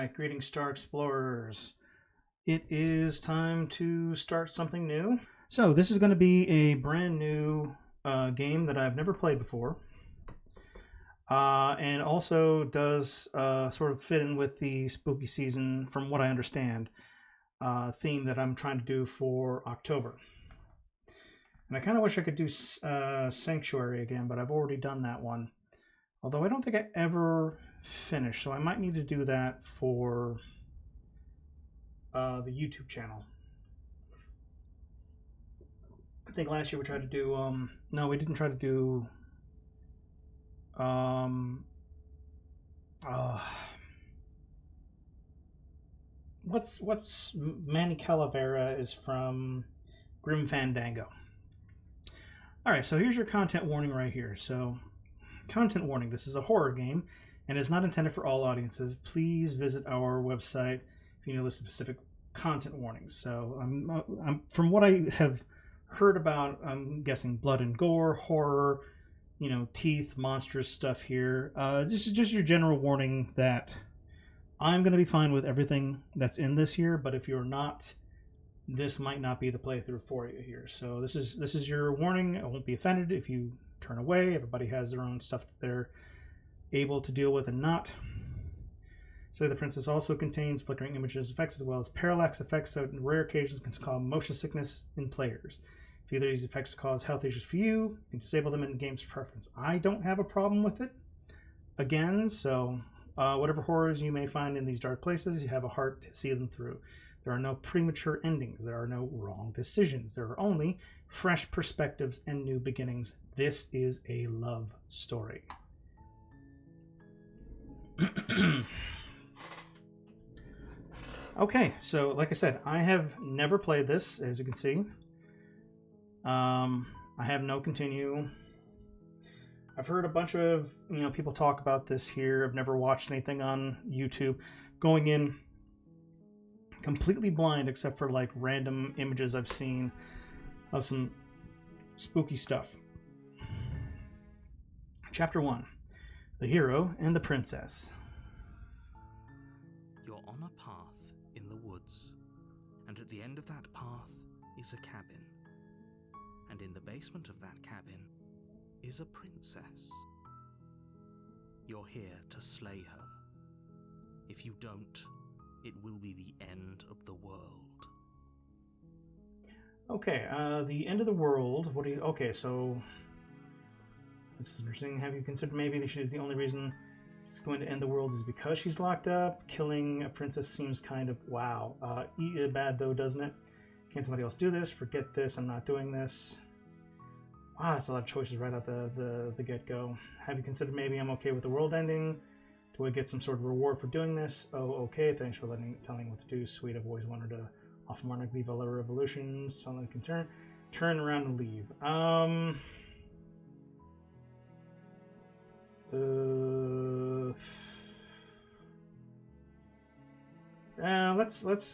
Alright, greetings Star Explorers. It is time to start something new. So this is going to be a brand new game that I've never played before. And also does sort of fit in with the spooky season, from what I understand, theme that I'm trying to do for October. And I kind of wish I could do Sanctuary again, but I've already done that one. Although I don't think I ever finished, so I might need to do that for the YouTube channel. I think last year we tried to do, no, we didn't try to do, what's Manny Calavera is from Grim Fandango. Alright, so here's your content warning right here. So, content warning, this is a horror game and is not intended for all audiences. Please visit our website if you need to list specific content warnings. So, from what I have heard about, I'm guessing blood and gore, horror, you know, teeth, monstrous stuff here. This is just your general warning that I'm going to be fine with everything that's in this here, but if you're not, this might not be the playthrough for you here. So this is your warning. I won't be offended if you turn away. Everybody has their own stuff that they're able to deal with and not. Say the Princess also contains flickering images effects as well as parallax effects that in rare occasions can cause motion sickness in players. If either of these effects cause health issues for you, you can disable them in the game's preference. I don't have a problem with it. Again, so whatever horrors you may find in these dark places, you have a heart to see them through. There are no premature endings. There are no wrong decisions. There are only fresh perspectives and new beginnings. This is a love story. Okay, so like I said, I have never played this, as you can see. I have no continue. I've heard a bunch of people talk about this here. I've never watched anything on YouTube. Going in completely blind except for like random images I've seen of some spooky stuff. Chapter 1. The Hero and the Princess. You're on a path in the woods, and at the end of that path is a cabin. And in the basement of that cabin is a princess. You're here to slay her. If you don't, it will be the end of the world. Okay, the end of the world. What do you... Okay, so... This is interesting. Have you considered maybe that she's the only reason she's going to end the world is because she's locked up? Killing a princess seems kind of... Wow. Bad, though, doesn't it? Can somebody else do this? Forget this. I'm not doing this. Wow, that's a lot of choices right out the get-go. Have you considered maybe I'm okay with the world ending? Do I get some sort of reward for doing this? Oh, okay. Thanks for telling me what to do. Sweet. I've always wanted to offer Monarch Viva La Revolution. Someone can turn around and leave.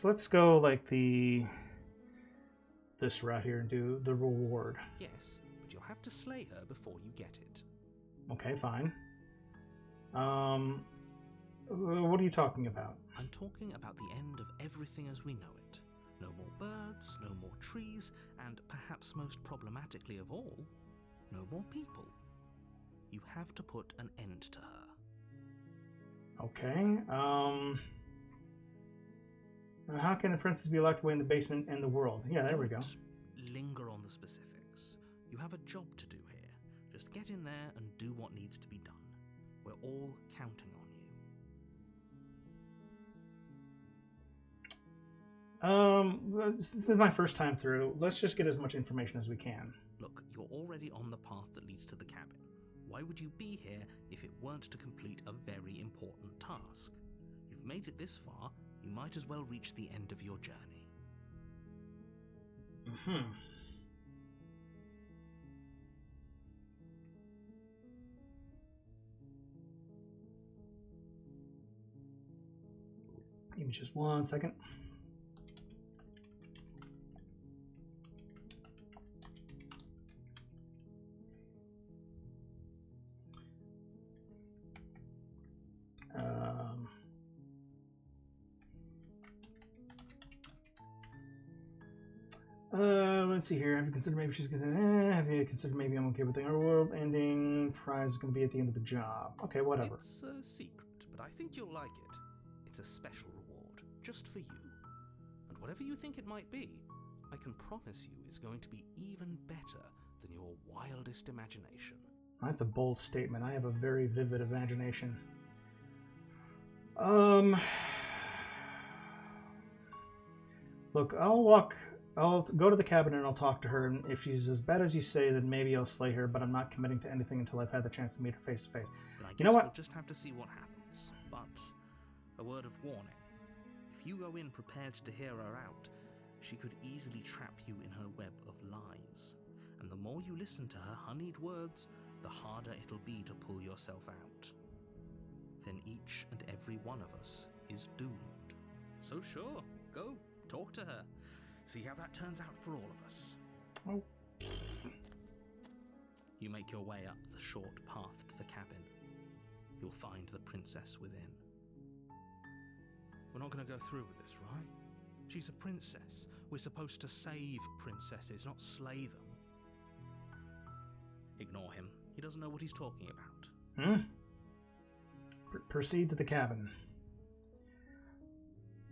Let's go like this route here and do the reward. Yes, but you'll have to slay her before you get it. Okay, fine. What are you talking about? I'm talking about the end of everything as we know it. No more birds, no more trees, and perhaps most problematically of all, no more people. You have to put an end to her. Okay, how can the princess be locked away in the basement and the world? Yeah, there we go. Linger on the specifics. You have a job to do here. Just get in there and do what needs to be done. We're all counting on you. This is my first time through. Let's just get as much information as we can. Look, you're already on the path that leads to the cabin. Why would you be here if it weren't to complete a very important task? You've made it this far, you might as well reach the end of your journey. Give me just 1 second. Let's see here. Have you considered maybe she's gonna? Have you considered maybe I'm okay with the world ending? Prize is gonna be at the end of the job. Okay, whatever. It's a secret, but I think you'll like it. It's a special reward, just for you. And whatever you think it might be, I can promise you it's going to be even better than your wildest imagination. That's a bold statement. I have a very vivid imagination. Look, I'll go to the cabin and I'll talk to her, and if she's as bad as you say, then maybe I'll slay her, but I'm not committing to anything until I've had the chance to meet her face to face. Then I guess You know what? We'll just have to see what happens. But a word of warning. If you go in prepared to hear her out, she could easily trap you in her web of lies. And the more you listen to her honeyed words, the harder it'll be to pull yourself out. Then each and every one of us is doomed. So sure, go, talk to her. See how that turns out for all of us. Oh. You make your way up the short path to the cabin. You'll find the princess within. We're not going to go through with this, right? She's a princess. We're supposed to save princesses, not slay them. Ignore him. He doesn't know what he's talking about. Proceed to the cabin.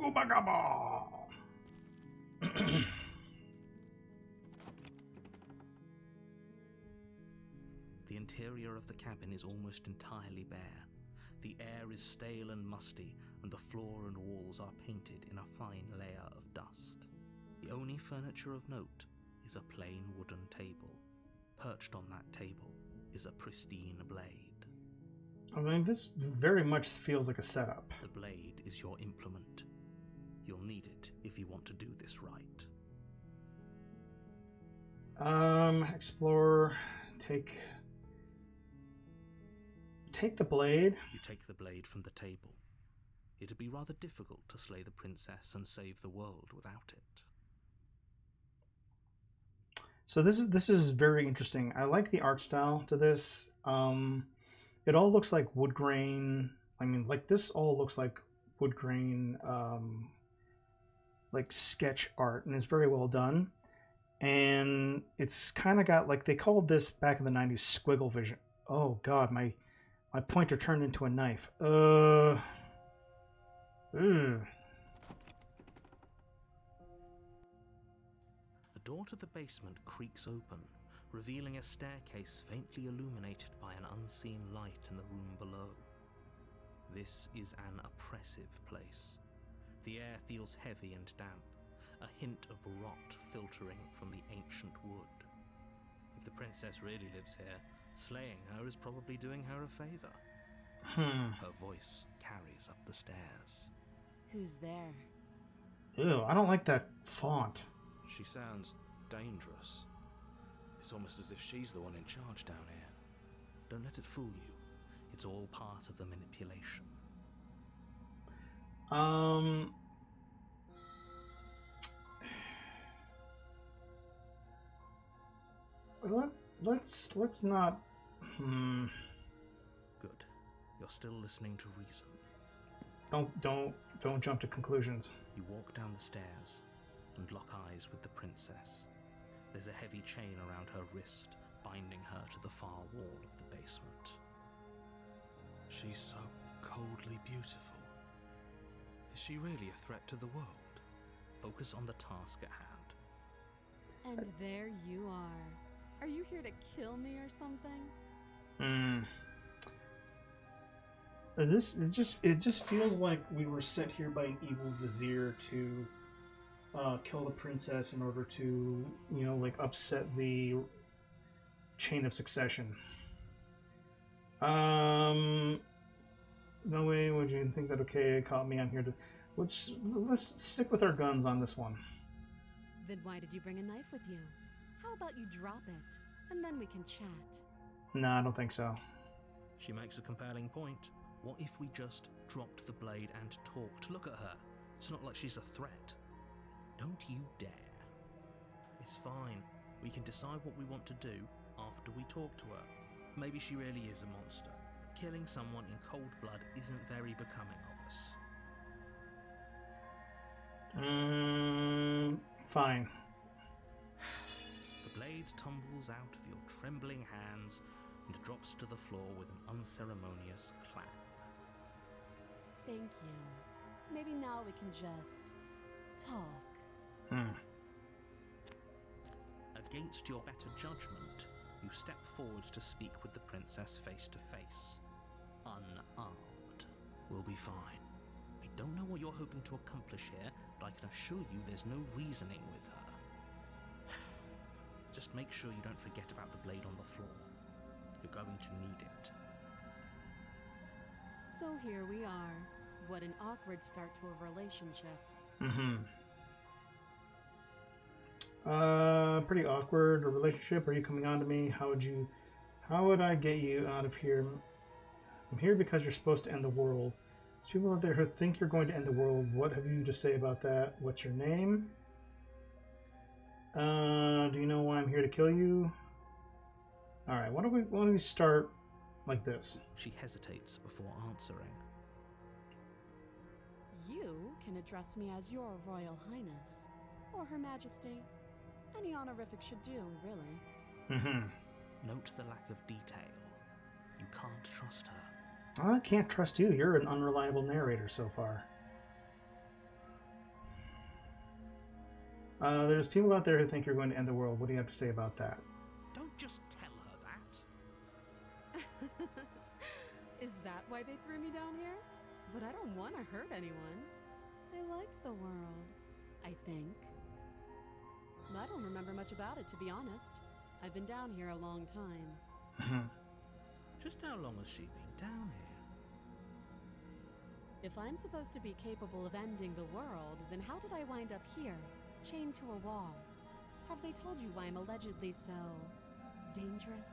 Oobagaba! The interior of the cabin is almost entirely bare. The air is stale and musty, and the floor and walls are painted in a fine layer of dust. The only furniture of note is a plain wooden table. Perched on that table is a pristine blade. I mean, this very much feels like a setup. The blade is your implement. You'll need it if you want to do this right. Explore, take the blade. You take the blade from the table. It'd be rather difficult to slay the princess and save the world without it. So this is very interesting. I like the art style to this. It all looks like wood grain. I mean, like this all looks like wood grain, like sketch art, and it's very well done. And it's kind of got, like, they called this back in the 90s squiggle vision. Oh god, my pointer turned into a knife. Ugh. The door to the basement creaks open, revealing a staircase faintly illuminated by an unseen light in the room below. This is an oppressive place. The air feels heavy and damp, a hint of rot filtering from the ancient wood. If the princess really lives here, slaying her is probably doing her a favor. Her voice carries up the stairs. Who's there? Ew, I don't like that font. She sounds dangerous. It's almost as if she's the one in charge down here. Don't let it fool you. It's all part of the manipulation. Let's not. Good. You're still listening to reason. Don't jump to conclusions. You walk down the stairs and lock eyes with the princess. There's a heavy chain around her wrist, binding her to the far wall of the basement. She's so coldly beautiful. Is she really a threat to the world? Focus on the task at hand. And there you are. Are you here to kill me or something? It just feels like we were sent here by an evil vizier to kill the princess in order to, like, upset the chain of succession. No way would you think that, okay, it caught me, I'm here to... Let's stick with our guns on this one. Then why did you bring a knife with you? How about you drop it, and then we can chat? No, I don't think so. She makes a compelling point. What if we just dropped the blade and talked? Look at her. It's not like she's a threat. Don't you dare. It's fine. We can decide what we want to do after we talk to her. Maybe she really is a monster. Killing someone in cold blood isn't very becoming of us. Fine. blade tumbles out of your trembling hands and drops to the floor with an unceremonious clack. Thank you. Maybe now we can just talk. Against your better judgment, you step forward to speak with the princess face to face. Unarmed. We'll be fine. I don't know what you're hoping to accomplish here, but I can assure you there's no reasoning with her. Just make sure you don't forget about the blade on the floor. You're going to need it. So here we are. What an awkward start to a relationship. Pretty awkward. A relationship? Are you coming on to me? How would I get you out of here? I'm here because you're supposed to end the world. There's people out there who think you're going to end the world. What have you to say about that? What's your name? Do you know why I'm here to kill you? Alright, why don't we start like this? She hesitates before answering. You can address me as your Royal Highness, or Her Majesty. Any honorific should do, really. Note the lack of detail. You can't trust her. I can't trust you. You're an unreliable narrator so far. There's people out there who think you're going to end the world. What do you have to say about that? Don't just tell her that. Is that why they threw me down here? But I don't want to hurt anyone. I like the world, I think. I don't remember much about it, to be honest. I've been down here a long time. Just how long has she been down here? If I'm supposed to be capable of ending the world, then how did I wind up here, chained to a wall? Have they told you why I'm allegedly so dangerous?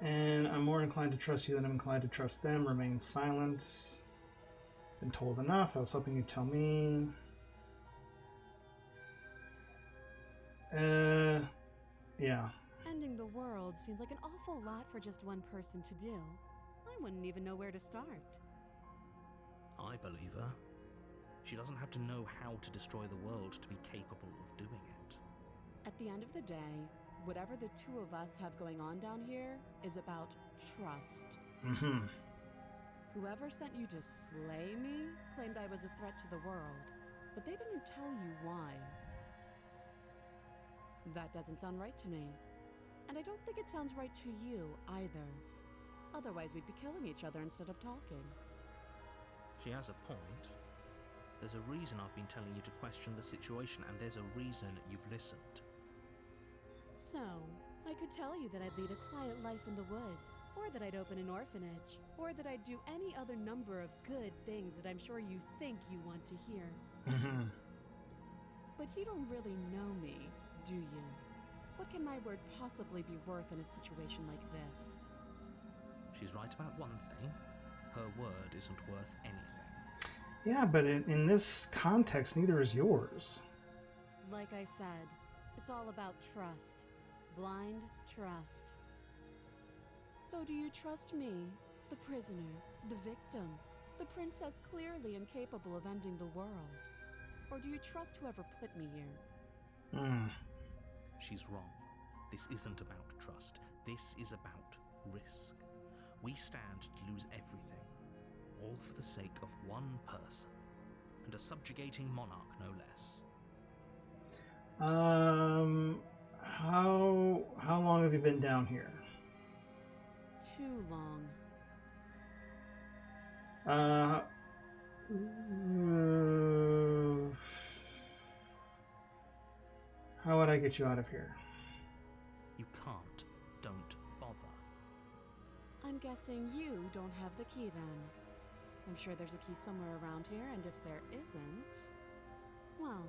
And I'm more inclined to trust you than I'm inclined to trust them. Remain silent. Been told enough. I was hoping you'd tell me. Yeah. Ending the world seems like an awful lot for just one person to do. I wouldn't even know where to start. I believe her. She doesn't have to know how to destroy the world to be capable of doing it. At the end of the day, whatever the two of us have going on down here is about trust. Whoever sent you to slay me claimed I was a threat to the world, but they didn't tell you why. That doesn't sound right to me. And I don't think it sounds right to you either. Otherwise, we'd be killing each other instead of talking. She has a point. There's a reason I've been telling you to question the situation, and there's a reason you've listened. So, I could tell you that I'd lead a quiet life in the woods, or that I'd open an orphanage, or that I'd do any other number of good things that I'm sure you think you want to hear. But you don't really know me, do you? What can my word possibly be worth in a situation like this? She's right about one thing. Her word isn't worth anything. Yeah, but in this context, neither is yours. Like I said, it's all about trust. Blind trust. So do you trust me, the prisoner, the victim, the princess clearly incapable of ending the world? Or do you trust whoever put me here? She's wrong. This isn't about trust. This is about risk. We stand to lose everything, all for the sake of one person, and a subjugating monarch, no less. How long have you been down here? Too long. How would I get you out of here? You can't. Don't bother. I'm guessing you don't have the key then. I'm sure there's a key somewhere around here, and if there isn't, well,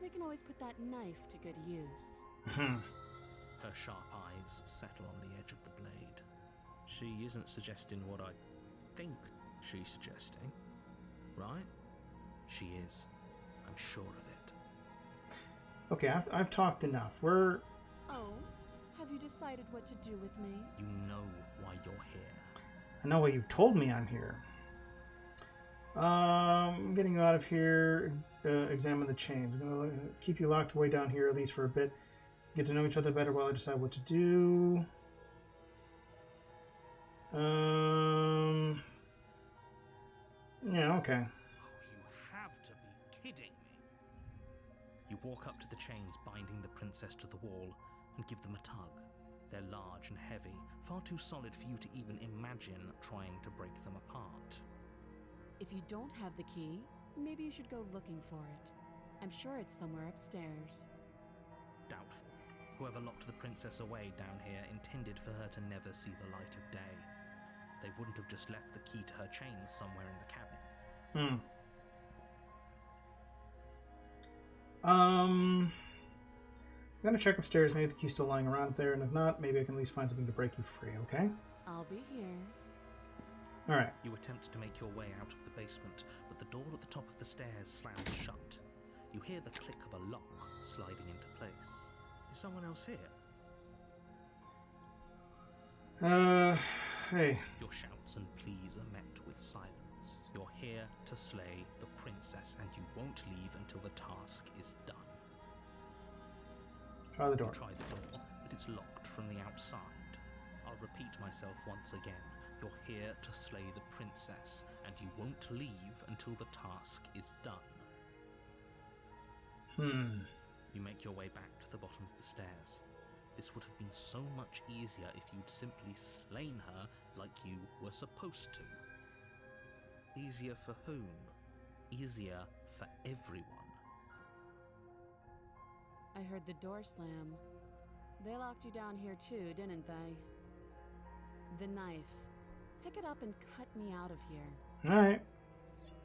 we can always put that knife to good use. Her sharp eyes settle on the edge of the blade. She isn't suggesting what I think she's suggesting, right? She is. I'm sure of it. Okay, I've talked enough. Oh, have you decided what to do with me? You know why you're here. I know what you've told me I'm here. Getting you out of here. Examine the chains. I'm going to keep you locked away down here, at least for a bit. Get to know each other better while I decide what to do. Yeah, okay. Oh, you have to be kidding me. You walk up to the chains binding the princess to the wall and give them a tug. They're large and heavy, far too solid for you to even imagine trying to break them apart. If you don't have the key, maybe you should go looking for it. I'm sure it's somewhere upstairs. Doubtful. Whoever locked the princess away down here intended for her to never see the light of day. They wouldn't have just left the key to her chains somewhere in the cabin. I'm gonna check upstairs. Maybe the key's still lying around there, and if not, maybe I can at least find something to break you free, okay? I'll be here. Alright. You attempt to make your way out of the basement, but the door at the top of the stairs slams shut. You hear the click of a lock sliding into place. Is someone else here? Hey. Your shouts and pleas are met with silence. You're here to slay the princess, and you won't leave until the task is done. Try the door. You try the door, but it's locked from the outside. I'll repeat myself once again. You're here to slay the princess, and you won't leave until the task is done. You make your way back to the bottom of the stairs. This would have been so much easier if you'd simply slain her like you were supposed to. Easier for whom? Easier for everyone. I heard the door slam. They locked you down here too, didn't they? The knife. Pick it up and cut me out of here. Alright.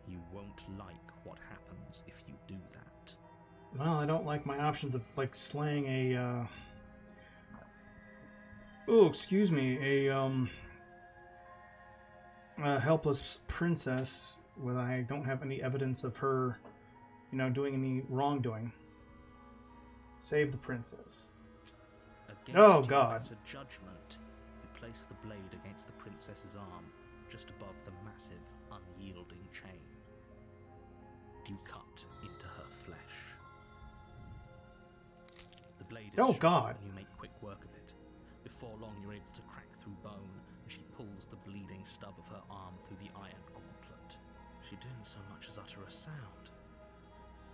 You won't like what happens if you do that. Well, I don't like my options of, like, slaying a, oh, excuse me, a helpless princess when I don't have any evidence of her, you know, doing any wrongdoing. Save the princess. Against Oh, your God. better judgment, you place the blade against the princess's arm, just above the massive, unyielding chain. You cut into her flesh. The blade is Oh, sharp God. and you make quick work of it. Before long, you're able to crack through bone, and she pulls the bleeding stub of her arm through the iron gauntlet. She didn't so much as utter a sound.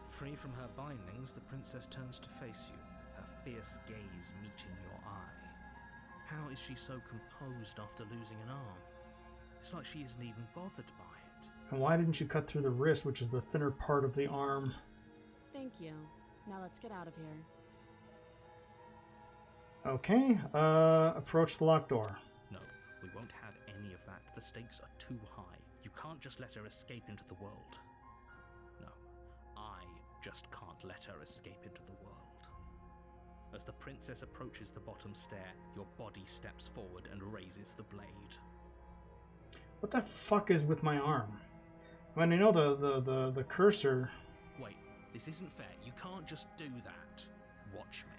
Free from her bindings, the princess turns to face you, her fierce gaze meeting your eye. How is she so composed after losing an arm? It's like she isn't even bothered by it. And why didn't you cut through the wrist, which is the thinner part of the arm? Thank you. Now let's get out of here. Okay, approach the locked door. No, we won't have any of that. The stakes are too high. You can't just let her escape into the world. No, I just can't let her escape into the world. As the princess approaches the bottom stair, your body steps forward and raises the blade. What the fuck is with my arm? I mean, I know the cursor. Wait, this isn't fair. You can't just do that. Watch me.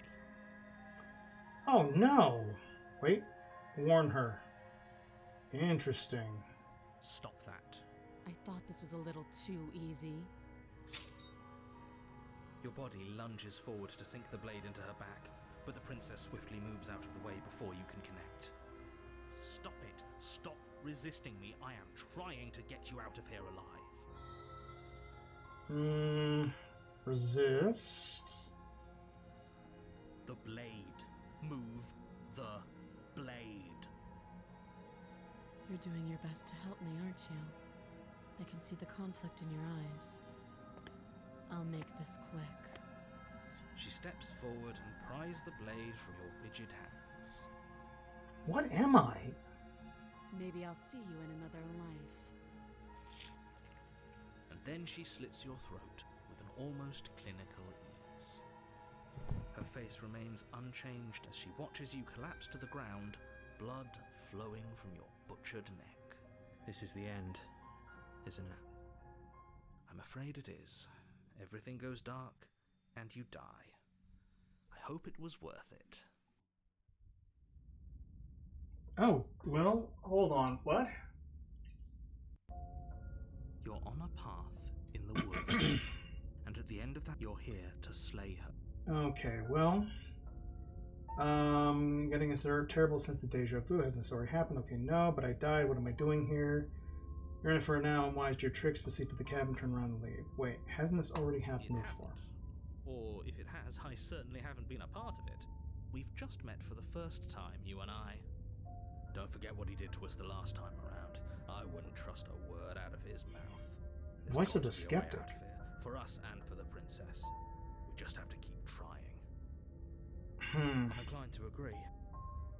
Oh no! Wait, warn her. Interesting. Stop that. I thought this was a little too easy. Your body lunges forward to sink the blade into her back, but the princess swiftly moves out of the way before you can connect. Stop it. Stop resisting me. I am trying to get you out of here alive. Resist. The blade. Move the blade. You're doing your best to help me, aren't you? I can see the conflict in your eyes. I'll make this quick. She steps forward and pries the blade from your rigid hands. What am I? Maybe I'll see you in another life. And then she slits your throat with an almost clinical ease. Her face remains unchanged as she watches you collapse to the ground, blood flowing from your butchered neck. This is the end, isn't it? I'm afraid it is. Everything goes dark, and you die. I hope it was worth it. Oh, well, hold on. What? You're on a path in the woods, and at the end of that, you're here to slay her. Okay, well, getting a terrible sense of deja vu. Hasn't this already happened? Okay, no, but I died. What am I doing here? You're in it for now. Unwise to your tricks. Proceed to the cabin, turn around and leave. Wait, hasn't this already happened before? Or if it has, I certainly haven't been a part of it. We've just met for the first time, you and I. Don't forget what he did to us the last time around. I wouldn't trust a word out of his mouth. There's Why such got a to be way skeptic? out of here, for us and for the princess. We just have to keep trying. I'm inclined to agree.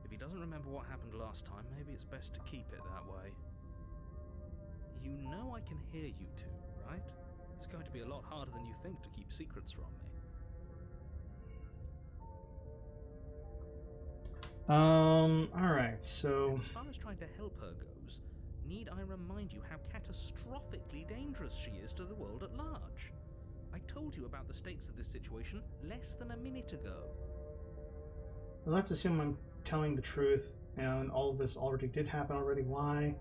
If he doesn't remember what happened last time, maybe it's best to keep it that way. You know I can hear you two, right? It's going to be a lot harder than you think to keep secrets from me. Alright, so... And as far as trying to help her goes, need I remind you how catastrophically dangerous she is to the world at large? I told you about the stakes of this situation less than a minute ago. Well, let's assume I'm telling the truth, and all of this already did happen already. Why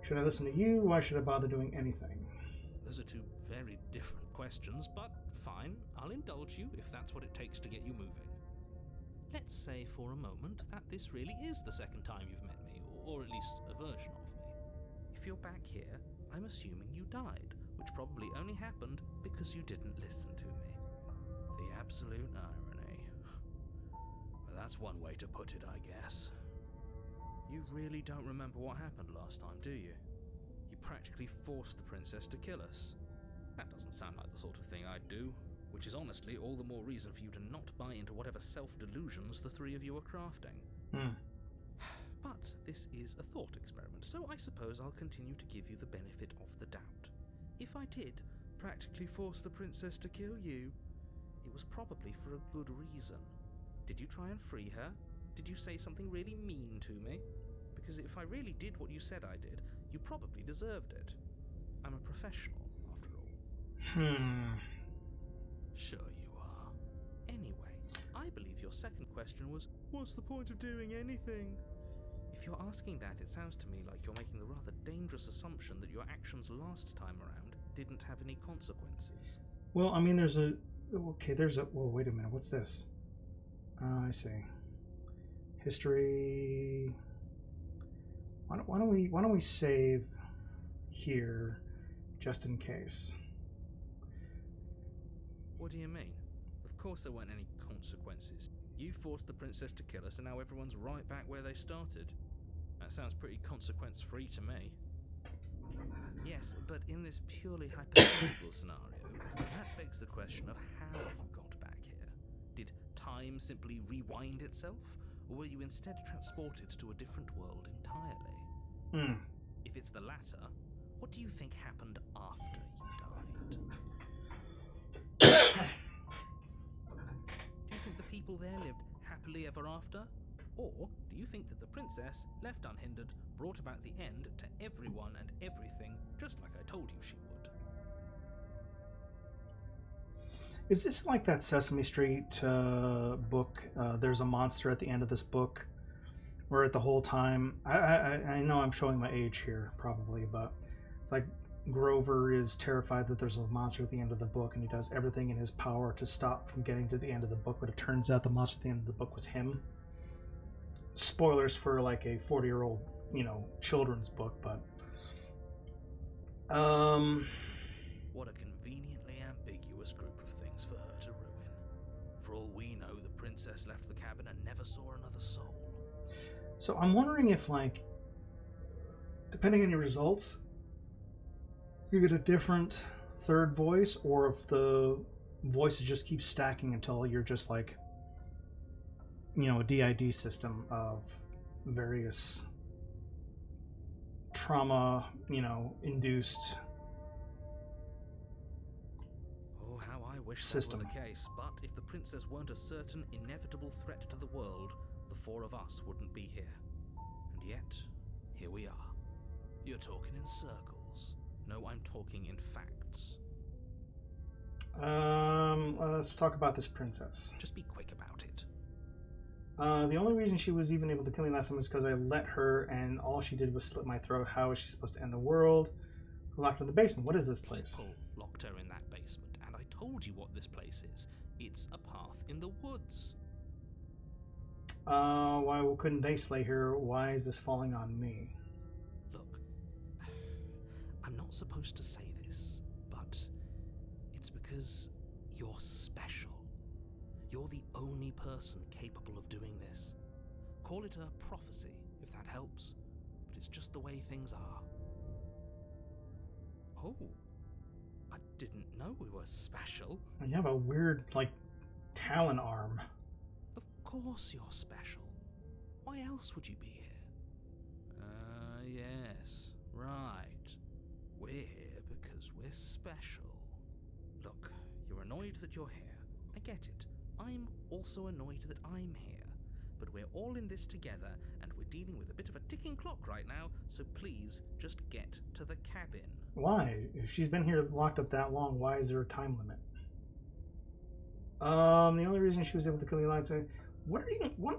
should I listen to you? Why should I bother doing anything? Those are two very different questions, but fine, I'll indulge you if that's what it takes to get you moving. Let's say for a moment that this really is the second time you've met me, or at least a version of me. If you're back here, I'm assuming you died, which probably only happened because you didn't listen to me. The absolute irony. Well, that's one way to put it, I guess. You really don't remember what happened last time, do you? You practically forced the princess to kill us. That doesn't sound like the sort of thing I'd do, which is honestly all the more reason for you to not buy into whatever self-delusions the three of you are crafting. But this is a thought experiment, so I suppose I'll continue to give you the benefit of the doubt. If I did practically force the princess to kill you, it was probably for a good reason. Did you try and free her? Did you say something really mean to me? Because if I really did what you said I did, you probably deserved it. I'm a professional, after all. Sure you are. Anyway, I believe your second question was, what's the point of doing anything? If you're asking that, it sounds to me like you're making the rather dangerous assumption that your actions last time around didn't have any consequences. Well, I mean, there's a... Okay, there's a... Whoa, wait a minute, what's this? I see. History... Why don't we save here, just in case? What do you mean? Of course there weren't any consequences. You forced the princess to kill us and now everyone's right back where they started. That sounds pretty consequence-free to me. Yes, but in this purely hypothetical scenario, that begs the question of how you got back here. Did time simply rewind itself? Or were you instead transported to a different world entirely? If it's the latter, what do you think happened after you died? Do you think the people there lived happily ever after? Or do you think that the princess, left unhindered, brought about the end to everyone and everything, just like I told you she would? Is this like that Sesame Street book? There's a monster at the end of this book, where the whole time... I know I'm showing my age here, probably, but it's like Grover is terrified that there's a monster at the end of the book, and he does everything in his power to stop from getting to the end of the book, but it turns out the monster at the end of the book was him. Spoilers for like a 40-year-old, children's book, but... What a conveniently ambiguous group of things for her to ruin. For all we know, the princess left the cabin and never saw another soul. So I'm wondering if, like, depending on your results, you get a different third voice, or if the voices just keep stacking until you're just like, a DID system of various trauma, induced how I wish system. that were the case, but if the princess weren't a certain inevitable threat to the world, the four of us wouldn't be here. And yet, here we are. You're talking in circles. No, I'm talking in facts. Let's talk about this princess. Just be quick about it. The only reason she was even able to kill me last time was because I let her, and all she did was slit my throat. How is she supposed to end the world? Locked in the basement. What is this place? Paul locked her in that basement, and I told you what this place is. It's a path in the woods. Why couldn't they slay her? Why is this falling on me? Look, I'm not supposed to say this, but it's because you're special. You're the only person capable of doing this. Call it a prophecy, if that helps, but it's just the way things are. Oh, I didn't know we were special. You have a weird, like, talon arm. Of course you're special. Why else would you be here? Yes, right. We're here because we're special. Look, you're annoyed that you're here. I get it. I'm also annoyed that I'm here. But we're all in this together, and we're dealing with a bit of a ticking clock right now, so please just get to the cabin. Why? If she's been here locked up that long, why is there a time limit? The only reason she was able to kill me like say, what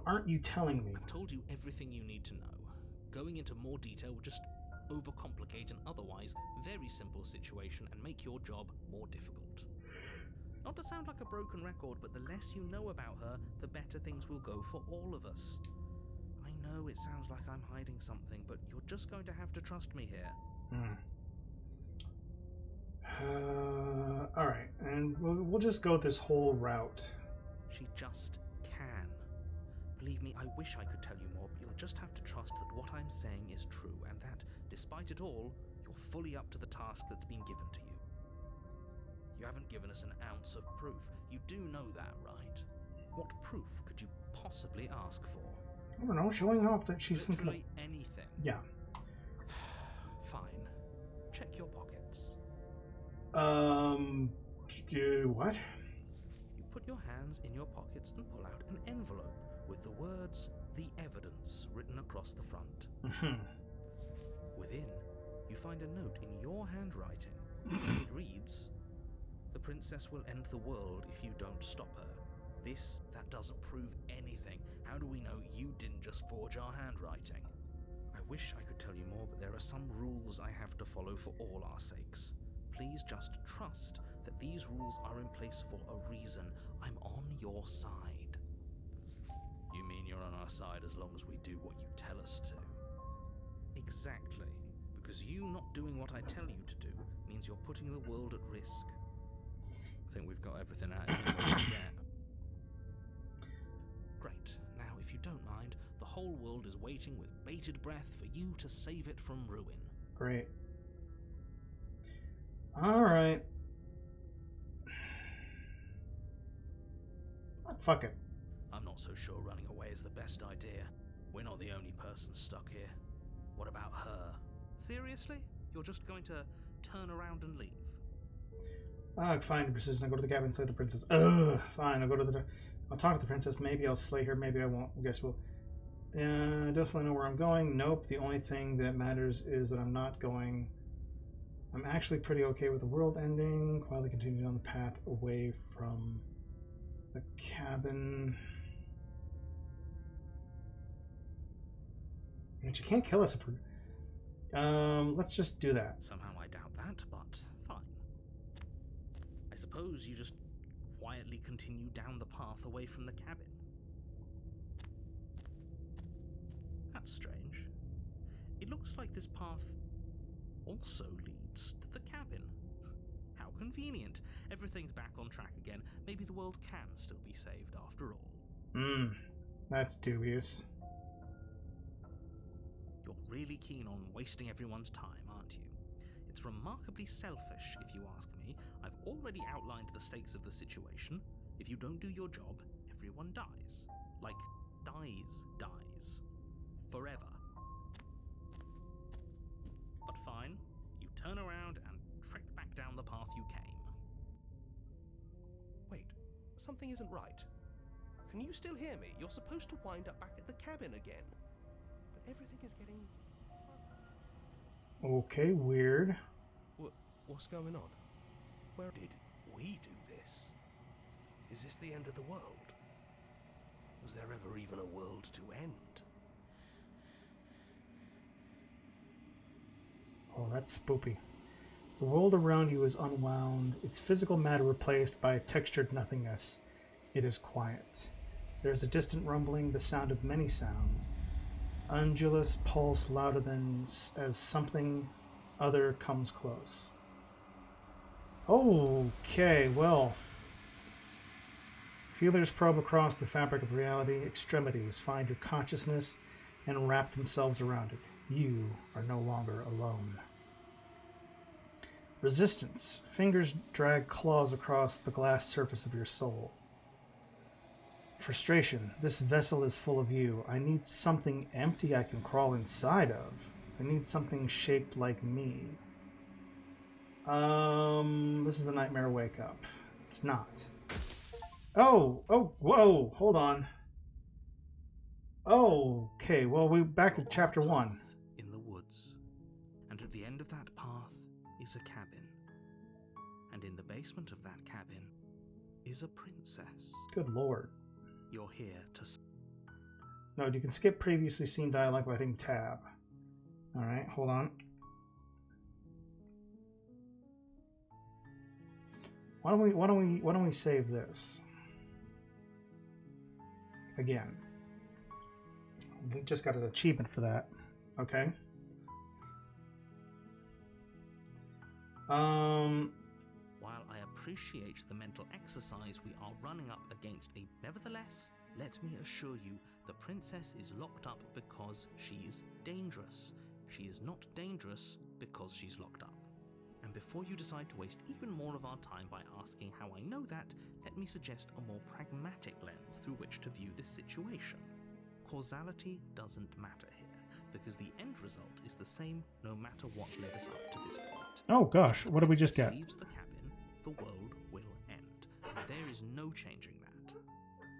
aren't you telling me? I've told you everything you need to know. Going into more detail would just overcomplicate an otherwise very simple situation and make your job more difficult. Not to sound like a broken record, but the less you know about her, the better things will go for all of us. I know it sounds like I'm hiding something, but you're just going to have to trust me here. Alright, and we'll just go this whole route. She just can. Believe me, I wish I could tell you more, but you'll just have to trust that what I'm saying is true, and that, despite it all, you're fully up to the task that's been given to you. You haven't given us an ounce of proof. You do know that, right? What proof could you possibly ask for? I don't know, showing off that she's literally anything. Yeah. Fine. Check your pockets. Do what? You put your hands in your pockets and pull out an envelope with the words, "The Evidence," written across the front. Within, you find a note in your handwriting. It reads, "The princess will end the world if you don't stop her. That doesn't prove anything. How do we know you didn't just forge our handwriting?" I wish I could tell you more, but there are some rules I have to follow for all our sakes. Please just trust that these rules are in place for a reason. I'm on your side. You mean you're on our side as long as we do what you tell us to? Exactly. Because you not doing what I tell you to do means you're putting the world at risk. I think we've got everything out of here we can get. Great. Now, if you don't mind, the whole world is waiting with bated breath for you to save it from ruin. Great. Alright. Fuck it. I'm not so sure running away is the best idea. We're not the only person stuck here. What about her? Seriously? You're just going to turn around and leave? Fine, persistent. I'll go to the cabin and slay the princess. Fine, I'll talk to the princess. Maybe I'll slay her, maybe I won't. I guess we'll... I definitely know where I'm going. Nope, the only thing that matters is that I'm not going... I'm actually pretty okay with the world ending. Quietly continue on the path away from the cabin. But you can't kill us if we're... let's just do that. Somehow I doubt that, but fine. I suppose you just quietly continue down the path away from the cabin. That's strange. It looks like this path also leads to the cabin. How convenient. Everything's back on track again. Maybe the world can still be saved after all. That's dubious. You're really keen on wasting everyone's time, aren't you? It's remarkably selfish, if you ask me. I've already outlined the stakes of the situation. If you don't do your job, everyone dies. Like, dies. Forever. But fine, you turn around and trek back down the path you came. Wait, something isn't right. Can you still hear me? You're supposed to wind up back at the cabin again. But everything is getting fuzzy. Okay, weird. What's going on? Where did we do this? Is this the end of the world? Was there ever even a world to end? Oh, that's spoopy. The world around you is unwound, its physical matter replaced by a textured nothingness. It is quiet. There is a distant rumbling, the sound of many sounds. Undulous pulse louder than as something other comes close. Okay, well. Feelers probe across the fabric of reality. Extremities find your consciousness and wrap themselves around it. You are no longer alone. Resistance. Fingers drag claws across the glass surface of your soul. Frustration. This vessel is full of you. I need something empty I can crawl inside of. I need something shaped like me. This is a nightmare wake up. It's not. Oh, whoa, hold on. Okay, well, we're back to chapter 1. In the woods, and at the end of that path is a cabin. And in the basement of that cabin is a princess. Good lord. You're here to... No, you can skip previously seen dialogue by hitting tab. Alright, hold on. Why don't we save this? Again. We just got an achievement for that. Okay. While I appreciate the mental exercise we are running up against a... Nevertheless, let me assure you, the princess is locked up because she's dangerous. She is not dangerous because she's locked up. And before you decide to waste even more of our time by asking how I know that, let me suggest a more pragmatic lens through which to view this situation. Causality doesn't matter here, because the end result is the same no matter what led us up to this point. Oh gosh, what did we just get? If the princess leaves the cabin, the world will end, and there is no changing that.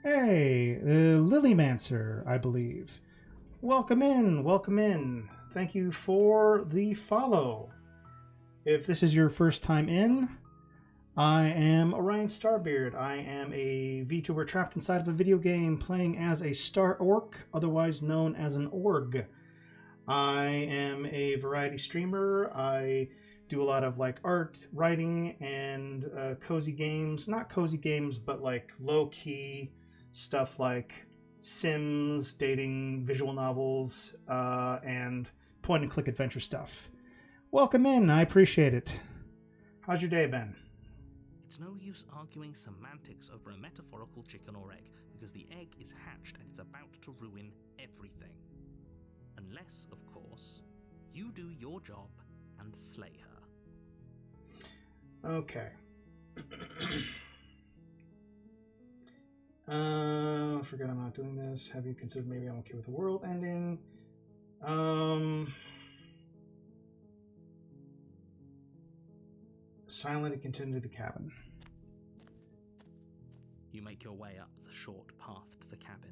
Hey, Lilymancer, I believe. Welcome in, welcome in. Thank you for the follow. If this is your first time in, I am Orion Starbeard. I am a VTuber trapped inside of a video game playing as a Star Orc, otherwise known as an Org. I am a variety streamer. I do a lot of like art, writing, and cozy games. Not cozy games, but like low-key stuff like Sims, dating, visual novels, and point-and-click adventure stuff. Welcome in, I appreciate it. How's your day been? It's no use arguing semantics over a metaphorical chicken or egg, because the egg is hatched and it's about to ruin everything. Unless, of course, you do your job and slay her. Okay. I forgot I'm not doing this. Have you considered maybe I'm okay with the world ending? Silently continue to the cabin. You make your way up the short path to the cabin.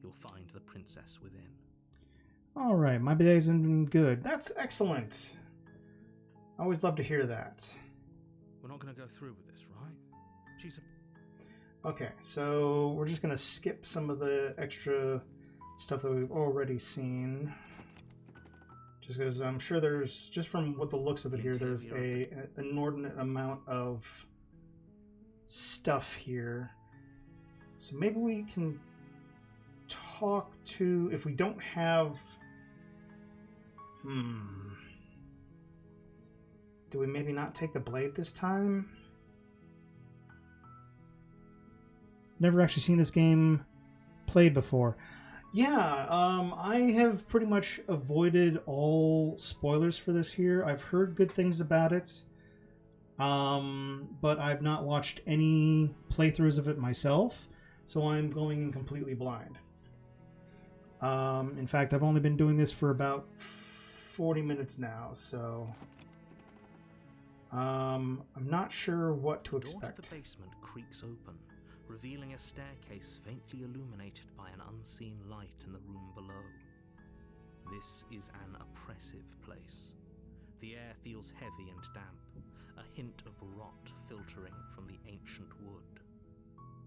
You'll find the princess within. All right, my day's been good. That's excellent. I always love to hear that. We're not going to go through with this, right? She's a... Okay, so we're just going to skip some of the extra stuff that we've already seen. Just because I'm sure there's, just from what the looks of it here, there's an inordinate amount of stuff here. So maybe we can talk to, if we don't have... Do we maybe not take the blade this time? Never actually seen this game played before. Yeah, I have pretty much avoided all spoilers for this here. I've heard good things about it, but I've not watched any playthroughs of it myself, so I'm going in completely blind. In fact, I've only been doing this for about 40 minutes now, so I'm not sure what to expect. The door to the basement creaks open, revealing a staircase faintly illuminated by an unseen light in the room below. This is an oppressive place. The air feels heavy and damp, a hint of rot filtering from the ancient wood.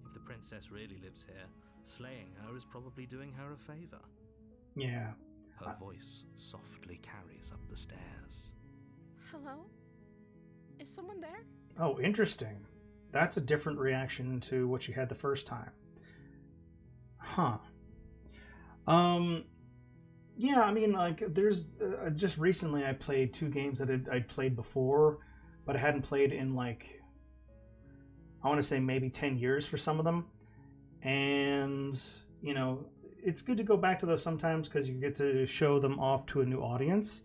If the princess really lives here, slaying her is probably doing her a favor. Yeah. Her voice softly carries up the stairs. Hello? Is someone there? Oh, interesting. That's a different reaction to what you had the first time. Huh. Yeah, I mean, like, there's just recently I played 2 games that I'd played before, but I hadn't played in, like, I want to say maybe 10 years for some of them. And, you know, it's good to go back to those sometimes because you get to show them off to a new audience.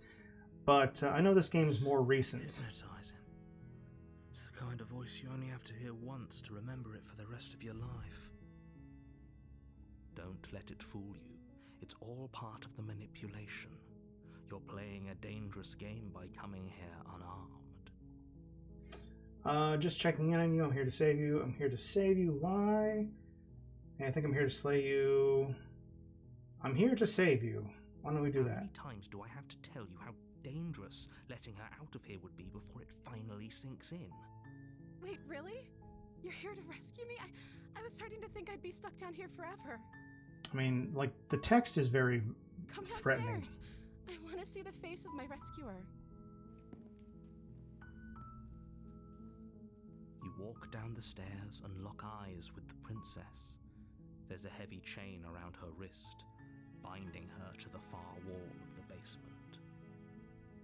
But I know this game is more recent. Hypnotizing. It's the kind of voice you only have to hear once to remember it for the rest of your life. Don't let it fool you. It's all part of the manipulation. You're playing a dangerous game by coming here unarmed. Just checking in on you. I'm here to save you. I'm here to save you. Why? I think I'm here to slay you. I'm here to save you. Why don't we do that? How many times do I have to tell you how dangerous letting her out of here would be before it finally sinks in? Wait, really? You're here to rescue me? I was starting to think I'd be stuck down here forever. I mean, like, the text is very Come threatening. downstairs. I want to see the face of my rescuer. You walk down the stairs and lock eyes with the princess. There's a heavy chain around her wrist, binding her to the far wall of the basement.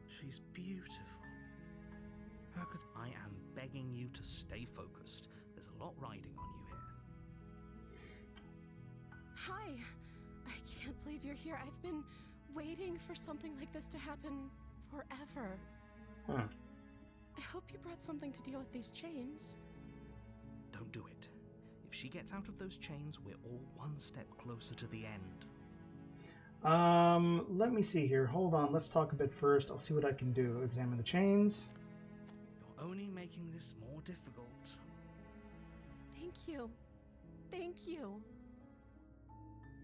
She's beautiful. How could I am begging you to stay focused. There's a lot riding on you here. Hi. I can't believe you're here. I've been waiting for something like this to happen forever. Huh. I hope you brought something to deal with these chains. Don't do it. If she gets out of those chains, we're all one step closer to the end. Let me see here. Hold on. Let's talk a bit first. I'll see what I can do. Examine the chains. You're only making this more difficult. Thank you. Thank you.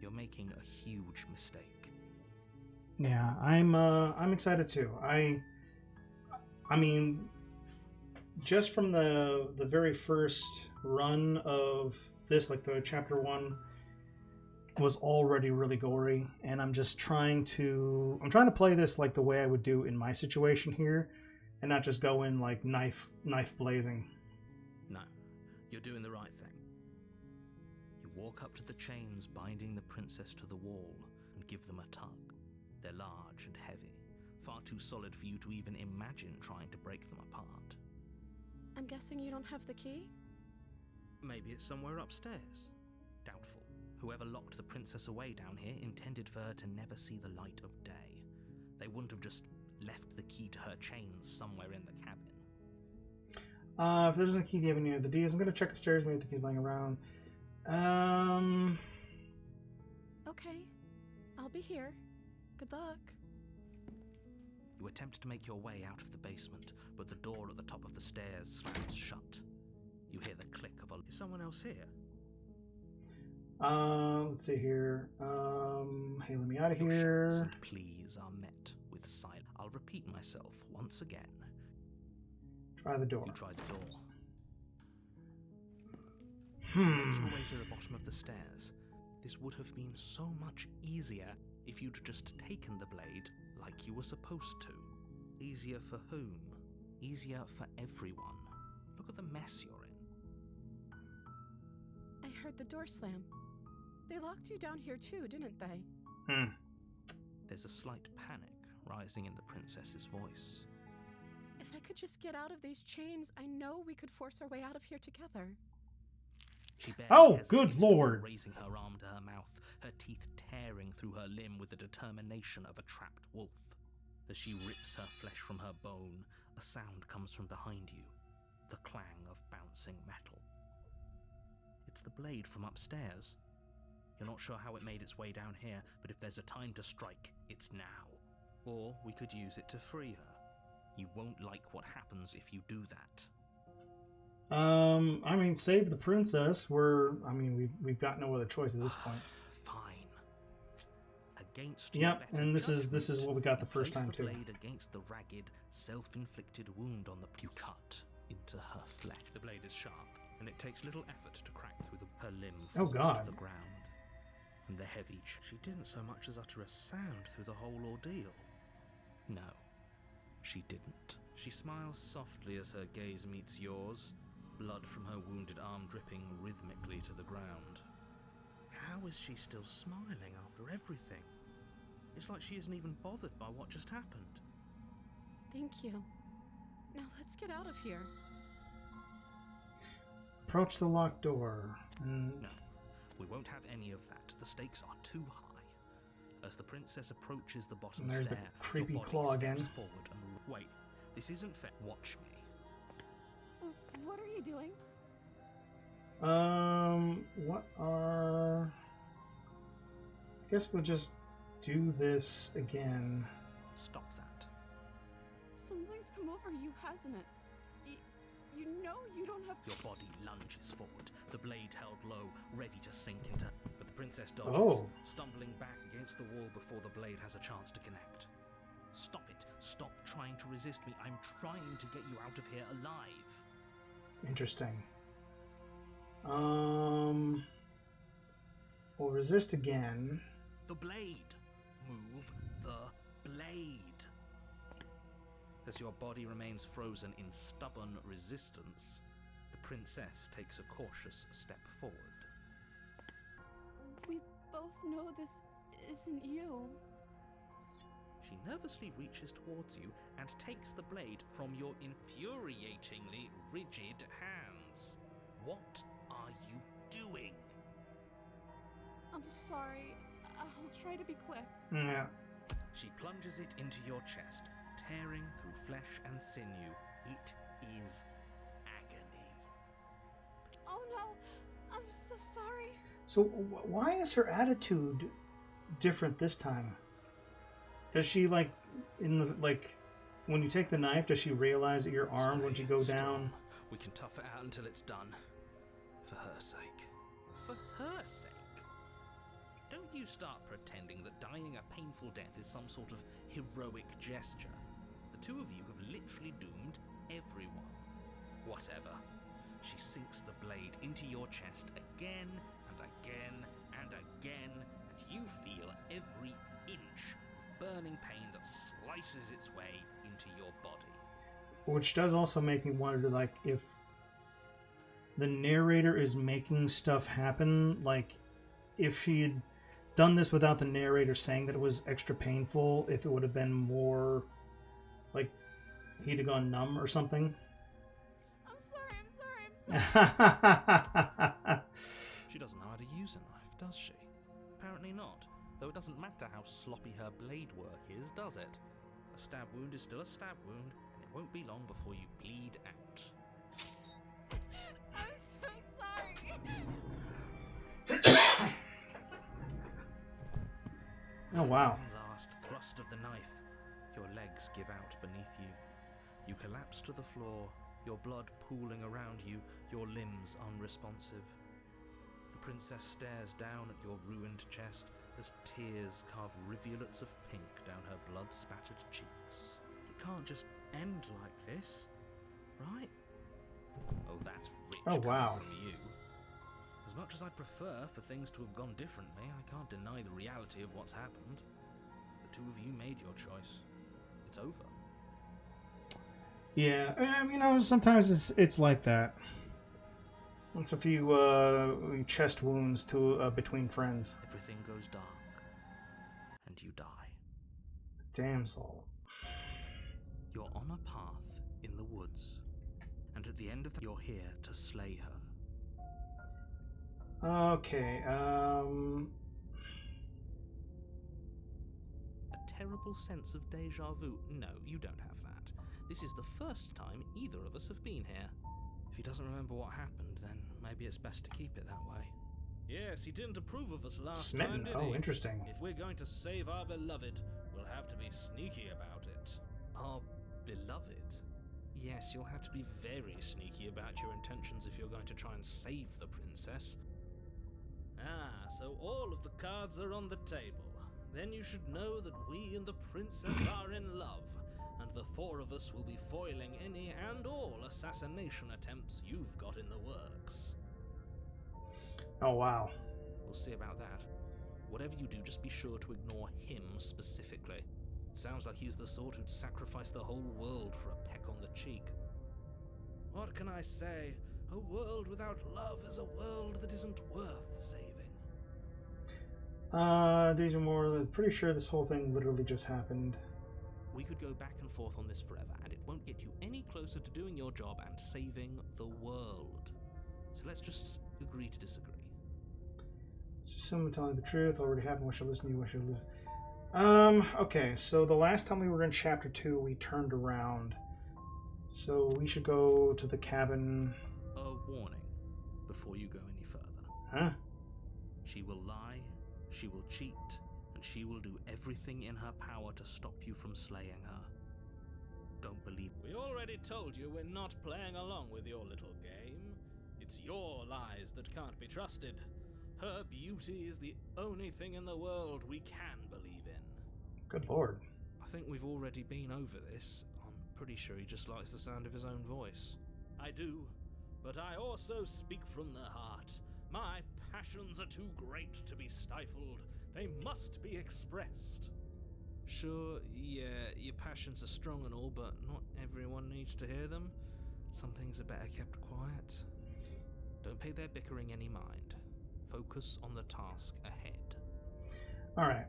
You're making a huge mistake. Yeah, I'm excited too. I mean, just from the very first run of this, like the chapter 1 was already really gory, and I'm trying to play this like the way I would do in my situation here, and not just go in like knife blazing. No, you're doing the right thing. You walk up to the chains binding the princess to the wall and give them a tug. They're large and heavy, far too solid for you to even imagine trying to break them apart. I'm guessing you don't have the key? Maybe it's somewhere upstairs. Doubtful. Whoever locked the princess away down here intended for her to never see the light of day. They wouldn't have just left the key to her chains somewhere in the cabin. If there's a key, do you have any of the D's? I'm gonna check upstairs, maybe the key's lying around. Okay. I'll be here. Good luck. You attempt to make your way out of the basement, but the door at the top of the stairs slams shut. You hear the click of a... Is someone else here? Let's see here. Hey, let me out of Your here. shouts and pleas are met with silence. I'll repeat myself once again. Try the door. You try the door. Make your way to the bottom of the stairs. This would have been so much easier if you'd just taken the blade like you were supposed to. Easier for whom? Easier for everyone. Look at the mess you're in. I heard the door slam. They locked you down here too, didn't they? There's a slight panic rising in the princess's voice. If I could just get out of these chains, I know we could force our way out of here together. She barely Oh, hesitates good before lord. raising her arm to her mouth, her teeth tearing through her limb with the determination of a trapped wolf. As she rips her flesh from her bone, a sound comes from behind you, the clang of bouncing metal. It's the blade from upstairs. You're not sure how it made its way down here, but if there's a time to strike, it's now. Or we could use it to free her. You won't like what happens if you do that. I mean, save the princess. We've got no other choice at this point. Fine. Against Yep, your better and this is judgment, what we got the you first place time the too. blade against the ragged, self-inflicted wound on the you cut into her flesh. The blade is sharp, and it takes little effort to crack through her limb Oh, falls God. to the ground. And the heavy she didn't so much as utter a sound through the whole ordeal. No. She didn't. She smiles softly as her gaze meets yours, blood from her wounded arm dripping rhythmically to the ground. How is she still smiling after everything? It's like she isn't even bothered by what just happened. Thank you. Now let's get out of here. Approach the locked door. And No, we won't have any of that. The stakes are too high. As the princess approaches the bottom And there's the stair, creepy your body claw steps again. forward and wait. This isn't fair. Watch me. What are you doing? What are... I guess we'll just do this again. Stop that. Something's come over you, hasn't it? You know you don't have to... Your body lunges forward, the blade held low, ready to sink into... But the princess dodges, Oh. stumbling back against the wall before the blade has a chance to connect. Stop it. Stop trying to resist me. I'm trying to get you out of here alive. Interesting. We'll resist again. The blade. Move the blade. As your body remains frozen in stubborn resistance, the princess takes a cautious step forward. We both know this isn't you. She nervously reaches towards you and takes the blade from your infuriatingly rigid hands. What are you doing? I'm sorry. I'll try to be quick. Yeah. She plunges it into your chest, tearing through flesh and sinew. It is agony. Oh no! I'm so sorry. So why is her attitude different this time? Does she, like, in the, like, when you take the knife, does she realize that you're armed when you go Stay down? strong. We can tough it out until it's done. For her sake. For her sake? Don't you start pretending that dying a painful death is some sort of heroic gesture. The two of you have literally doomed everyone. Whatever. She sinks the blade into your chest again and again and again, and you feel every inch of burning pain that slices its way into your body. Which does also make me wonder, like, if the narrator is making stuff happen, like, if he had done this without the narrator saying that it was extra painful, if it would have been more, like, he'd have gone numb or something. I'm sorry. She doesn't know how to use a knife, does she? Apparently not. Though it doesn't matter how sloppy her blade work is, does it? A stab wound is still a stab wound, and it won't be long before you bleed out. I'm so sorry. Oh, wow. One last thrust of the knife. Your legs give out beneath you. You collapse to the floor, your blood pooling around you, your limbs unresponsive. The princess stares down at your ruined chest as tears carve rivulets of pink down her blood-spattered cheeks. It can't just end like this, right? Oh, that's rich Oh, wow. coming from you. As much as I'd prefer for things to have gone differently, I can't deny the reality of what's happened. The two of you made your choice. It's over. Yeah, you know, sometimes it's like that. It's a few chest wounds to between friends. Everything goes dark. And you die. Damsel. You're on a path in the woods. And at the end of you're here to slay her. Okay, A terrible sense of deja vu. No, you don't have that. This is the first time either of us have been here. If he doesn't remember what happened, then maybe it's best to keep it that way. Yes, he didn't approve of us last Smitten. time, did he? Oh, interesting. If we're going to save our beloved, we'll have to be sneaky about it. Our beloved? Yes, you'll have to be very sneaky about your intentions if you're going to try and save the princess. Ah, so all of the cards are on the table. Then you should know that we and the princess are in love, and the four of us will be foiling any and all assassination attempts you've got in the works. Oh, wow. We'll see about that. Whatever you do, just be sure to ignore him specifically. Sounds like he's the sort who'd sacrifice the whole world for a peck on the cheek. What can I say? A world without love is a world that isn't worth saving. Deja Moore, pretty sure this whole thing literally just happened. We could go back and forth on this forever, and it won't get you any closer to doing your job and saving the world. So let's just agree to disagree. So someone telling the truth already happened. What should listen to you? What should lose? Okay, so the last time we were in chapter 2, we turned around. So we should go to the cabin. A warning before you go any further. Huh? She will lie, she will cheat, and she will do everything in her power to stop you from slaying her. Don't believe. We already told you we're not playing along with your little game. It's your lies that can't be trusted. Her beauty is the only thing in the world we can believe in. Good lord. I think we've already been over this. I'm pretty sure he just likes the sound of his own voice. I do, but I also speak from the heart. My passions are too great to be stifled. They must be expressed. Sure, yeah, your passions are strong and all, but not everyone needs to hear them. Some things are better kept quiet. Don't pay their bickering any mind. Focus on the task ahead. Alright.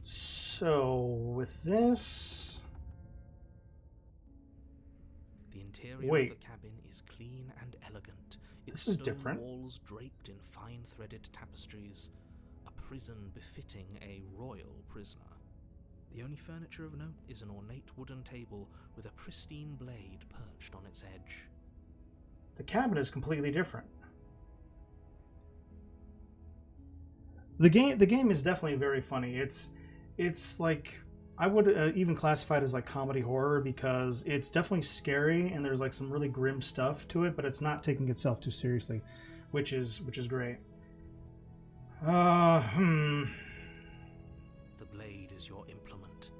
So, with this... The interior Wait. of the cabin is clean and elegant. Its This is stone different. walls draped in fine threaded tapestries. A prison befitting a royal prisoner. The only furniture of note is an ornate wooden table with a pristine blade perched on its edge. The cabin is completely different. The game is definitely very funny. It's like, I would even classify it as like comedy horror, because it's definitely scary and there's like some really grim stuff to it, but it's not taking itself too seriously, which is great. The blade is your implement.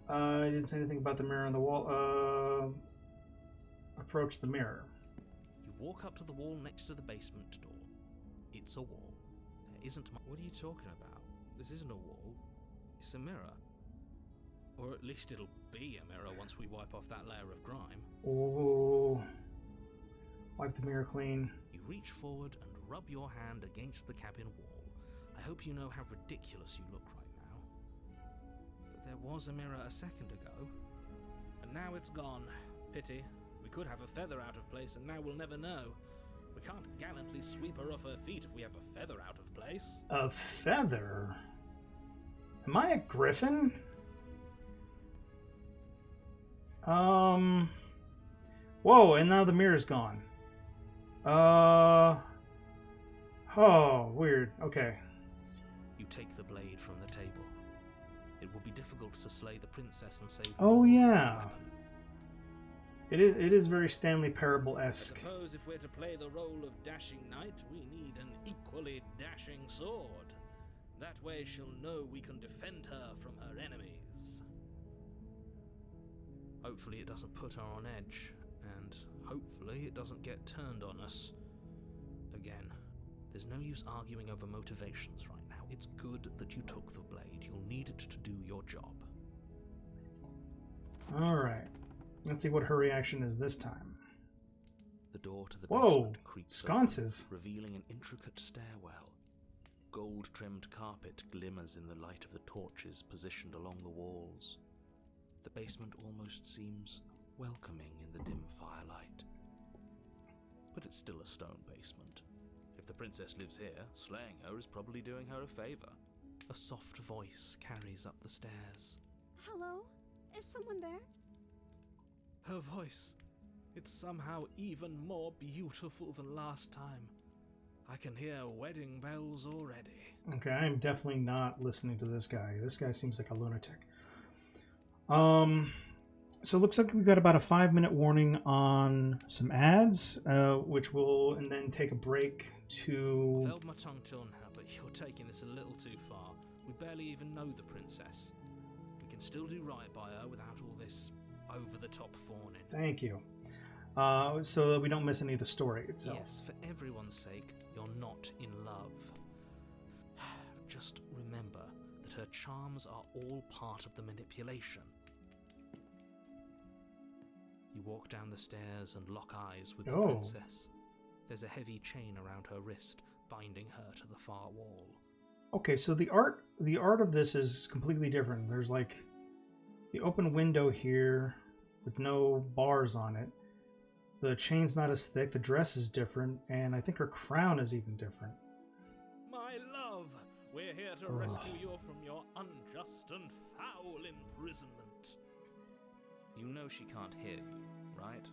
I didn't say anything about the mirror on the wall. Approach the mirror. You walk up to the wall next to the basement door. It's a wall. There isn't much. What are you talking about? This isn't a wall. It's a mirror. Or at least it'll be a mirror once we wipe off that layer of grime. Oh, wipe the mirror clean. You reach forward and rub your hand against the cabin wall. I hope you know how ridiculous you look right now. But there was a mirror a second ago. And now it's gone. Pity. We could have a feather out of place, and now we'll never know. We can't gallantly sweep her off her feet if we have a feather out of place. A feather? Am I a griffin? Whoa, and now the mirror's gone. Oh, weird. Okay. You take the blade from the table. It will be difficult to slay the princess and save the Oh, world with yeah. a weapon. It is very Stanley Parable-esque. I suppose if we're to play the role of dashing knight, we need an equally dashing sword. That way she'll know we can defend her from her enemies. Hopefully it doesn't put her on edge, and hopefully it doesn't get turned on us. Again, there's no use arguing over motivations right now. It's good that you took the blade. You'll need it to do your job. Alright. Let's see what her reaction is this time. The door to the Whoa! basement creaks Sconces. open, revealing an intricate stairwell. Gold-trimmed carpet glimmers in the light of the torches positioned along the walls. The basement almost seems welcoming in the dim firelight. But it's still a stone basement. If the princess lives here, slaying her is probably doing her a favor. A soft voice carries up the stairs. Hello? Is someone there? Her voice. It's somehow even more beautiful than last time. I can hear wedding bells already. Okay, I'm definitely not listening to this guy. This guy seems like a lunatic. So it looks like we've got about a 5-minute warning on some ads, which will, and then take a break to... I've held my tongue till now, but you're taking this a little too far. We barely even know the princess. We can still do right by her without all this over-the-top fawning. Thank you. So that we don't miss any of the story itself. Yes, for everyone's sake, you're not in love. Just remember that her charms are all part of the manipulation. You walk down the stairs and lock eyes with the princess. There's a heavy chain around her wrist, binding her to the far wall. Okay, so the art of this is completely different. There's like the open window here with no bars on it. The chain's not as thick, the dress is different, and I think her crown is even different. My love, we're here to rescue you from your unjust and foul imprisonment. You know she can't hear you, right?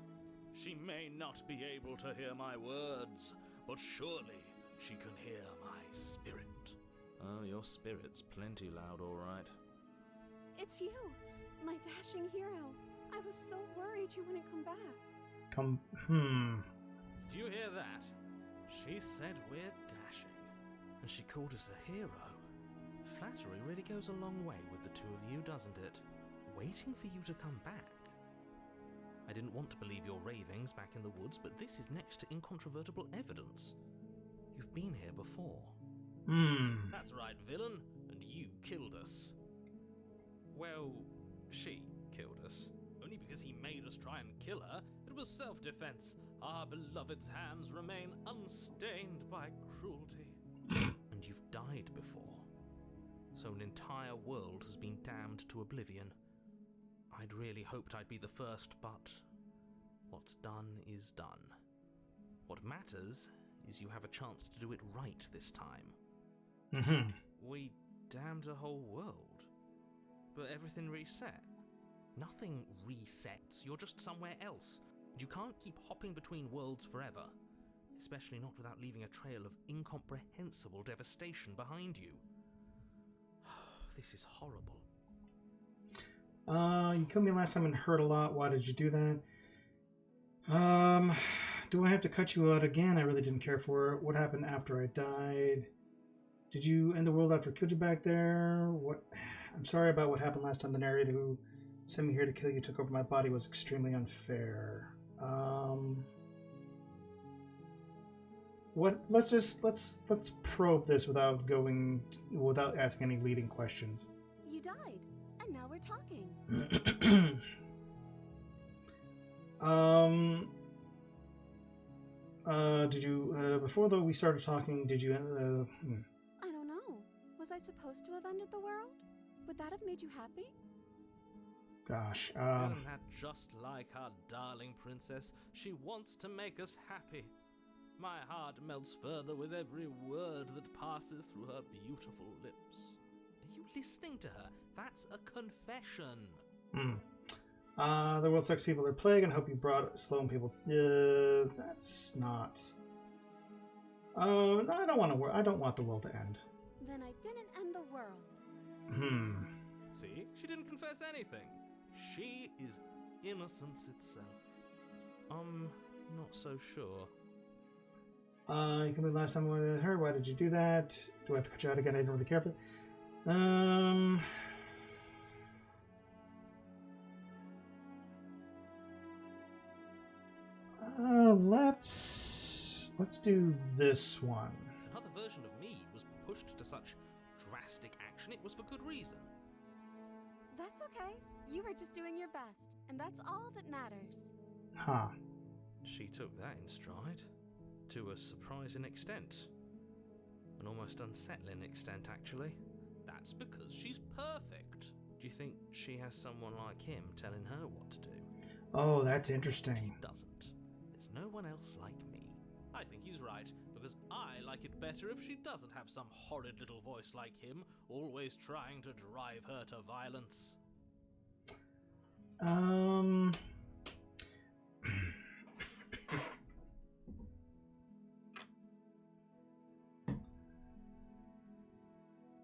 She may not be able to hear my words, but surely she can hear my spirit. Oh, your spirit's plenty loud, all right. It's you, my dashing hero. I was so worried you wouldn't come back. Did you hear that? She said we're dashing, and she called us a hero. Flattery really goes a long way with the two of you, doesn't it? Waiting for you to come back. I didn't want to believe your ravings back in the woods, but this is next to incontrovertible evidence. You've been here before. That's right, villain, and you killed us. Well, she killed us. Only because he made us try and kill her. It was self-defense. Our beloved's hands remain unstained by cruelty. And you've died before. So an entire world has been damned to oblivion. I'd really hoped I'd be the first, but what's done is done. What matters is you have a chance to do it right this time. We damned a whole world, but everything reset. Nothing resets, you're just somewhere else. You can't keep hopping between worlds forever, especially not without leaving a trail of incomprehensible devastation behind you. This is horrible. You killed me last time and hurt a lot. Why did you do that? Do I have to cut you out again? I really didn't care for it. What happened after I died? Did you end the world after I killed you back there? What? I'm sorry about what happened last time. The narrator who sent me here to kill you took over my body was extremely unfair. What? Let's probe this without asking any leading questions. You died, and now we're talking. Did you before we started talking? Did you? I don't know. Was I supposed to have ended the world? Would that have made you happy? Gosh. Isn't that just like our darling princess? She wants to make us happy. My heart melts further with every word that passes through her beautiful lips. Are you listening to her? That's a confession. The world sucks people are plague, and hope you brought slowing people. That's not. No, I don't want to. I don't want the world to end. Then I didn't end the world. See, she didn't confess anything. She is innocence itself. I'm not so sure. You can be the last time with her. Why did you do that? Do I have to cut you out again? I didn't really care for that. Let's do this one. If another version of me was pushed to such drastic action, it was for good reason. That's okay. You were just doing your best, and that's all that matters. Huh. She took that in stride. To a surprising extent. An almost unsettling extent, actually. That's because she's perfect. Do you think she has someone like him telling her what to do? Oh, that's interesting. She doesn't. There's no one else like me. I think he's right, because I like it better if she doesn't have some horrid little voice like him, always trying to drive her to violence.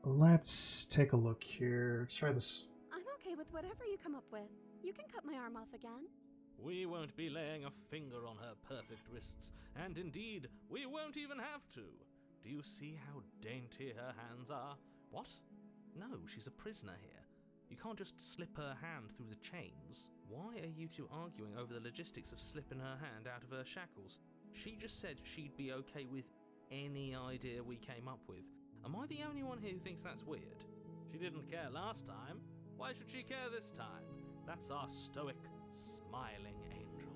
Let's take a look here. Let's try this. I'm okay with whatever you come up with. You can cut my arm off again. We won't be laying a finger on her perfect wrists, and indeed, we won't even have to. Do you see how dainty her hands are? What? No, she's a prisoner here. You can't just slip her hand through the chains. Why are you two arguing over the logistics of slipping her hand out of her shackles? She just said she'd be okay with any idea we came up with. Am I the only one here who thinks that's weird? She didn't care last time. Why should she care this time? That's our stoic, smiling angel.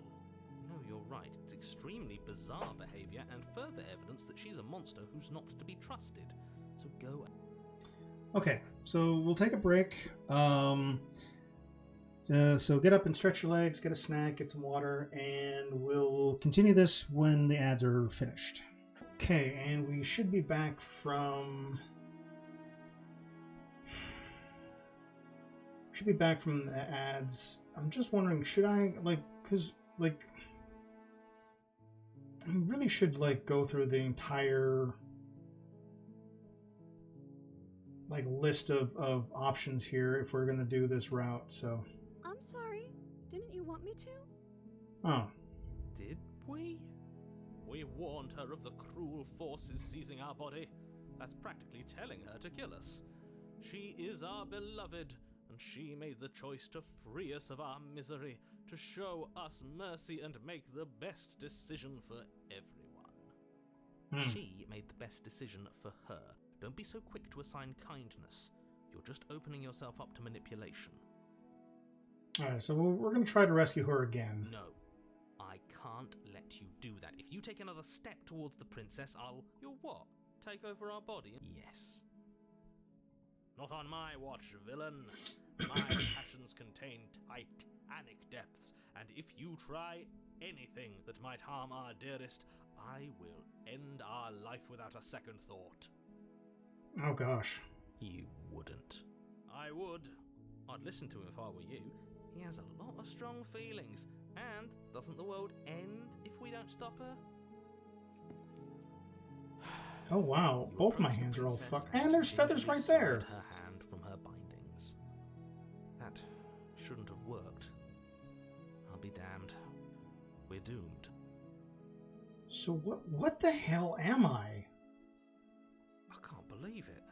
No, you're right. It's extremely bizarre behavior and further evidence that she's a monster who's not to be trusted. So go. Okay, so we'll take a break. So get up and stretch your legs, get a snack, get some water, and we'll continue this when the ads are finished. Okay, and we should be back from... the ads. I'm just wondering, should I, because, I really should, go through the entire, list of options here if we're going to do this route, so... I'm sorry. Didn't you want me to? Oh. Did we? We warned her of the cruel forces seizing our body. That's practically telling her to kill us. She is our beloved, and she made the choice to free us of our misery, to show us mercy and make the best decision for everyone. She made the best decision for her. Don't be so quick to assign kindness. You're just opening yourself up to manipulation. Alright, so we're going to try to rescue her again. No. I can't let you do that. If you take another step towards the princess, You'll what? Take over our body? Yes. Not on my watch, villain. My passions contain titanic depths, and if you try anything that might harm our dearest, I will end our life without a second thought. Oh gosh. You wouldn't. I would. I'd listen to him if I were you. He has a lot of strong feelings, and doesn't the world end if we don't stop her? Oh wow, both my hands are all fucked. And there's feathers right there! Her hand from her bindings. That shouldn't have worked. I'll be damned. We're doomed. So what the hell am I? I can't believe it.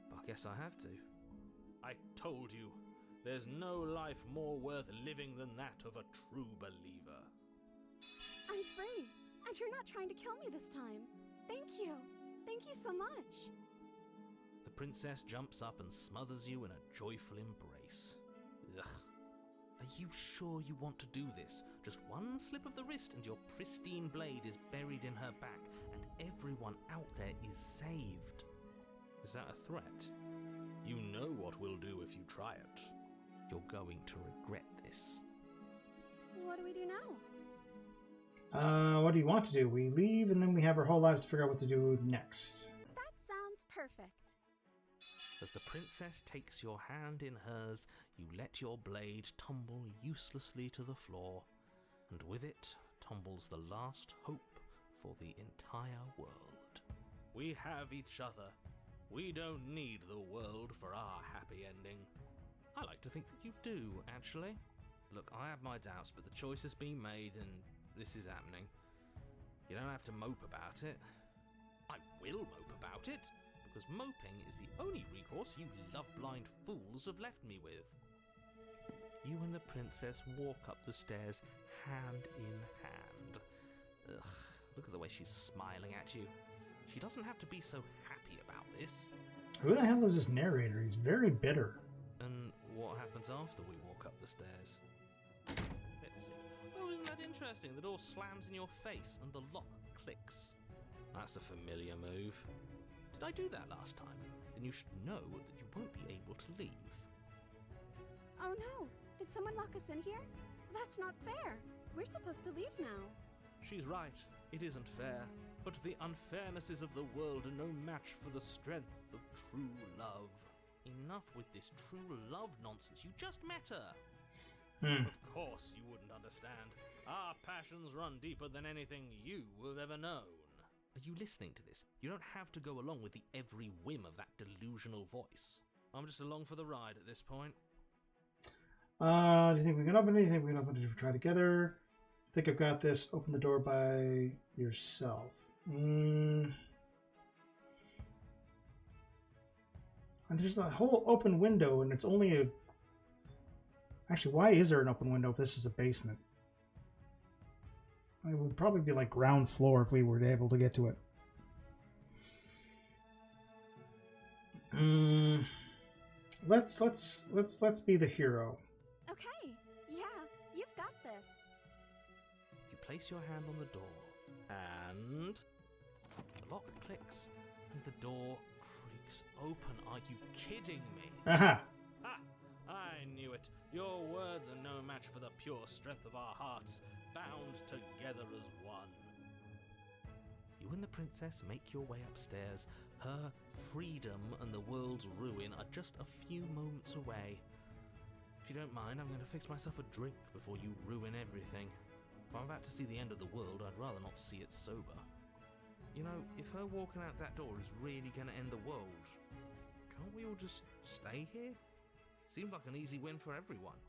But I guess I have to. I told you, there's no life more worth living than that of a true believer. I'm free, and you're not trying to kill me this time. Thank you. Thank you so much. The princess jumps up and smothers you in a joyful embrace. Ugh. Are you sure you want to do this? Just one slip of the wrist and your pristine blade is buried in her back, and everyone out there is saved. Is that a threat? You know what we'll do if you try it. You're going to regret this. What do we do now? What do you want to do? We leave and then we have our whole lives to figure out what to do next. That sounds perfect. As the princess takes your hand in hers, you let your blade tumble uselessly to the floor, and with it tumbles the last hope for the entire world. We have each other. We don't need the world for our happy ending. I like to think that you do, actually. Look, I have my doubts, but the choice has been made and this is happening. You don't have to mope about it. I will mope about it, because moping is the only recourse you love-blind fools have left me with. You and the princess walk up the stairs hand in hand. Ugh, look at the way she's smiling at you. She doesn't have to be so happy about this. Who the hell is this narrator? He's very bitter. And what happens after we walk up the stairs? Let's see. Oh, isn't that interesting? The door slams in your face and the lock clicks. That's a familiar move. Did I do that last time? Then you should know that you won't be able to leave. Oh no! Did someone lock us in here? That's not fair. We're supposed to leave now. She's right. It isn't fair. But the unfairnesses of the world are no match for the strength of true love. Enough with this true love nonsense. You just met her. Of course you wouldn't understand. Our passions run deeper than anything you have ever known. Are you listening to this? You don't have to go along with the every whim of that delusional voice. I'm just along for the ride at this point. Do you think we can open it? Do you think we can open it if we try together? I think I've got this. Open the door by yourself. And there's a whole open window, and it's only a... Actually, why is there an open window if this is a basement? It would probably be like ground floor if we were able to get to it. Let's be the hero. Okay, yeah, you've got this. You place your hand on the door, and the lock clicks, and the door creaks open. Are you kidding me? Aha! Ha! I knew it. Your words are no match for the pure strength of our hearts, bound together as one. You and the princess make your way upstairs. Her freedom and the world's ruin are just a few moments away. If you don't mind, I'm going to fix myself a drink before you ruin everything. If I'm about to see the end of the world, I'd rather not see it sober. You know, if her walking out that door is really going to end the world, can't we all just stay here? Seems like an easy win for everyone.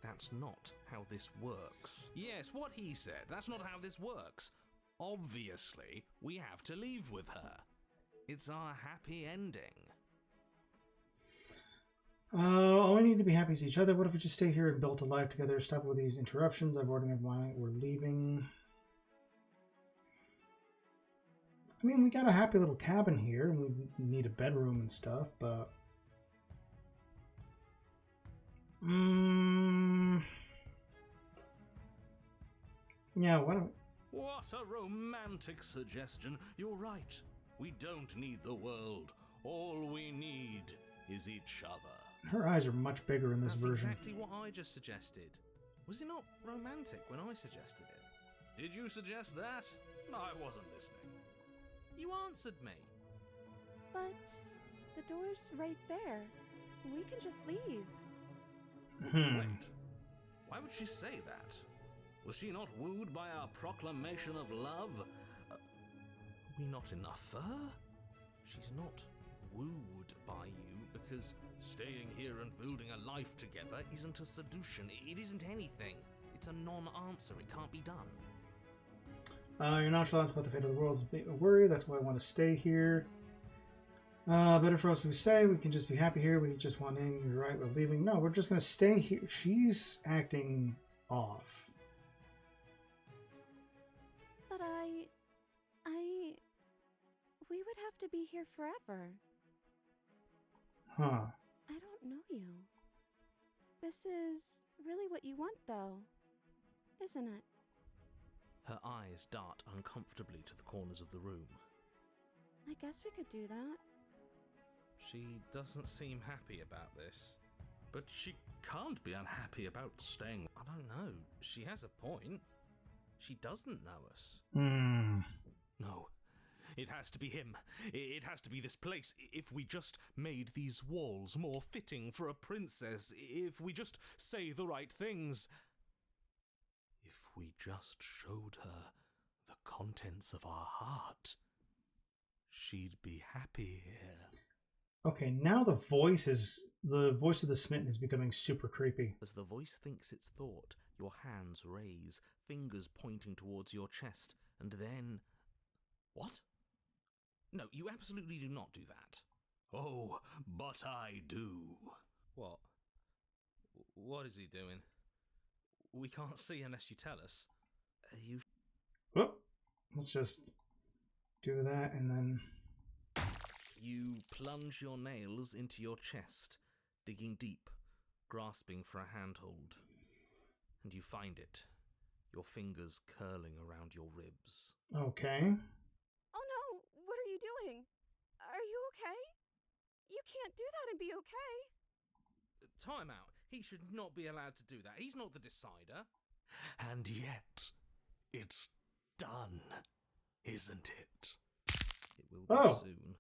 That's not how this works. Yes, what he said. That's not how this works. Obviously, we have to leave with her. It's our happy ending. All we need to be happy is each other. What if we just stay here and build a life together? Stop with these interruptions. I've already made mine. We're leaving. I mean, we got a happy little cabin here, and we need a bedroom and stuff, but... yeah, why don't... What a romantic suggestion. You're right. We don't need the world. All we need is each other. Her eyes are much bigger in this That's version. exactly what I just suggested. Was it not romantic when I suggested it? Did you suggest that? I wasn't listening. You answered me. But the door's right there. We can just leave. Wait. Why would she say that? Was she not wooed by our proclamation of love? Are we not enough for her? She's not wooed by you because staying here and building a life together isn't a seduction. It isn't anything. It's a non-answer. It can't be done. Your nonchalance about the fate of the world is a worry. That's why I want to stay here. Better for us, we say. We can just be happy here. We just want in. You're right, we're leaving. No, we're just going to stay here. She's acting off. But we would have to be here forever. Huh. I don't know you. This is really what you want, though, isn't it? Her eyes dart uncomfortably to the corners of the room. I guess we could do that. She doesn't seem happy about this. But she can't be unhappy about staying. I don't know. She has a point. She doesn't know us. No. It has to be him. It has to be this place. If we just made these walls more fitting for a princess. If we just say the right things. If we just showed her the contents of our heart. She'd be happy here. Okay, now the voice of the Smitten is becoming super creepy. As the voice thinks its thought, your hands raise, fingers pointing towards your chest, and then... What? No, you absolutely do not do that. Oh, but I do. What? What is he doing? We can't see unless you tell us. You... Oh, let's just do that and then... You plunge your nails into your chest, digging deep, grasping for a handhold. And you find it, your fingers curling around your ribs. Okay. Oh no! What are you doing? Are you okay? You can't do that and be okay. Time out. He should not be allowed to do that. He's not the decider. And yet, it's done, isn't it? It will be soon.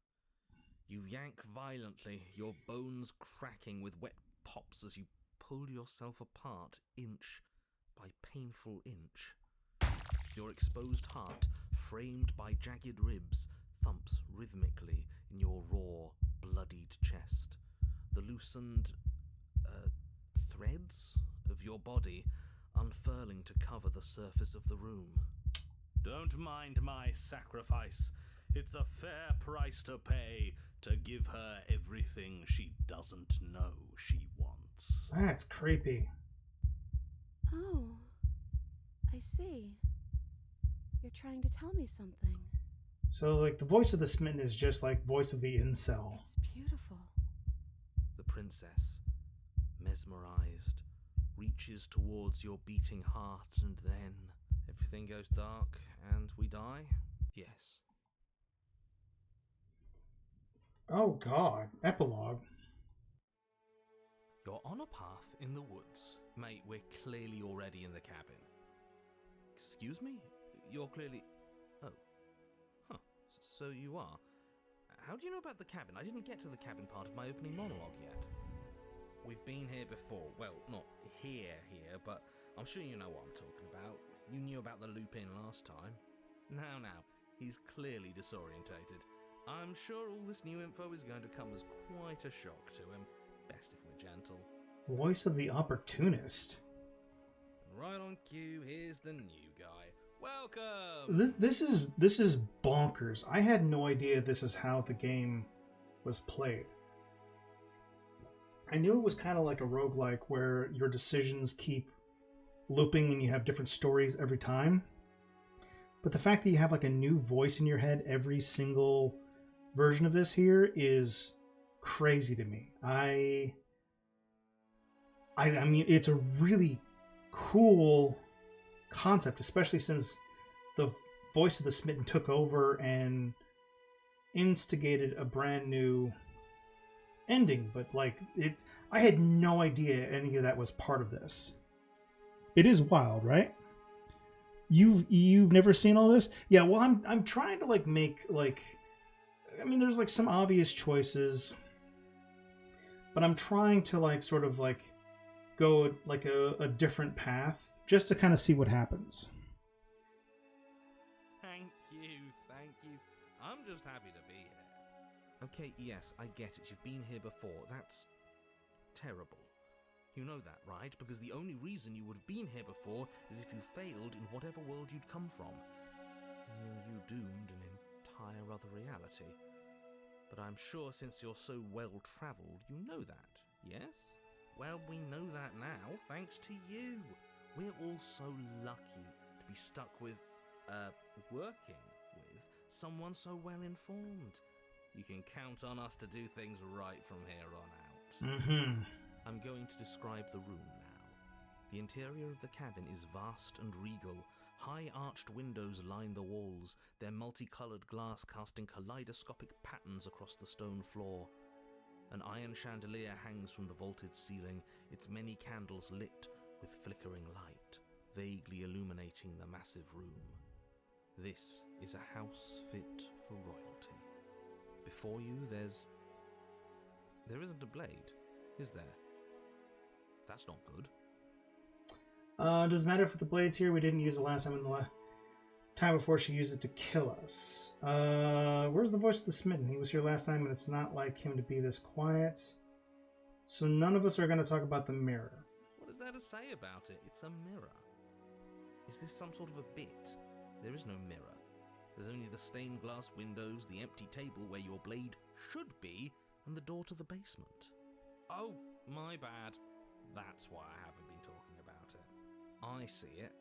You yank violently, your bones cracking with wet pops as you pull yourself apart inch by painful inch. Your exposed heart, framed by jagged ribs, thumps rhythmically in your raw, bloodied chest. The loosened threads of your body unfurling to cover the surface of the room. Don't mind my sacrifice. It's a fair price to pay to give her everything she doesn't know she wants. That's creepy. Oh, I see. You're trying to tell me something. So, like, the voice of the Smitten is just like voice of the incel. It's beautiful. princess, mesmerized, reaches towards your beating heart, and then everything goes dark and we die? Yes. Oh god. Epilogue. You're on a path in the woods. Mate, we're clearly already in the cabin. Excuse me? You're clearly... Oh. Huh. So you are. How do you know about the cabin? I didn't get to the cabin part of my opening monologue yet. We've been here before. Well, not here, but I'm sure you know what I'm talking about. You knew about the loop-in last time. Now, he's clearly disorientated. I'm sure all this new info is going to come as quite a shock to him. Best if we're gentle. Voice of the opportunist. And right on cue, here's the new guy. Welcome! This is bonkers. I had no idea this is how the game was played. I knew it was kind of like a roguelike where your decisions keep looping and you have different stories every time. But the fact that you have like a new voice in your head every single version of this here is crazy to me. I mean, it's a really cool concept, especially since the voice of the Smitten took over and instigated a brand new ending. But like I had no idea any of that was part of this. It is wild, right? You've never seen all this? Yeah, well, I'm trying to like make like, I mean, there's like some obvious choices, but I'm trying to like sort of like go like a different path just to kind of see what happens. Thank you. I'm just happy to be here. Okay, yes, I get it. You've been here before. That's terrible. You know that, right? Because the only reason you would have been here before is if you failed in whatever world you'd come from, meaning you doomed an entire other reality. But I'm sure since you're so well-travelled, you know that, yes? Well, we know that now, thanks to you. We're all so lucky to be stuck with, working with someone so well-informed. You can count on us to do things right from here on out. Mm-hmm. I'm going to describe the room now. The interior of the cabin is vast and regal. High arched windows line the walls, their multicolored glass casting kaleidoscopic patterns across the stone floor. An iron chandelier hangs from the vaulted ceiling, its many candles lit with flickering light, vaguely illuminating the massive room. This is a house fit for royalty. Before you, there isn't a blade, is there? That's not good. Does it matter if the blade's here? We didn't use it last time in the time before she used it to kill us. Where's the voice of the Smitten? He was here last time and it's not like him to be this quiet. So none of us are going to talk about the mirror. What is there to say about it? It's a mirror. Is this some sort of a bit? There is no mirror. There's only the stained glass windows, the empty table where your blade should be, and the door to the basement. Oh, my bad. That's why I haven't been talking about it. I see it,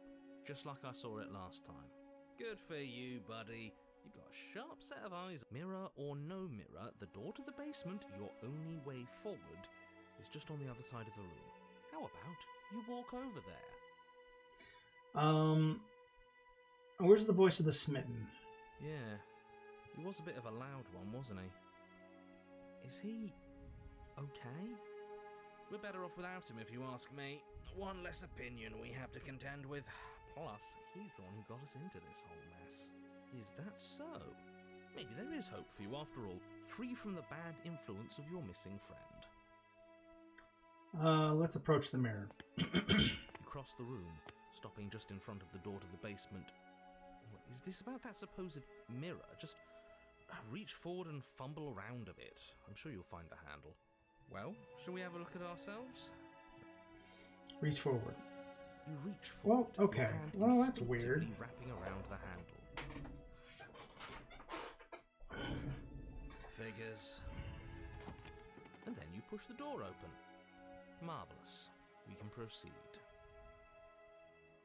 just like I saw it last time. Good for you, buddy. You've got a sharp set of eyes. Mirror or no mirror, the door to the basement, your only way forward, is just on the other side of the room. How about you walk over there? Where's the voice of the Smitten? Yeah, he was a bit of a loud one, wasn't he? Is he okay? We're better off without him, if you ask me. One less opinion we have to contend with. Plus, he's the one who got us into this whole mess. Is that so? Maybe there is hope for you after all, free from the bad influence of your missing friend. Let's approach the mirror. You cross the room, stopping just in front of the door to the basement. What is this about that supposed mirror? Just reach forward and fumble around a bit. I'm sure you'll find the handle. Well, shall we have a look at ourselves? Reach forward. You reach forward. Well, okay. Your hand Well, that's weird. instinctively wrapping around the handle. Figures. And then you push the door open. Marvellous. We can proceed.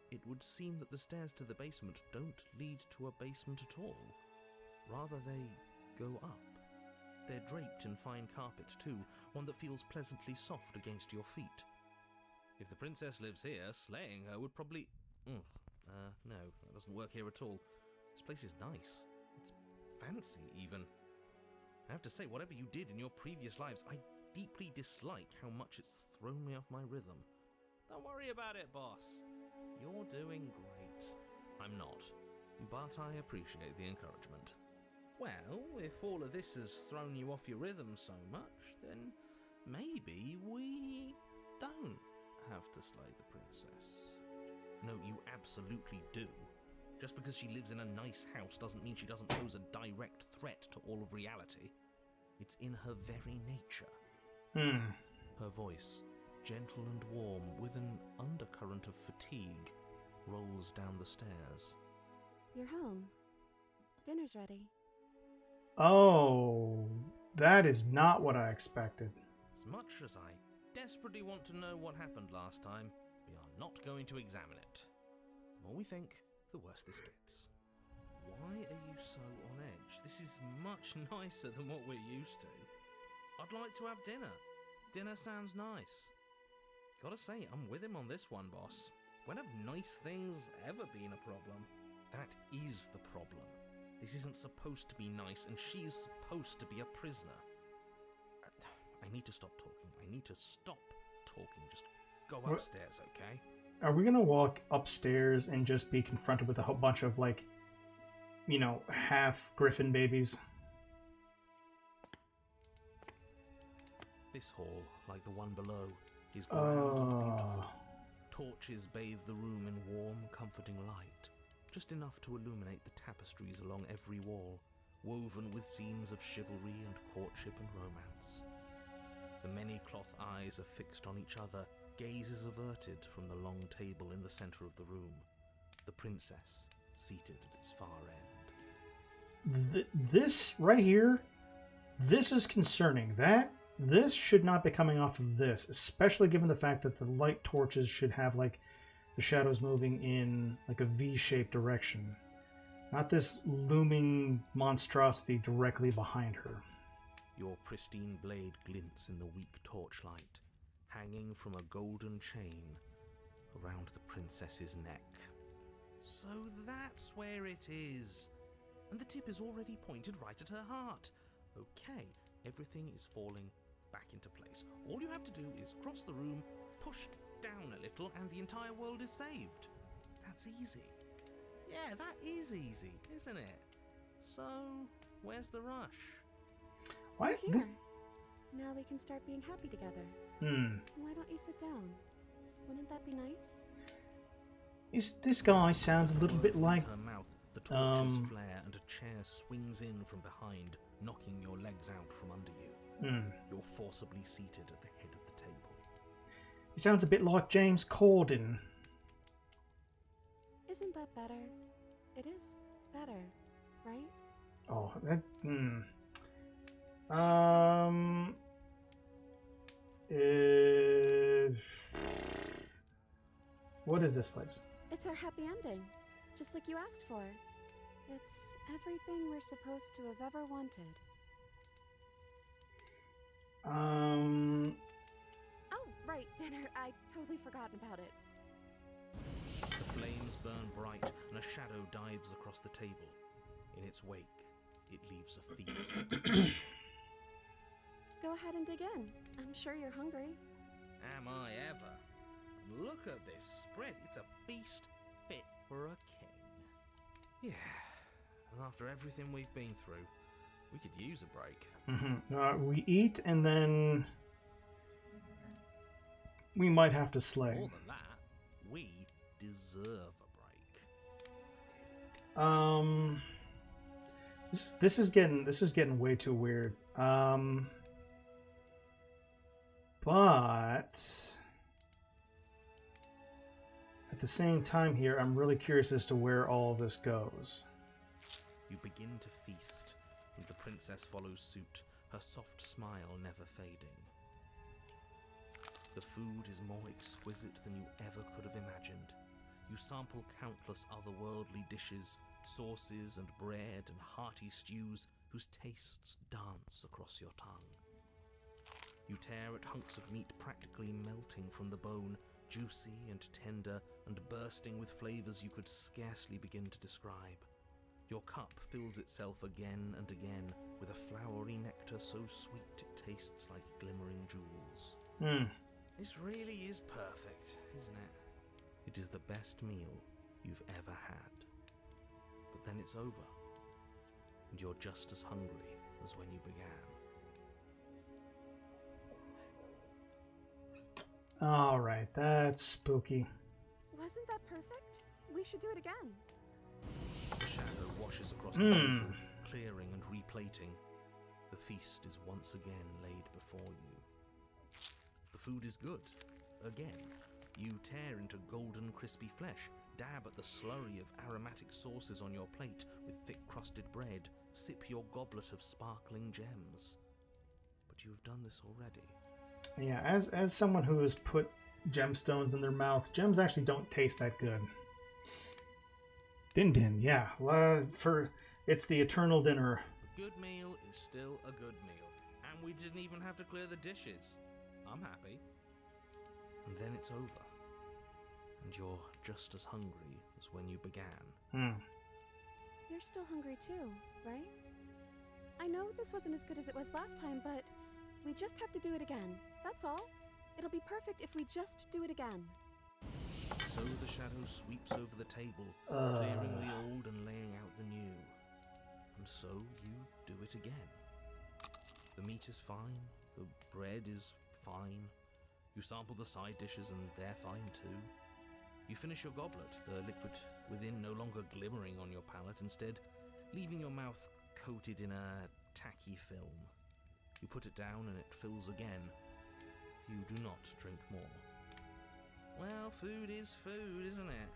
It would seem that the stairs to the basement don't lead to a basement at all. Rather, they go up. They're draped in fine carpet too, one that feels pleasantly soft against your feet. If the princess lives here, slaying her would probably... no, that doesn't work here at all. This place is nice. It's fancy, even. I have to say, whatever you did in your previous lives, I deeply dislike how much it's thrown me off my rhythm. Don't worry about it, boss. You're doing great. I'm not, but I appreciate the encouragement. Well, if all of this has thrown you off your rhythm so much, then maybe we don't have to slay the princess. No, you absolutely do. Just because she lives in a nice house doesn't mean she doesn't pose a direct threat to all of reality. It's in her very nature. Her voice, gentle and warm, with an undercurrent of fatigue, rolls down the stairs. You're home. Dinner's ready. Oh, that is not what I expected. As much as I desperately want to know what happened last time, we are not going to examine it. The more we think, the worse this gets. Why are you so on edge? This is much nicer than what we're used to. I'd like to have dinner. Dinner sounds nice. Gotta say, I'm with him on this one, boss. When have nice things ever been a problem? That is the problem. This isn't supposed to be nice, and she's supposed to be a prisoner. I need to stop talking. I need to stop talking. Just go upstairs, okay? Are we gonna walk upstairs and just be confronted with a whole bunch of, like, you know, half griffin babies? This hall, like the one below, is grand and beautiful. Torches bathe the room in warm, comforting light, just enough to illuminate the tapestries along every wall, woven with scenes of chivalry and courtship and romance. The many cloth eyes are fixed on each other, gazes averted from the long table in the center of the room, the princess seated at its far end. This right here, this is concerning. This should not be coming off of this, especially given the fact that the light torches should have, like, the shadows moving in, like, a V-shaped direction. Not this looming monstrosity directly behind her. Your pristine blade glints in the weak torchlight, hanging from a golden chain around the princess's neck. So that's where it is. And the tip is already pointed right at her heart. Okay, everything is falling back into place. All you have to do is cross the room, push down a little, and the entire world is saved. That's easy. Yeah, that is easy, isn't it? So, where's the rush? Why? We're here. Now we can start being happy together. Why don't you sit down? Wouldn't that be nice? This guy sounds a little bit like... Her mouth, the torches flare and a chair swings in from behind, knocking your legs out from under you. You're forcibly seated at the head of the table. He sounds a bit like James Corden. Isn't that better? It is better, right? Oh, that... What is this place? It's our happy ending, just like you asked for. It's everything we're supposed to have ever wanted. Oh, right, dinner. I totally forgot about it. The flames burn bright and a shadow dives across the table. In its wake, it leaves a feast. Go ahead and dig in. I'm sure you're hungry. Am I ever? Look at this spread. It's a feast fit for a king. Yeah, and after everything we've been through, we could use a break. We eat and then we might have to slay. More than that, we deserve a break. This is getting way too weird. But at the same time here, I'm really curious as to where all this goes. You begin to feast, and the princess follows suit, her soft smile never fading. The food is more exquisite than you ever could have imagined. You sample countless otherworldly dishes, sauces and bread and hearty stews, whose tastes dance across your tongue. You tear at hunks of meat practically melting from the bone, juicy and tender and bursting with flavors you could scarcely begin to describe. Your cup fills itself again and again with a flowery nectar so sweet it tastes like glimmering jewels. This really is perfect, isn't it? It is the best meal you've ever had. But then it's over, and you're just as hungry as when you began. Alright, that's spooky. Wasn't that perfect? We should do it again. The shadow washes across the table, clearing and replating. The feast is once again laid before you. The food is good. Again, you tear into golden crispy flesh, dab at the slurry of aromatic sauces on your plate with thick-crusted bread, sip your goblet of sparkling gems. But you have done this already. Yeah, as someone who has put gemstones in their mouth, gems actually don't taste that good. Din din, yeah. It's the eternal dinner. A good meal is still a good meal, and we didn't even have to clear the dishes. I'm happy. And then it's over, and you're just as hungry as when you began. You're still hungry too, right? I know this wasn't as good as it was last time, but we just have to do it again. That's all. It'll be perfect if we just do it again. So the shadow sweeps over the table, clearing the old and laying out the new. And so you do it again. The meat is fine, the bread is fine. You sample the side dishes and they're fine too. You finish your goblet, the liquid within no longer glimmering on your palate, instead leaving your mouth coated in a tacky film. You put it down and it fills again. You do not drink more. Well, food is food, isn't it?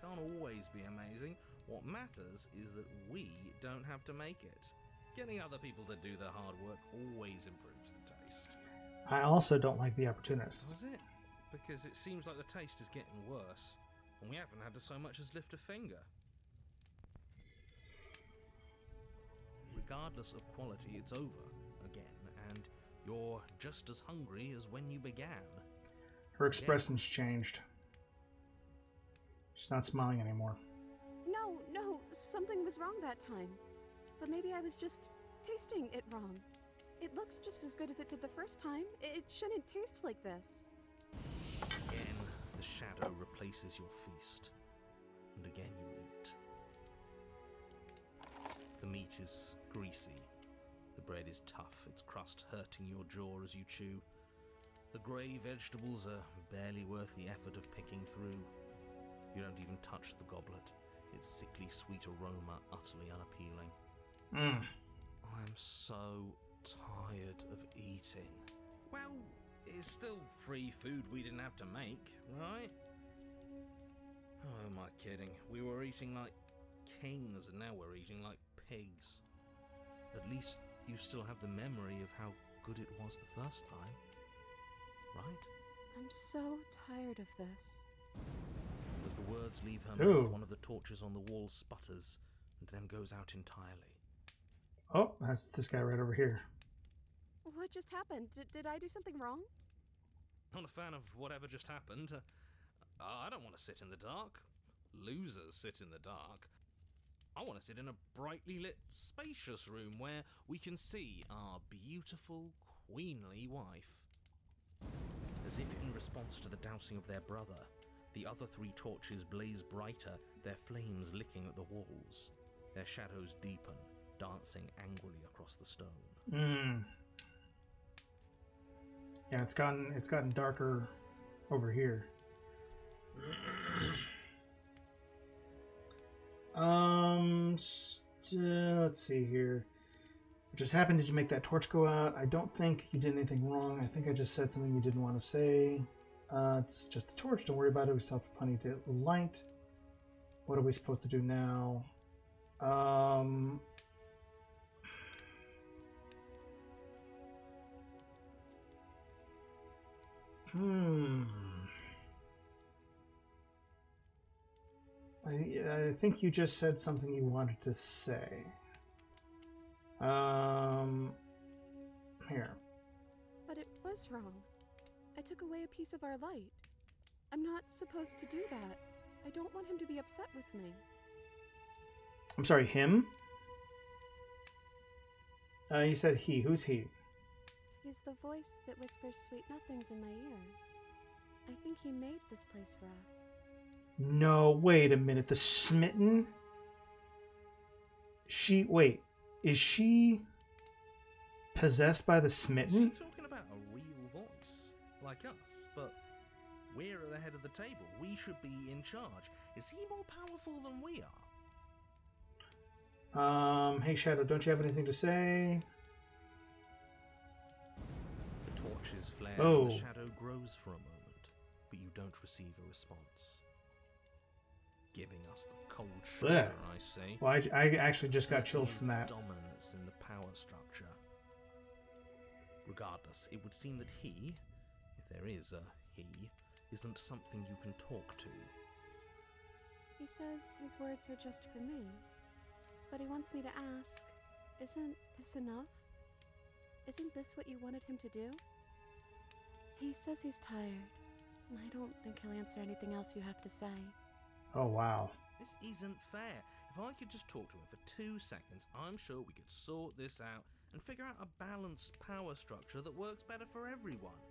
Can't always be amazing. What matters is that we don't have to make it. Getting other people to do the hard work always improves the taste. I also don't like the opportunist. Was it? Because it seems like the taste is getting worse, and we haven't had to so much as lift a finger. Regardless of quality, it's over again, and you're just as hungry as when you began. Her expression's changed. She's not smiling anymore. No, something was wrong that time. But maybe I was just tasting it wrong. It looks just as good as it did the first time. It shouldn't taste like this. Again, the shadow replaces your feast, and again you eat. The meat is greasy. The bread is tough, its crust hurting your jaw as you chew. The grey vegetables are barely worth the effort of picking through. You don't even touch the goblet, its sickly sweet aroma utterly unappealing. I'm so tired of eating. Well, it's still free food we didn't have to make, right? Oh, am I kidding? We were eating like kings and now we're eating like pigs. At least you still have the memory of how good it was the first time, right? I'm so tired of this. As the words leave her mouth, one of the torches on the wall sputters and then goes out entirely. Oh, that's this guy right over here. What just happened? Did I do something wrong? Not a fan of whatever just happened. I don't want to sit in the dark. Losers sit in the dark. I want to sit in a brightly lit, spacious room where we can see our beautiful, queenly wife. As if in response to the dousing of their brother, the other three torches blaze brighter, their flames licking at the walls. Their shadows deepen, dancing angrily across the stone. Yeah, it's gotten darker over here. Let's see here. What just happened? Did you make that torch go out? I don't think you did anything wrong. I think I just said something you didn't want to say. It's just a torch. Don't worry about it. We stopped plenty to light. What are we supposed to do now? I think you just said something you wanted to say. Here. But it was wrong. I took away a piece of our light. I'm not supposed to do that. I don't want him to be upset with me. I'm sorry, him? You said he. Who's he? He's the voice that whispers sweet nothings in my ear. I think he made this place for us. No, wait a minute. The Smitten? Wait. Is she possessed by the Is Smitten? she talking about a real voice, like us? But we're at the head of the table. We should be in charge. Is he more powerful than we are? Hey Shadow, don't you have anything to say? The torches flare Oh. and the shadow grows for a moment, but you don't receive a response. Giving us the cold shoulder, I see. Well, I actually just got chills Certainly from that. Dominance in the power structure. Regardless, it would seem that he, if there is a he, isn't something you can talk to. He says his words are just for me. But he wants me to ask, isn't this enough? Isn't this what you wanted him to do? He says he's tired. I don't think he'll answer anything else you have to say. Oh, wow. This isn't fair. If I could just talk to him for 2 seconds, I'm sure we could sort this out and figure out a balanced power structure that works better for everyone.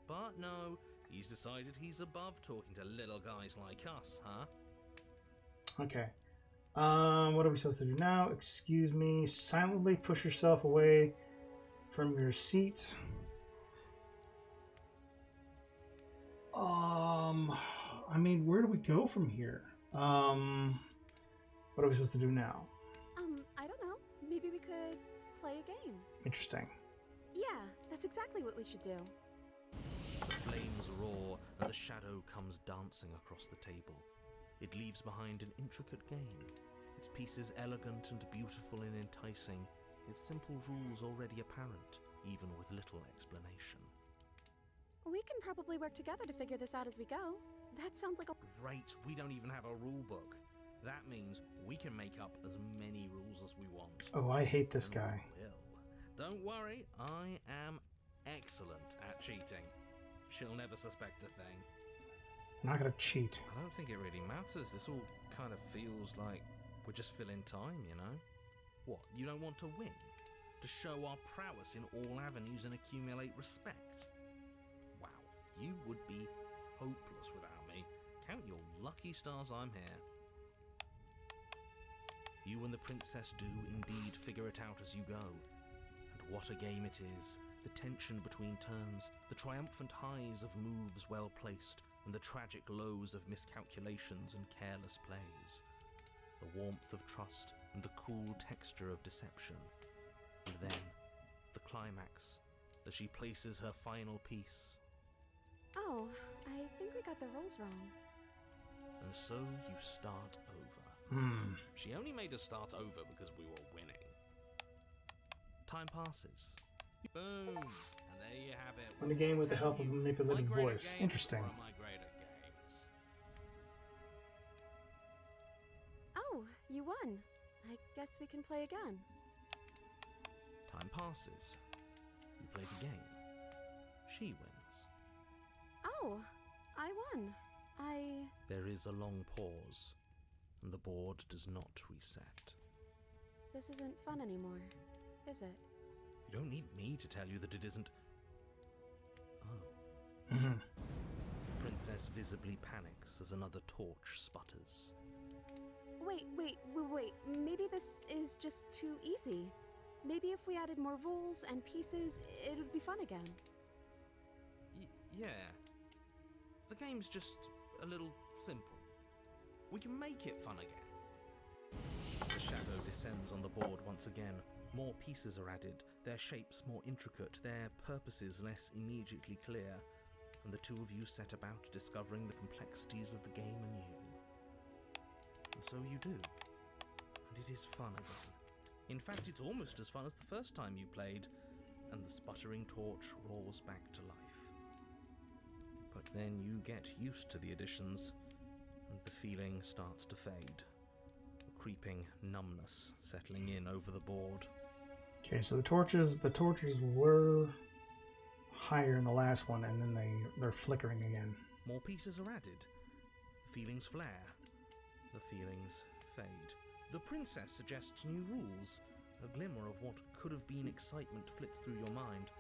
But no, he's decided he's above talking to little guys like us, huh? Okay. What are we supposed to do now? Excuse me. Silently push yourself away from your seat. I mean, where do we go from here? What are we supposed to do now? I don't know. Maybe we could play a game. Interesting. Yeah, that's exactly what we should do. The flames roar and the shadow comes dancing across the table. It leaves behind an intricate game. Its pieces elegant and beautiful and enticing, its simple rules already apparent, even with little explanation. We can probably work together to figure this out as we go. That sounds like a... Great, we don't even have a rule book. That means we can make up as many rules as we want. Oh, I hate this And guy. we will. Don't worry, I am excellent at cheating. She'll never suspect a thing. I'm not gonna cheat. I don't think it really matters. This all kind of feels like we're just filling time, you know? What, you don't want to win? To show our prowess in all avenues and accumulate respect? Wow, you would be hopeless without me. Count your lucky stars I'm here. You and the princess do indeed figure it out as you go. And what a game it is. The tension between turns, the triumphant highs of moves well placed, and the tragic lows of miscalculations and careless plays. The warmth of trust and the cool texture of deception. And then, the climax, as she places her final piece. Oh, I think we got the rules wrong. And so you start over. She only made us start over because we were winning. Time passes. Boom! And there you have it. Win the game with the help of a manipulative My greater voice. games Interesting. were my greater games. Oh, you won. I guess we can play again. Time passes. We play the game. She wins. Oh, I won. There is a long pause, and the board does not reset. This isn't fun anymore, is it? You don't need me to tell you that it isn't. Oh. Mm-hmm. The princess visibly panics as another torch sputters. Wait. Maybe this is just too easy. Maybe if we added more rules and pieces, it would be fun again. Yeah. The game's just a little simple. We can make it fun again. The shadow descends on the board once again. More pieces are added, their shapes more intricate, their purposes less immediately clear, and the two of you set about discovering the complexities of the game anew. And so you do. And it is fun again. In fact, it's almost as fun as the first time you played, and the sputtering torch roars back to life. But then you get used to the additions, and the feeling starts to fade. A creeping numbness settling in over the board. Okay, so the torches were higher in the last one, and then they're flickering again. More pieces are added. The feelings flare. The feelings fade. The princess suggests new rules. A glimmer of what could have been excitement flits through your mind,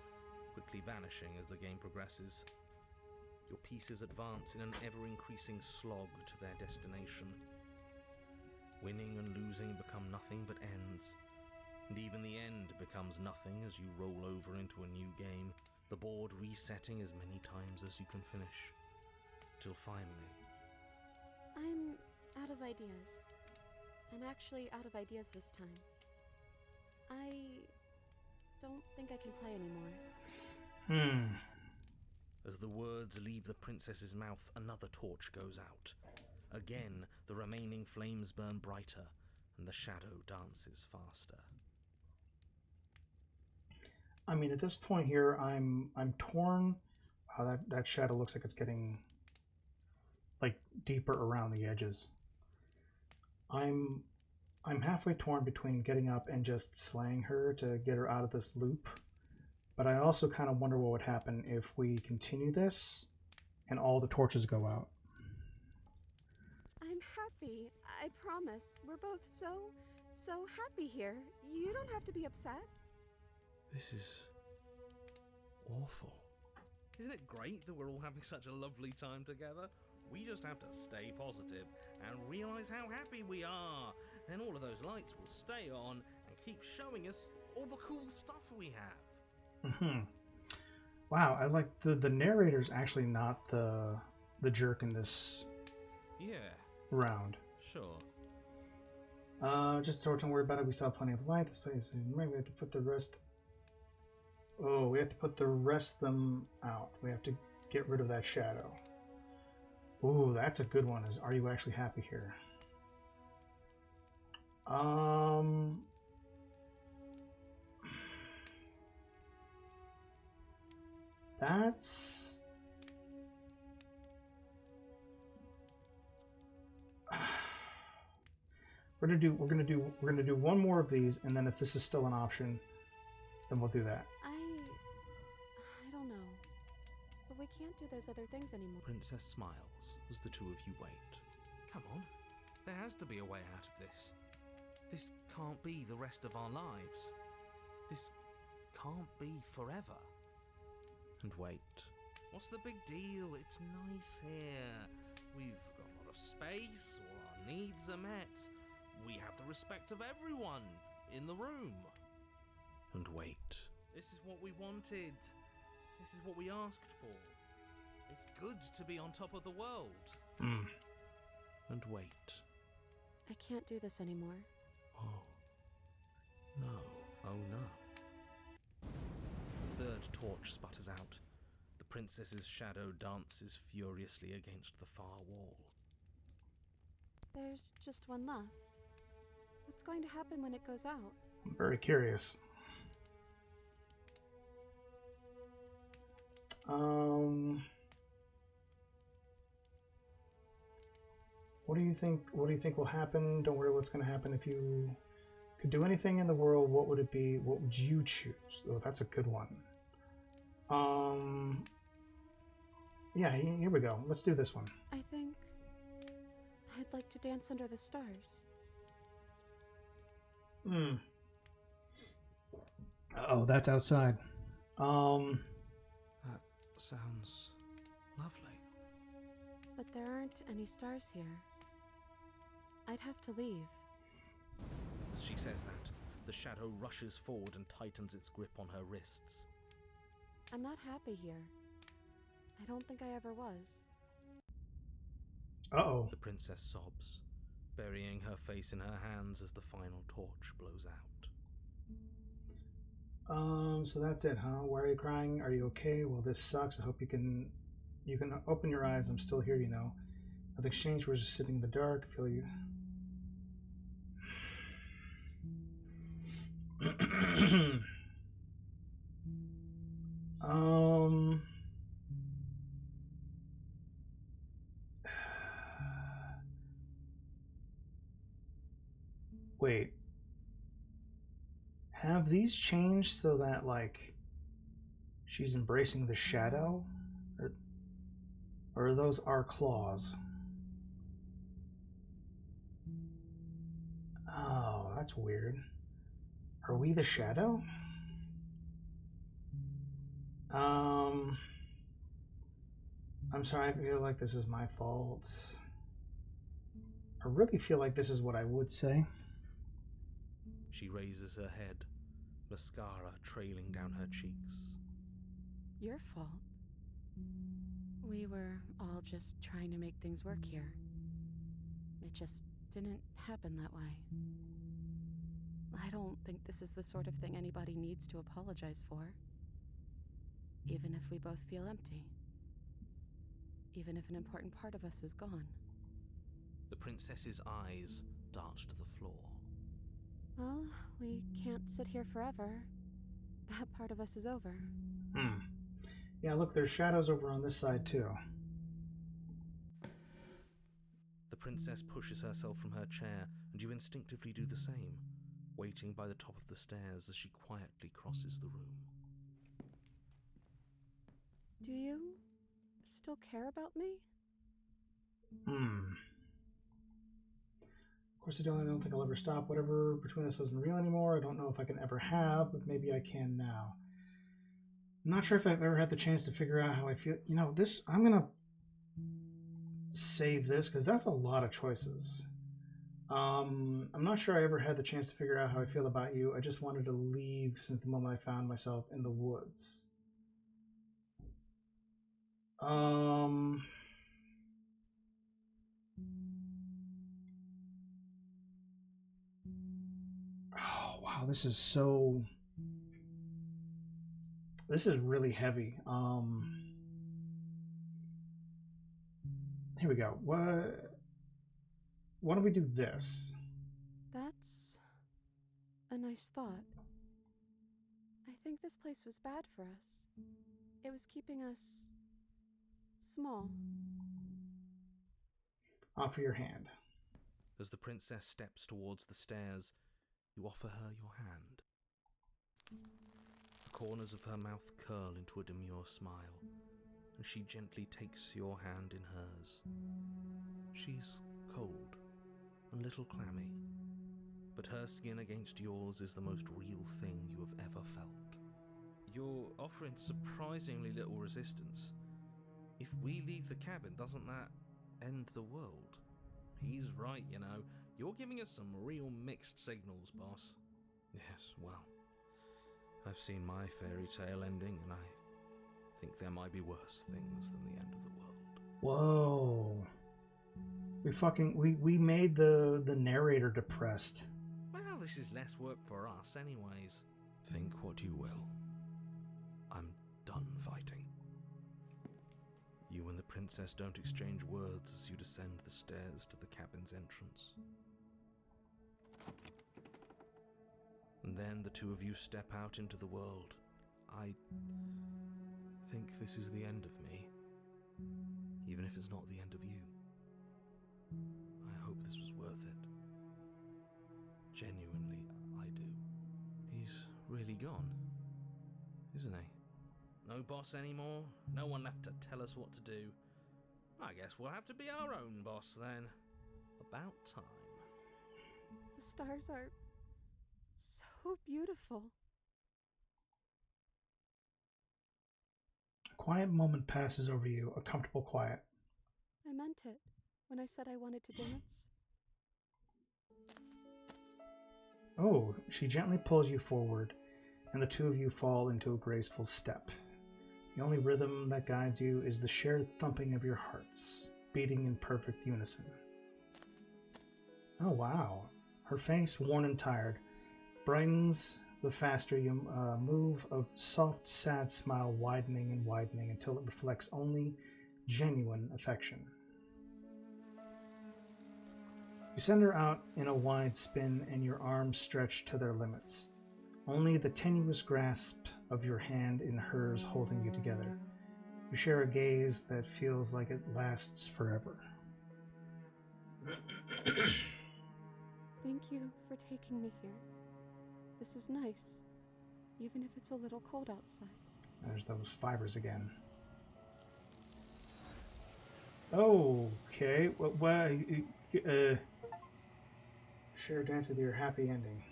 quickly vanishing as the game progresses. Your pieces advance in an ever-increasing slog to their destination. Winning and losing become nothing but ends. And even the end becomes nothing as you roll over into a new game, the board resetting as many times as you can finish. Till finally... I'm out of ideas. I'm actually out of ideas this time. I don't think I can play anymore. As the words leave the princess's mouth, another torch goes out. Again, the remaining flames burn brighter, and the shadow dances faster. I mean, at this point here, I'm torn. That shadow looks like it's getting like deeper around the edges. I'm halfway torn between getting up and just slaying her to get her out of this loop, but I also kind of wonder what would happen if we continue this and all the torches go out. I'm happy. I promise. We're both so happy here. You don't have to be upset. This is awful. Isn't it great that we're all having such a lovely time together? We just have to stay positive and realise how happy we are. Then all of those lights will stay on and keep showing us all the cool stuff we have. Wow, I like the narrator's actually not the jerk in this round. Sure. Just don't worry about it. We still have plenty of light. This place is maybe we have to put the rest. Oh, we have to put the rest of them out. We have to get rid of that shadow. Ooh, that's a good one. Are you actually happy here? That's we're gonna do one more of these, and then if this is still an option, then we'll do that. I don't know. But we can't do those other things anymore. Princess smiles as the two of you wait. Come on, there has to be a way out of this. This can't be the rest of our lives. This can't be forever. And wait. What's the big deal? It's nice here. We've got a lot of space, all our needs are met. We have the respect of everyone in the room. And wait. This is what we wanted. This is what we asked for. It's good to be on top of the world. And wait. I can't do this anymore. Oh. No. Oh no. The third torch sputters out. The princess's shadow dances furiously against the far wall. There's just one left. What's going to happen when it goes out? I'm very curious. What do you think? What do you think will happen? Don't worry what's going to happen. If you could do anything in the world, what would it be? What would you choose? Oh, that's a good one. Yeah, here we go. Let's do this one. I think I'd like to dance under the stars. Oh, that's outside. That sounds lovely. But there aren't any stars here. I'd have to leave. As she says that, the shadow rushes forward and tightens its grip on her wrists. I'm not happy here. I don't think I ever was. Uh-oh. The princess sobs, burying her face in her hands as the final torch blows out. So that's it, huh? Why are you crying? Are you okay? Well, this sucks. I hope you can open your eyes. I'm still here, you know. At the exchange, we're just sitting in the dark. I feel you. Wait. Have these changed so that, like, she's embracing the shadow? Or are those our claws? Oh, that's weird. Are we the shadow? I'm sorry, I feel like this is my fault. I really feel like this is what I would say. She raises her head, mascara trailing down her cheeks. Your fault. We were all just trying to make things work here. It just didn't happen that way. I don't think this is the sort of thing anybody needs to apologize for. Even if we both feel empty. Even if an important part of us is gone. The princess's eyes dart to the floor. Well, we can't sit here forever. That part of us is over. Yeah, look, there's shadows over on this side, too. The princess pushes herself from her chair, and you instinctively do the same, waiting by the top of the stairs as she quietly crosses the room. Do you still care about me? Of course, I don't think I'll ever stop. Whatever between us wasn't real anymore. I don't know if I can ever have, but maybe I can now. I'm not sure if I've ever had the chance to figure out how I feel. You know, this, I'm going to save this because that's a lot of choices. I'm not sure I ever had the chance to figure out how I feel about you. I just wanted to leave since the moment I found myself in the woods. Oh, wow, this is really heavy. Here we go. Why don't we do this? That's a nice thought. I think this place was bad for us. It was keeping us small. Offer your hand. As the princess steps towards the stairs, you offer her your hand. The corners of her mouth curl into a demure smile, and she gently takes your hand in hers. She's cold, and a little clammy, but her skin against yours is the most real thing you have ever felt. You're offering surprisingly little resistance. If we leave the cabin, doesn't that end the world? He's right, you know. You're giving us some real mixed signals, boss. Yes, well, I've seen my fairy tale ending, and I think there might be worse things than the end of the world. Whoa. We made the narrator depressed. Well, this is less work for us anyways. Think what you will. I'm done fighting. You and the princess don't exchange words as you descend the stairs to the cabin's entrance. And then the two of you step out into the world. I think this is the end of me, even if it's not the end of you. I hope this was worth it. Genuinely, I do. He's really gone, isn't he? No boss anymore, no one left to tell us what to do. I guess we'll have to be our own boss then. About time. The stars are so beautiful. A quiet moment passes over you, a comfortable quiet. I meant it when I said I wanted to dance. Oh, she gently pulls you forward, and the two of you fall into a graceful step. The only rhythm that guides you is the shared thumping of your hearts, beating in perfect unison. Oh, wow. Her face, worn and tired, brightens the faster you move, a soft, sad smile widening and widening until it reflects only genuine affection. You send her out in a wide spin, and your arms stretch to their limits. Only the tenuous grasp of your hand in hers holding you together. You share a gaze that feels like it lasts forever. Thank you for taking me here. This is nice, even if it's a little cold outside. There's those fibers again. Okay. Well, share a dance with your happy ending.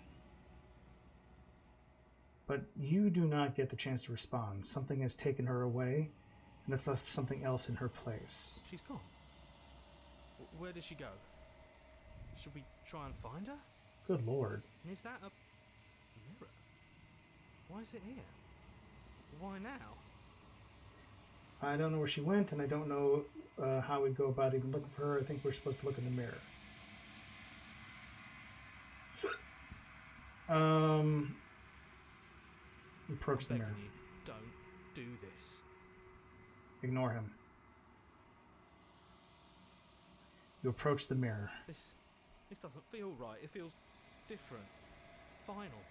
But you do not get the chance to respond. Something has taken her away, and it's left something else in her place. She's gone. Where did she go? Should we try and find her? Good lord. And is that a mirror? Why is it here? Why now? I don't know where she went, and I don't know how we go about even looking for her. I think we're supposed to look in the mirror. Approach the mirror. You don't do this. Ignore him. You approach the mirror. This doesn't feel right. It feels different. Final.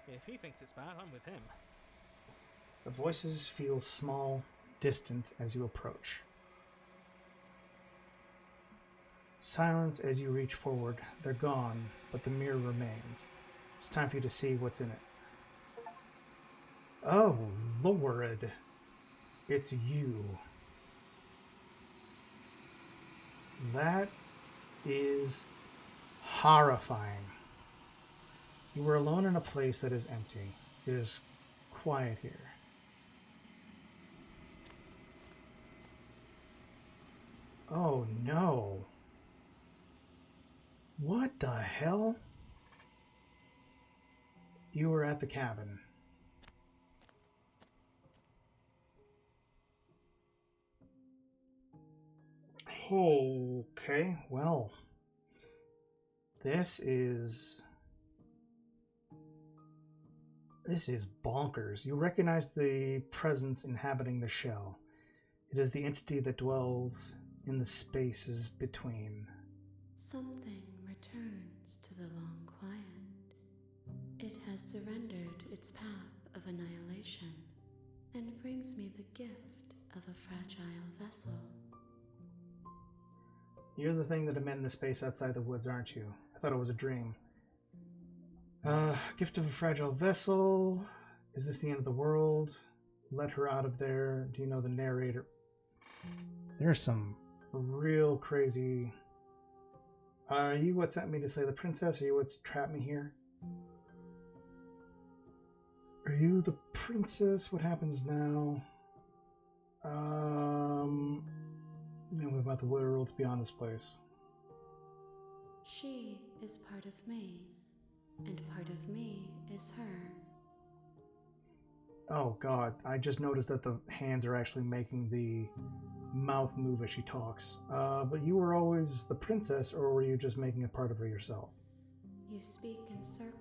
If he thinks it's bad, I'm with him. The voices feel small, distant as you approach. Silence as you reach forward. They're gone, but the mirror remains. It's time for you to see what's in it. Oh, Lord. It's you. That is horrifying. You are alone in a place that is empty. It is quiet here. Oh no. What the hell? You were at the cabin. Okay, well, this is bonkers. You recognize the presence inhabiting the shell. It is the entity that dwells in the spaces between. Something returns to the long quiet. It has surrendered its path of annihilation and brings me the gift of a fragile vessel. You're the thing that amended the space outside the woods, aren't you? I thought it was a dream. Gift of a fragile vessel. Is this the end of the world? Let her out of there. Do you know the narrator? There's some real crazy... Are you what sent me to slay the princess? Are you what's trapped me here? Are you the princess? What happens now? You know about the worlds beyond this place. She is part of me, and part of me is her. Oh god, I just noticed that the hands are actually making the mouth move as she talks. But you were always the princess, or were you just making a part of her yourself? You speak in circles.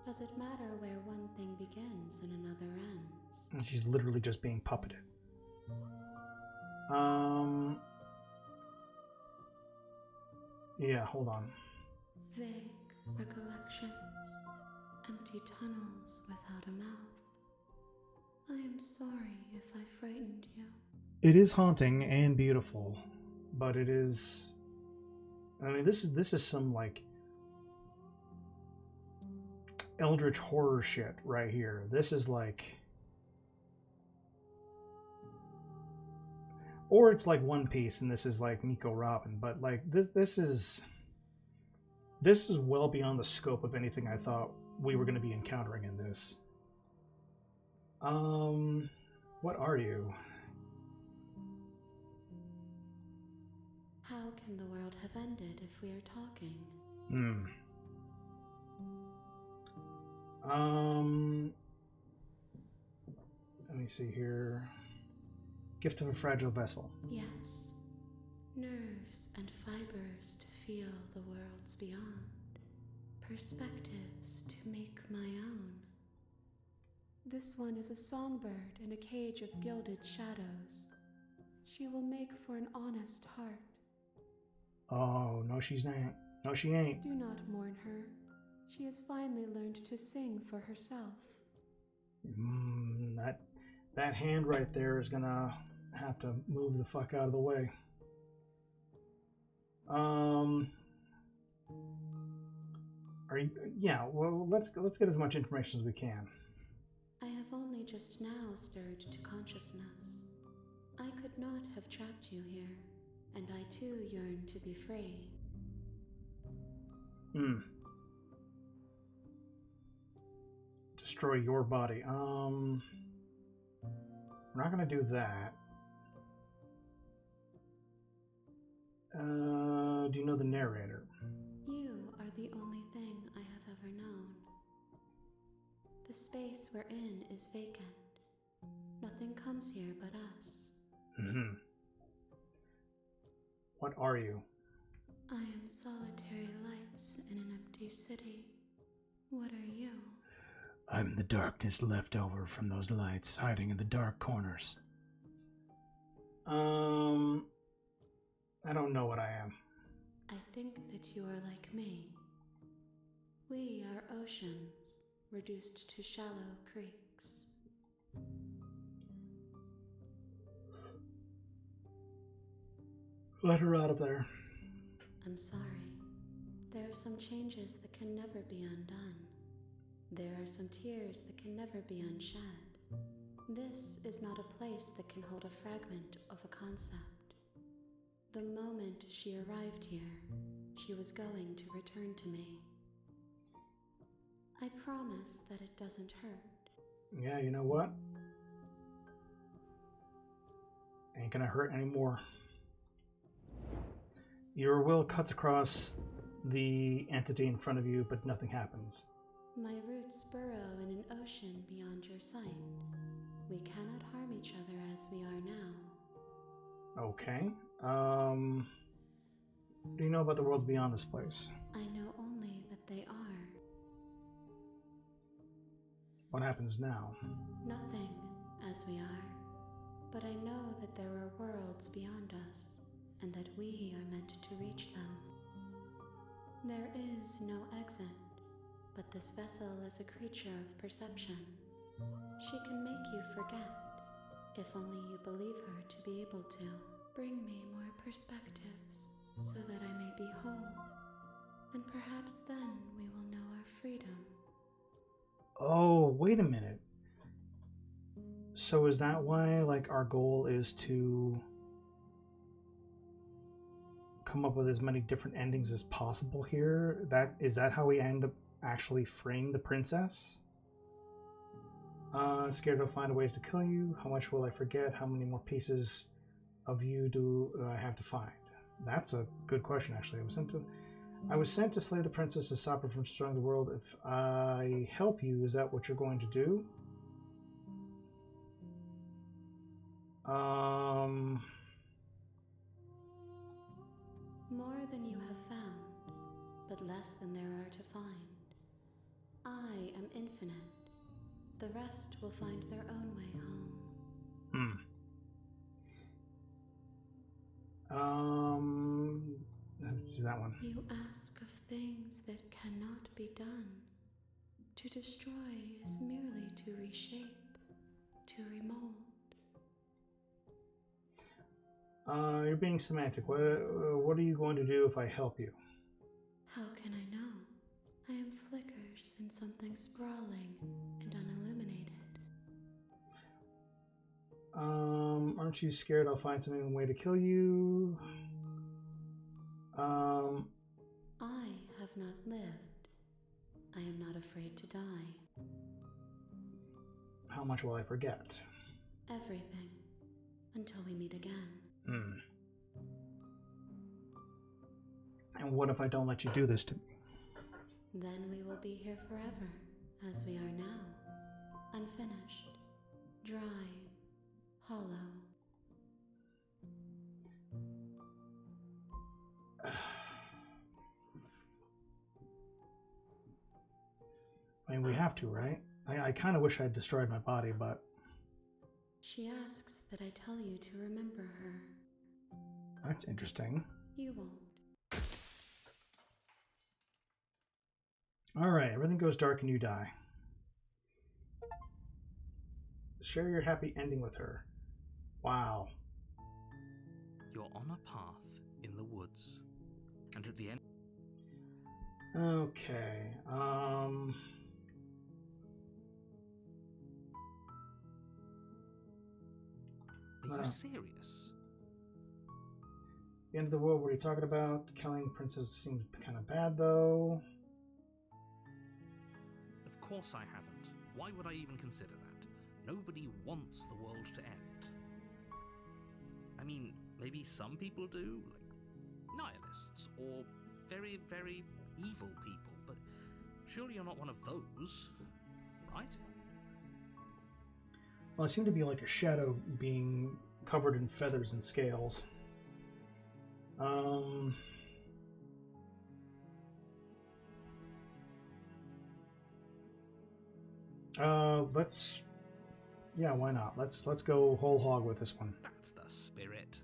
Does it matter where one thing begins and another ends? And she's literally just being puppeted. Yeah, hold on. Vague recollections, empty tunnels without a mouth. I am sorry if I frightened you. It is haunting and beautiful, but it is... I mean, this is some, like, eldritch horror shit right here. This is like... Or it's like One Piece, and this is like Nico Robin, but like this is well beyond the scope of anything I thought we were going to be encountering in this. What are you? How can the world have ended if we are talking? Let me see here. Gift of a fragile vessel. Yes. Nerves and fibers to feel the worlds beyond. Perspectives to make my own. This one is a songbird in a cage of gilded shadows. She will make for an honest heart. Oh, no she's not. No she ain't. Do not mourn her. She has finally learned to sing for herself. That hand right there is gonna have to move the fuck out of the way. Are you? Yeah. Well, let's get as much information as we can. I have only just now stirred to consciousness. I could not have trapped you here, and I too yearn to be free. Destroy your body. We're not gonna do that. Do you know the narrator? You are the only thing I have ever known. The space we're in is vacant. Nothing comes here but us. Mm-hmm. What are you? I am solitary lights in an empty city. What are you? I'm the darkness left over from those lights hiding in the dark corners. I don't know what I am. I think that you are like me. We are oceans, reduced to shallow creeks. Let her out of there. I'm sorry. There are some changes that can never be undone. There are some tears that can never be unshed. This is not a place that can hold a fragment of a concept. The moment she arrived here, she was going to return to me. I promise that it doesn't hurt. Yeah, you know what? Ain't gonna hurt anymore. Your will cuts across the entity in front of you, but nothing happens. My roots burrow in an ocean beyond your sight. We cannot harm each other as we are now. Okay. What do you know about the worlds beyond this place? I know only that they are. What happens now? Nothing, as we are. But I know that there are worlds beyond us, and that we are meant to reach them. There is no exit, but this vessel is a creature of perception. She can make you forget, if only you believe her to be able to. Bring me more perspectives, so that I may be whole, and perhaps then we will know our freedom. Oh, wait a minute. So is that why, like, our goal is to come up with as many different endings as possible here? Is that how we end up actually freeing the princess? Scared I'll find ways to kill you. How much will I forget? How many more pieces of you do I have to find? That's a good question, actually. I was sent to slay the princess to stop her from destroying the world. If I help you, is that what you're going to do? More than you have found, but less than there are to find. I am infinite. The rest will find their own way home. Let's do that one. You ask of things that cannot be done. To destroy is merely to reshape, to remold. You're being semantic. What are you going to do if I help you? How can I know? I am flickers in something sprawling and unilluminated. Aren't you scared I'll find some way to kill you? I have not lived. I am not afraid to die. How much will I forget? Everything. Until we meet again. And what if I don't let you do this to me? Then we will be here forever, as we are now. Unfinished. Dry. Hollow. I mean, we have to, right? I kind of wish I'd destroyed my body, but... She asks that I tell you to remember her. That's interesting. You won't. Alright, everything goes dark and you die. Share your happy ending with her. Wow. You're on a path in the woods, and at the end... Okay. Are you serious? The end of the world, what are you talking about? Killing princess seems kind of bad, though. Of course I haven't. Why would I even consider that? Nobody wants the world to end. I mean, maybe some people do, like nihilists, or very, very evil people, but surely you're not one of those, right? Well, I seem to be like a shadow being covered in feathers and scales. Let's... Yeah, why not? Let's go whole hog with this one. That's the spirit.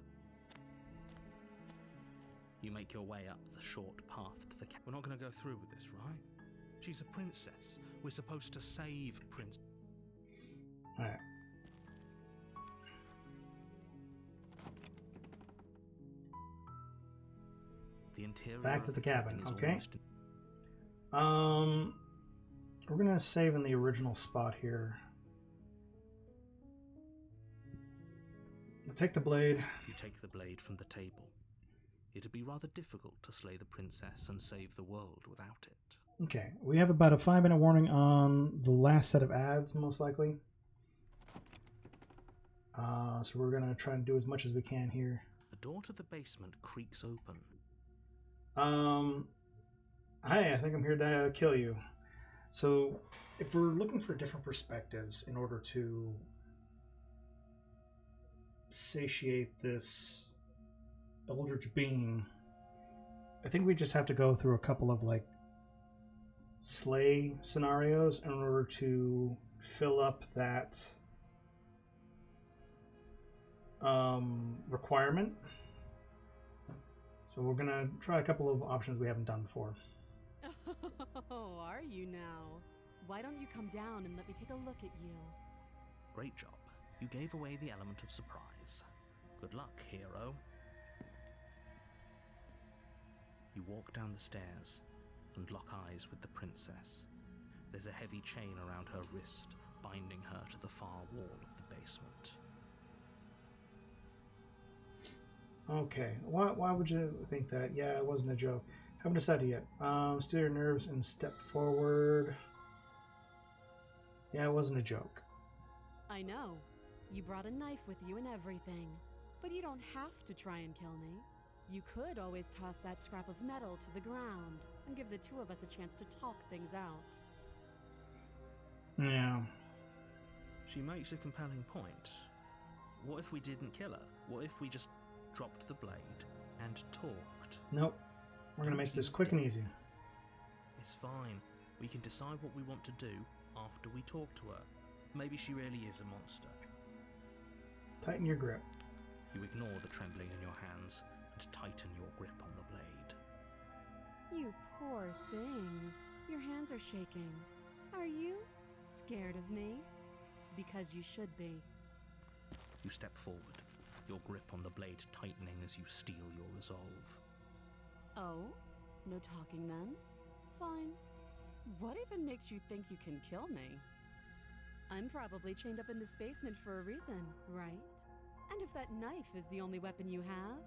You make your way up the short path to the We're not going to go through with this, right? She's a princess. We're supposed to save Prince. Alright. The interior Back to of the cabin, is okay. almost... We're gonna save in the original spot here. We'll take the blade. You take the blade from the table. It'd be rather difficult to slay the princess and save the world without it. Okay, we have about a 5-minute warning on the last set of ads, most likely. So we're gonna try and do as much as we can here. The door to the basement creaks open. Hi, I think I'm here to kill you. So, if we're looking for different perspectives in order to satiate this eldritch being, I think we just have to go through a couple of, like, slay scenarios in order to fill up that requirement. So we're gonna try a couple of options we haven't done before. Oh, are you now? Why don't you come down and let me take a look at you? Great job. You gave away the element of surprise. Good luck, hero. You walk down the stairs and lock eyes with the princess. There's a heavy chain around her wrist, binding her to the far wall of the basement. Okay, why would you think that? Yeah, it wasn't a joke. Haven't decided yet. Still your nerves and step forward. Yeah, it wasn't a joke. I know. You brought a knife with you and everything. But you don't have to try and kill me. You could always toss that scrap of metal to the ground and give the two of us a chance to talk things out. Yeah. She makes a compelling point. What if we didn't kill her? What if we just dropped the blade and talked? Nope. We're gonna make this quick and easy. It's fine. We can decide what we want to do after we talk to her. Maybe she really is a monster. Tighten your grip. You ignore the trembling in your hands and tighten your grip on the blade. You poor thing. Your hands are shaking. Are you scared of me? Because you should be. You step forward, your grip on the blade tightening as you steel your resolve. Oh? No talking then? Fine. What even makes you think you can kill me? I'm probably chained up in this basement for a reason, right? And if that knife is the only weapon you have,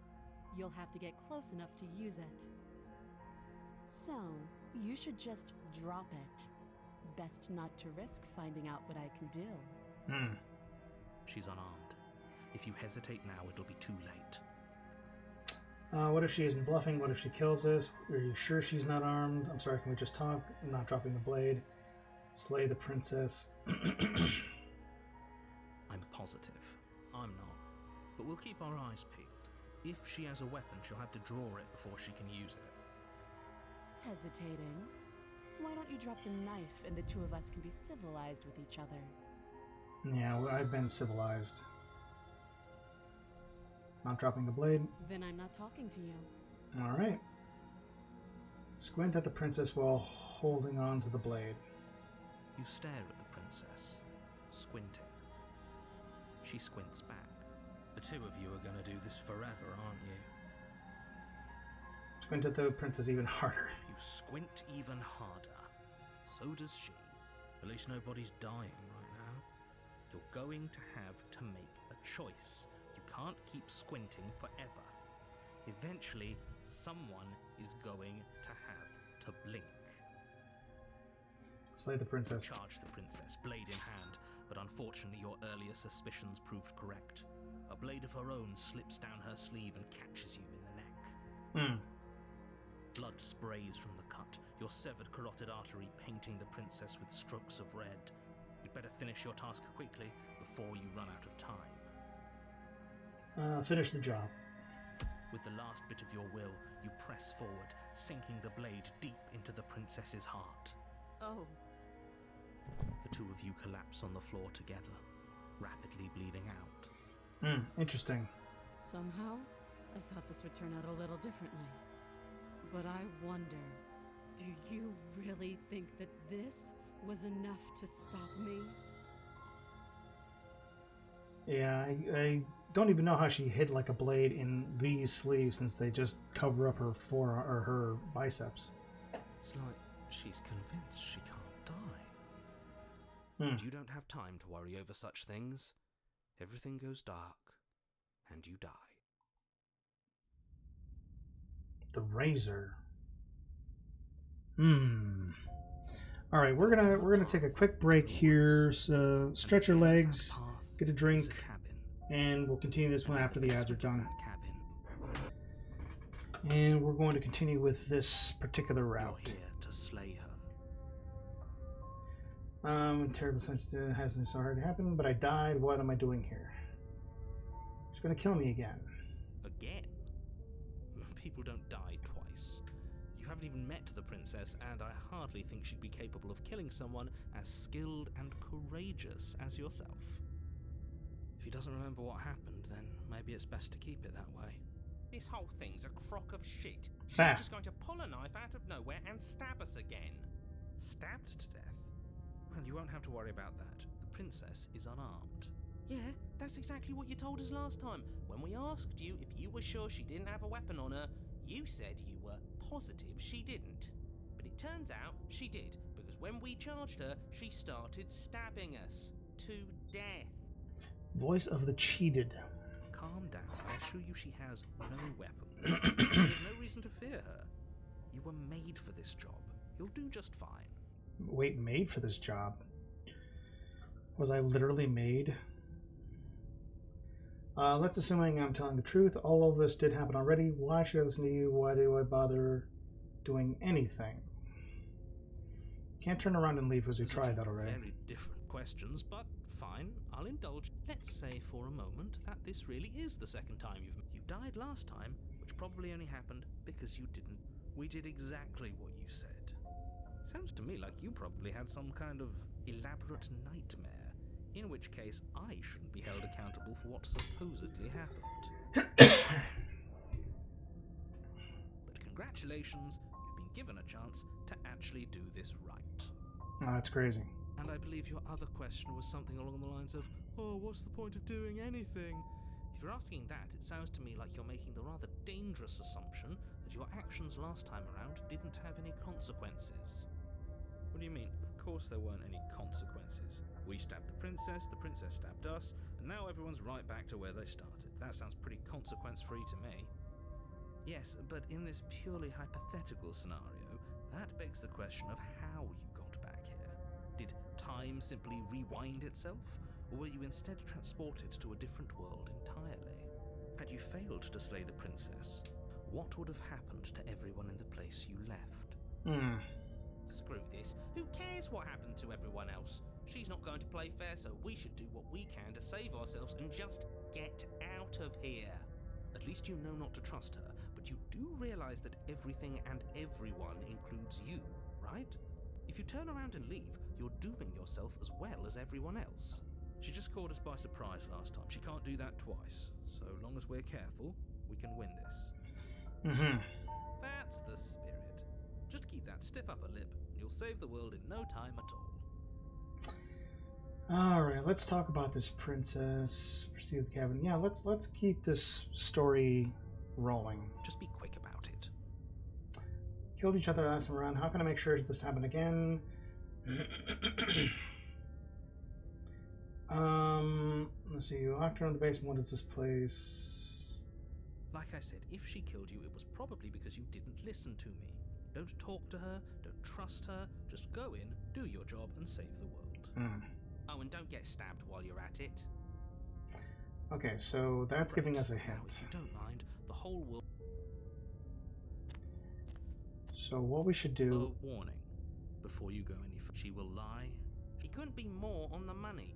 you'll have to get close enough to use it. So, you should just drop it. Best not to risk finding out what I can do. She's unarmed. If you hesitate now, it'll be too late. What if she isn't bluffing? What if she kills us? Are you sure she's not armed? I'm sorry, can we just talk? I'm not dropping the blade. Slay the princess. I'm positive. I'm not. But we'll keep our eyes peeled. If she has a weapon, she'll have to draw it before she can use it. Hesitating? Why don't you drop the knife and the two of us can be civilized with each other? Yeah, well, I've been civilized. Not dropping the blade. Then I'm not talking to you. Alright. Squint at the princess while holding on to the blade. You stare at the princess, squinting. She squints back. The two of you are going to do this forever, aren't you? Squint at the princess even harder. You squint even harder. So does she. At least nobody's dying right now. You're going to have to make a choice. You can't keep squinting forever. Eventually, someone is going to have to blink. Slay the princess. Charge the princess, blade in hand, but unfortunately your earlier suspicions proved correct. A blade of her own slips down her sleeve and catches you in the neck. Blood sprays from the cut, your severed carotid artery painting the princess with strokes of red. You'd better finish your task quickly before you run out of time. Finish the job. With the last bit of your will, you press forward, sinking the blade deep into the princess's heart. Oh. The two of you collapse on the floor together, rapidly bleeding out. Interesting. Somehow, I thought this would turn out a little differently. But I wonder, do you really think that this was enough to stop me? Yeah, I don't even know how she hid like a blade in these sleeves since they just cover up her forearm or her biceps. It's like she's convinced she can't die. But you don't have time to worry over such things. Everything goes dark, and you die. The razor. All right, we're gonna take a quick break here. So stretch your legs, get a drink, and we'll continue this one after the ads are done. And we're going to continue with this particular route. You're here to slay her. Terrible sensitive hasn't so hard to happen, but I died. What am I doing here? She's gonna kill me again. Again? People don't die twice. You haven't even met the princess, and I hardly think she'd be capable of killing someone as skilled and courageous as yourself. If he doesn't remember what happened, then maybe it's best to keep it that way. This whole thing's a crock of shit. She's just going to pull a knife out of nowhere and stab us again. Stabbed to death? Well, you won't have to worry about that. The princess is unarmed. Yeah, that's exactly what you told us last time. When we asked you if you were sure she didn't have a weapon on her, you said you were positive she didn't. But it turns out she did, because when we charged her, she started stabbing us to death. Voice of the cheated. Calm down. I assure you she has no weapons. There's no reason to fear her. You were made for this job. You'll do just fine. Wait, made for this job? Was I literally made? Let's assuming I'm telling the truth. All of this did happen already. Why should I listen to you? Why do I bother doing anything? Can't turn around and leave because we tried that already. Very different questions, but fine. I'll indulge. Let's say for a moment that this really is the second time you died last time, which probably only happened because you didn't. We did exactly what you said. Sounds to me like you probably had some kind of elaborate nightmare, in which case I shouldn't be held accountable for what supposedly happened. But congratulations, you've been given a chance to actually do this right. Oh, that's crazy. And I believe your other question was something along the lines of, oh, what's the point of doing anything? If you're asking that, it sounds to me like you're making the rather dangerous assumption that your actions last time around didn't have any consequences. What do you mean? Of course there weren't any consequences. We stabbed the princess stabbed us, and now everyone's right back to where they started. That sounds pretty consequence-free to me. Yes, but in this purely hypothetical scenario, that begs the question of how you got back here. Did time simply rewind itself? Or were you instead transported to a different world entirely? Had you failed to slay the princess, what would have happened to everyone in the place you left? Screw this. Who cares what happened to everyone else? She's not going to play fair, so we should do what we can to save ourselves and just get out of here. At least you know not to trust her, but you do realize that everything and everyone includes you, right? If you turn around and leave, you're dooming yourself as well as everyone else. She just caught us by surprise last time. She can't do that twice. So long as we're careful, we can win this. That's the spirit. Just keep that stiff upper lip, and you'll save the world in no time at all. Alright, let's talk about this princess. Proceed with the cabin. Yeah, let's keep this story rolling. Just be quick about it. Killed each other last time around. How can I make sure this happen again? Let's see. Locked her in the basement. What is this place? Like I said, if she killed you, it was probably because you didn't listen to me. Don't talk to her, don't trust her, just go in, do your job, and save the world. Oh, and don't get stabbed while you're at it. Okay, so that's giving us a Now, hint. if you don't mind, the whole world... So what we should do... A warning. Before you go any further, she will lie. She couldn't be more on the money.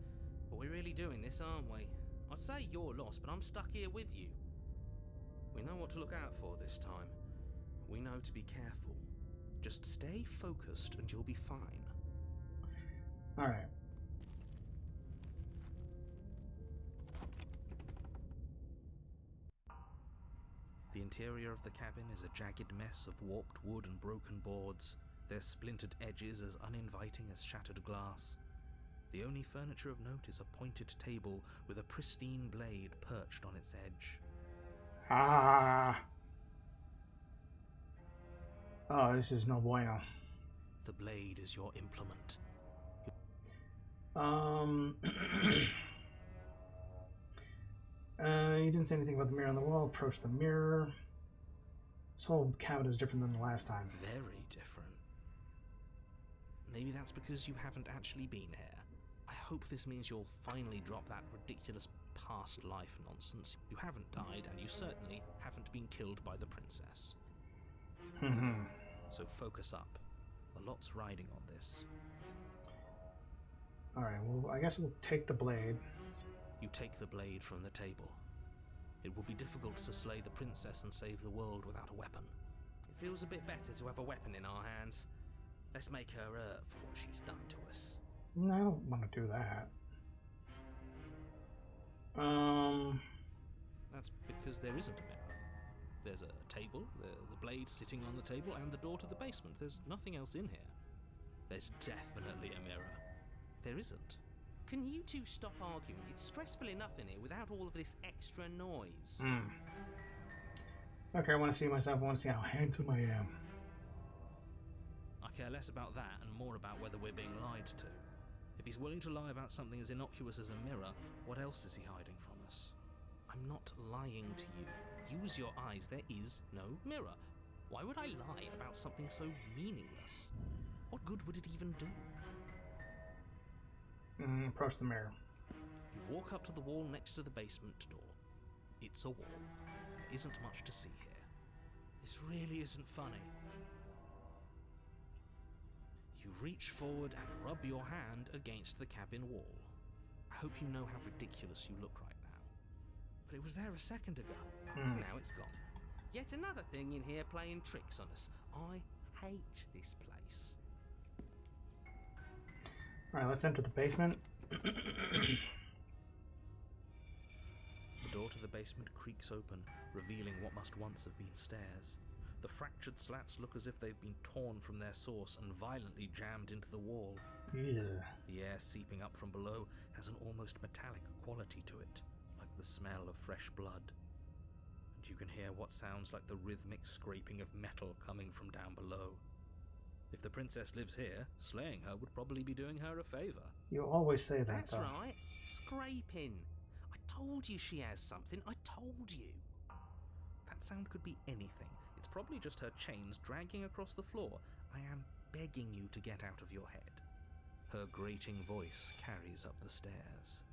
But we're really doing this, aren't we? I'd say you're lost, but I'm stuck here with you. We know what to look out for this time. We know to be careful. Just stay focused and you'll be fine. Alright. The interior of the cabin is a jagged mess of warped wood and broken boards, their splintered edges as uninviting as shattered glass. The only furniture of note is a pointed table with a pristine blade perched on its edge. Ah! Oh, this is no bueno. The blade is your implement. You didn't say anything about the mirror on the wall. Approach the mirror. This whole cabin is different than the last time. Very different. Maybe that's because you haven't actually been here. I hope this means you'll finally drop that ridiculous past life nonsense. You haven't died, and you certainly haven't been killed by the princess. So focus up. A lot's riding on this. Alright, well, I guess we'll take the blade. You take the blade from the table. It will be difficult to slay the princess and save the world without a weapon. It feels a bit better to have a weapon in our hands. Let's make her hurt for what she's done to us. No, I don't want to do that. That's because there isn't a mirror. There's a table, the blade sitting on the table, and the door to the basement. There's nothing else in here. There's definitely a mirror. There isn't. Can you two stop arguing? It's stressful enough in here without all of this extra noise. Okay, I want to see myself. I want to see how handsome I am. I care less about that and more about whether we're being lied to. If he's willing to lie about something as innocuous as a mirror, what else is he hiding from us? I'm not lying to you. Use your eyes. There is no mirror. Why would I lie about something so meaningless? What good would it even do? Approach the mirror. You walk up to the wall next to the basement door. It's a wall. There isn't much to see here. This really isn't funny. You reach forward and rub your hand against the cabin wall. I hope you know how ridiculous you look right now. But it was there a second ago. Now it's gone. Yet another thing in here playing tricks on us. I hate this place. Alright, let's enter the basement. The door to the basement creaks open, revealing what must once have been stairs. The fractured slats look as if they've been torn from their source and violently jammed into the wall. Yeah. The air seeping up from below has an almost metallic quality to it, like the smell of fresh blood. And you can hear what sounds like the rhythmic scraping of metal coming from down below. If the princess lives here, slaying her would probably be doing her a favor. You always say that, That's though. right, scraping. I told you she has something, I told you. That sound could be anything. It's probably just her chains dragging across the floor. I am begging you to get out of your head. Her grating voice carries up the stairs.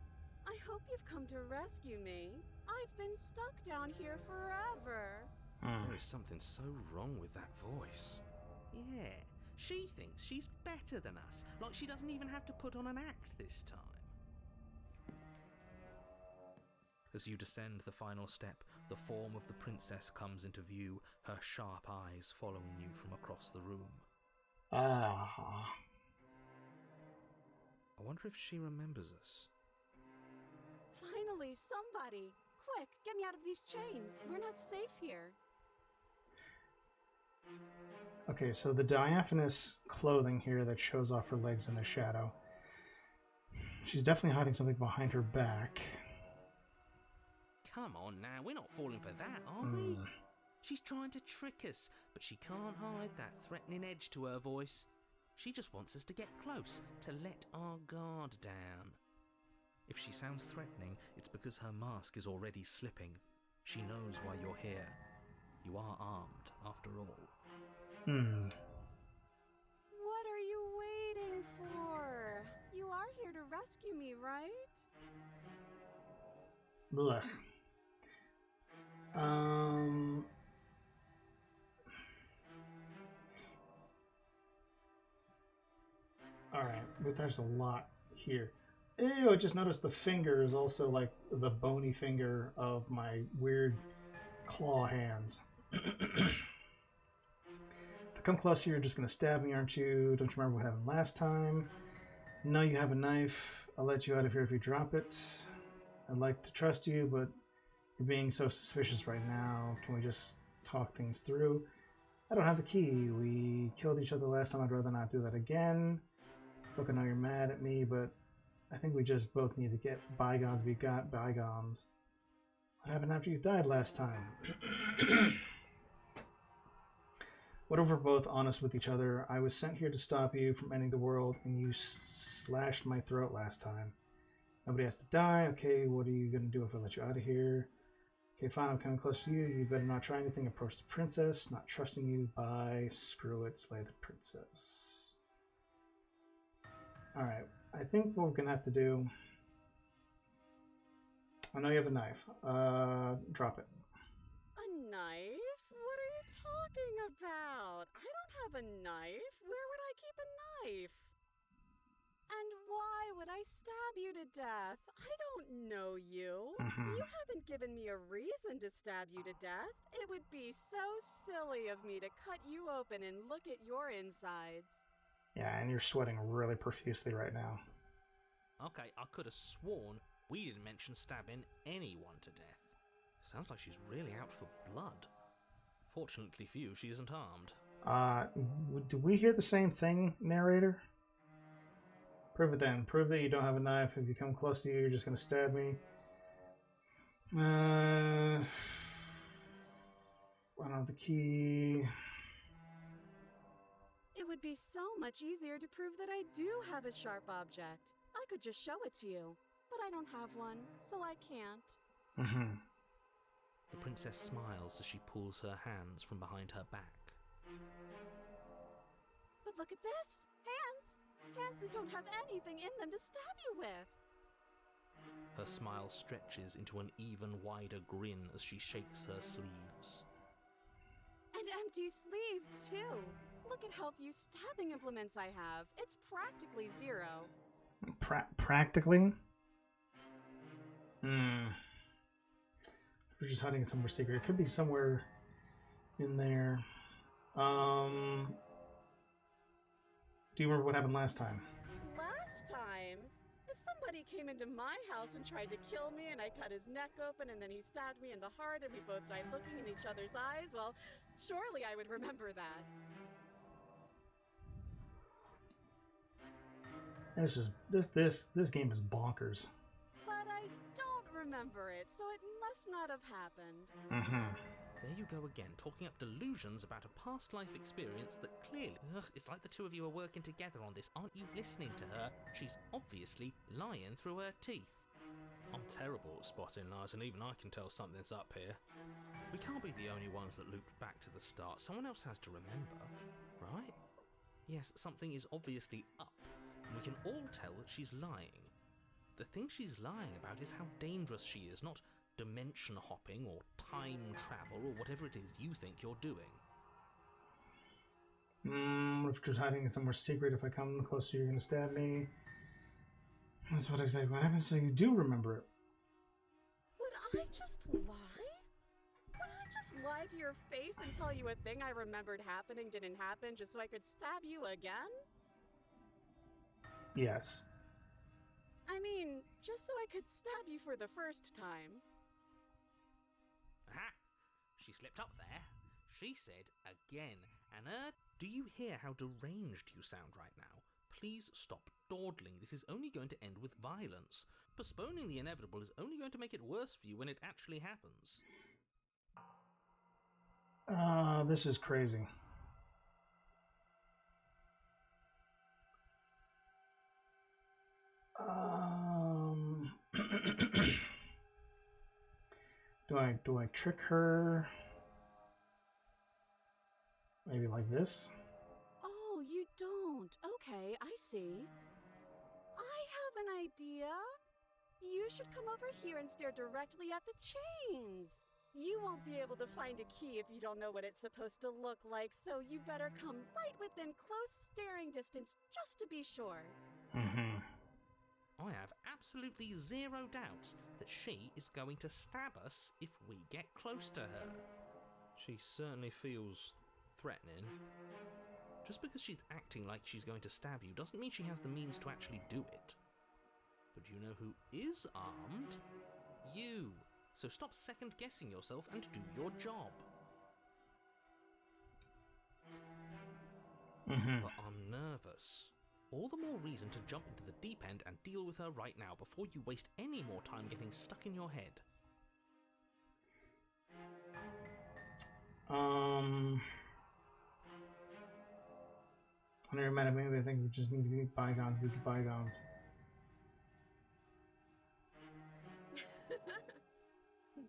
I hope you've come to rescue me. I've been stuck down here forever. There is something so wrong with that voice. Yeah, she thinks she's better than us, like she doesn't even have to put on an act this time. As you descend the final step, the form of the princess comes into view, her sharp eyes following you from across the room. Ah. I wonder if she remembers us. Finally, somebody! Quick, get me out of these chains. We're not safe here. Okay, so the diaphanous clothing here that shows off her legs in the shadow. She's definitely hiding something behind her back. Come on now, we're not falling for that, are we? She's trying to trick us, but she can't hide that threatening edge to her voice. She just wants us to get close, to let our guard down. If she sounds threatening, it's because her mask is already slipping. She knows why you're here. You are armed, after all. What are you waiting for? You are here to rescue me, right? Blech. Alright, but there's a lot here. Ew, I just noticed the finger is also like the bony finger of my weird claw hands. If I come closer, you're just going to stab me, aren't you? Don't you remember what happened last time? No, you have a knife. I'll let you out of here if you drop it. I'd like to trust you, but you're being so suspicious right now. Can we just talk things through? I don't have the key. We killed each other last time. I'd rather not do that again. Look, I know you're mad at me, but I think we just both need to get bygones be got bygones. What happened after you died last time? What if we're both honest with each other? I was sent here to stop you from ending the world, and you slashed my throat last time. Nobody has to die. Okay, what are you going to do if I let you out of here? Okay, fine, I'm coming close to you. You better not try anything. Approach the princess. Not trusting you. Bye. Screw it. Slay the princess. Alright, I think what we're going to have to do... I know you have a knife. Drop it. A knife? What are you talking about? I don't have a knife. Where would I keep a knife? And why would I stab you to death? I don't know you. You haven't given me a reason to stab you to death. It would be so silly of me to cut you open and look at your insides. Yeah, and you're sweating really profusely right now. Okay, I could have sworn we didn't mention stabbing anyone to death. Sounds like she's really out for blood. Fortunately for you, she isn't armed. Do we hear the same thing, narrator? Prove it then. Prove that you don't have a knife. If you come close to you, you're just going to stab me. I don't have the key. It would be so much easier to prove that I do have a sharp object. I could just show it to you, but I don't have one, so I can't. The princess smiles as she pulls her hands from behind her back. But look at this! Hands! Hands that don't have anything in them to stab you with! Her smile stretches into an even wider grin as she shakes her sleeves. And empty sleeves, too! Look at how few stabbing implements I have. It's practically zero. Practically? We're just hiding it somewhere secret. It could be somewhere in there. Do you remember what happened last time? Last time? If somebody came into my house and tried to kill me and I cut his neck open and then he stabbed me in the heart and we both died looking in each other's eyes, well, surely I would remember that. It's just this game is bonkers. But I don't remember it, so it must not have happened. There you go again, talking up delusions about a past life experience that clearly... it's like the two of you are working together on this. Aren't you listening to her? She's obviously lying through her teeth. I'm terrible at spotting lies, and even I can tell something's up here. We can't be the only ones that looped back to the start. Someone else has to remember, right? Yes, something is obviously up, and we can all tell that she's lying. The thing she's lying about is how dangerous she is, not dimension hopping or time travel or whatever it is you think you're doing. What if you're hiding it somewhere secret? If I come closer, you're going to stab me. That's what exactly what happens, so you do remember it. Would I just lie? Would I just lie to your face and tell you a thing I remembered happening didn't happen just so I could stab you again? Yes. I mean, just so I could stab you for the first time. Aha! She slipped up there. She said again. And do you hear how deranged you sound right now? Please stop dawdling. This is only going to end with violence. Postponing the inevitable is only going to make it worse for you when it actually happens. This is crazy. Do I trick her? Maybe like this? Oh, you don't. Okay, I see. I have an idea. You should come over here and stare directly at the chains. You won't be able to find a key if you don't know what it's supposed to look like, so you better come right within close staring distance just to be sure. Mm-hmm. I have absolutely zero doubts that she is going to stab us if we get close to her. She certainly feels threatening. Just because she's acting like she's going to stab you doesn't mean she has the means to actually do it. But you know who is armed? You. So stop second-guessing yourself and do your job. Mm-hmm. But I'm nervous. All the more reason to jump into the deep end and deal with her right now before you waste any more time getting stuck in your head. I never met him. I think we just need to be bygones. Be bygones.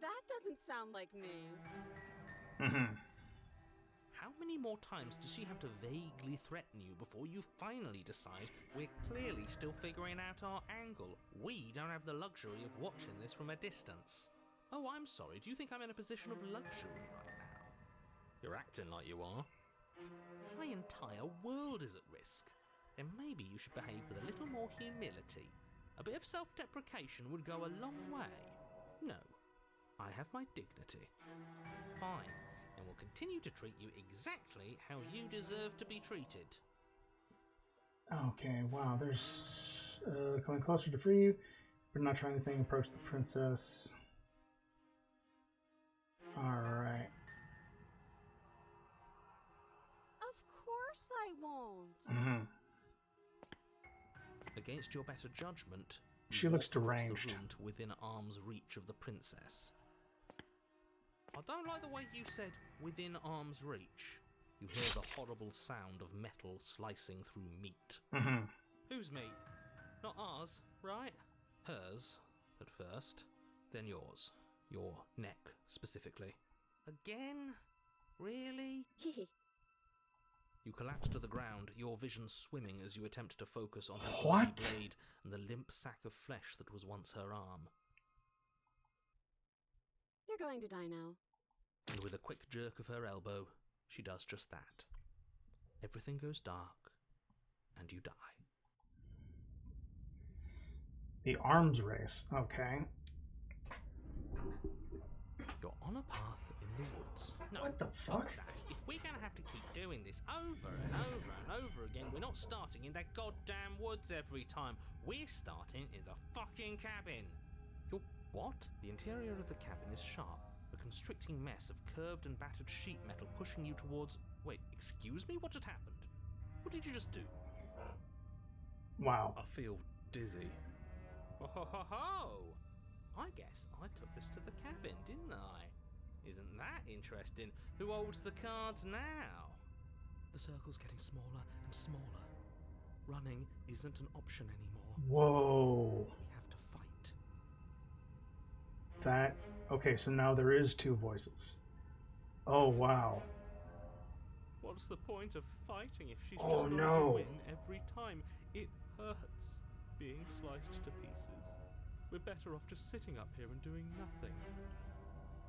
That doesn't sound like me. Mm-hmm. How many more times does she have to vaguely threaten you before you finally decide we're clearly still figuring out our angle? We don't have the luxury of watching this from a distance. Oh, I'm sorry, do you think I'm in a position of luxury right now? You're acting like you are. My entire world is at risk. Then maybe you should behave with a little more humility. A bit of self-deprecation would go a long way. No, I have my dignity. Fine. And will continue to treat you exactly how you deserve to be treated. Okay, wow, there's coming closer to free you, but not trying anything. Approach the princess. Alright. Of course I won't. Mm-hmm. Against your better judgment, She you looks walk across deranged. the room to within arm's reach of the princess. I don't like the way you said within arm's reach. You hear the horrible sound of metal slicing through meat. Mm-hmm. Whose meat? Not ours, right? Hers, at first, then yours. Your neck, specifically. Again? Really? You collapse to the ground, your vision swimming as you attempt to focus on her bloody What? blade and the limp sack of flesh that was once her arm. You're going to die now. And with a quick jerk of her elbow, she does just that. Everything goes dark, and you die. The arms race. Okay. You're on a path in the woods. No, What the fuck? that. If we're gonna have to keep doing this over and over and over again, we're not starting in that goddamn woods every time. We're starting in the fucking cabin. You're what? The interior of the cabin is sharp, a constricting mess of curved and battered sheet metal pushing you towards... Wait, excuse me? What just happened? What did you just do? Wow. I feel dizzy. Oh ho ho ho! I guess I took us to the cabin, didn't I? Isn't that interesting? Who holds the cards now? The circle's getting smaller and smaller. Running isn't an option anymore. Whoa. We have to fight. That... Okay, so now there is two voices. Oh, wow. What's the point of fighting if she's Oh, just going no. to win every time? It hurts being sliced to pieces. We're better off just sitting up here and doing nothing.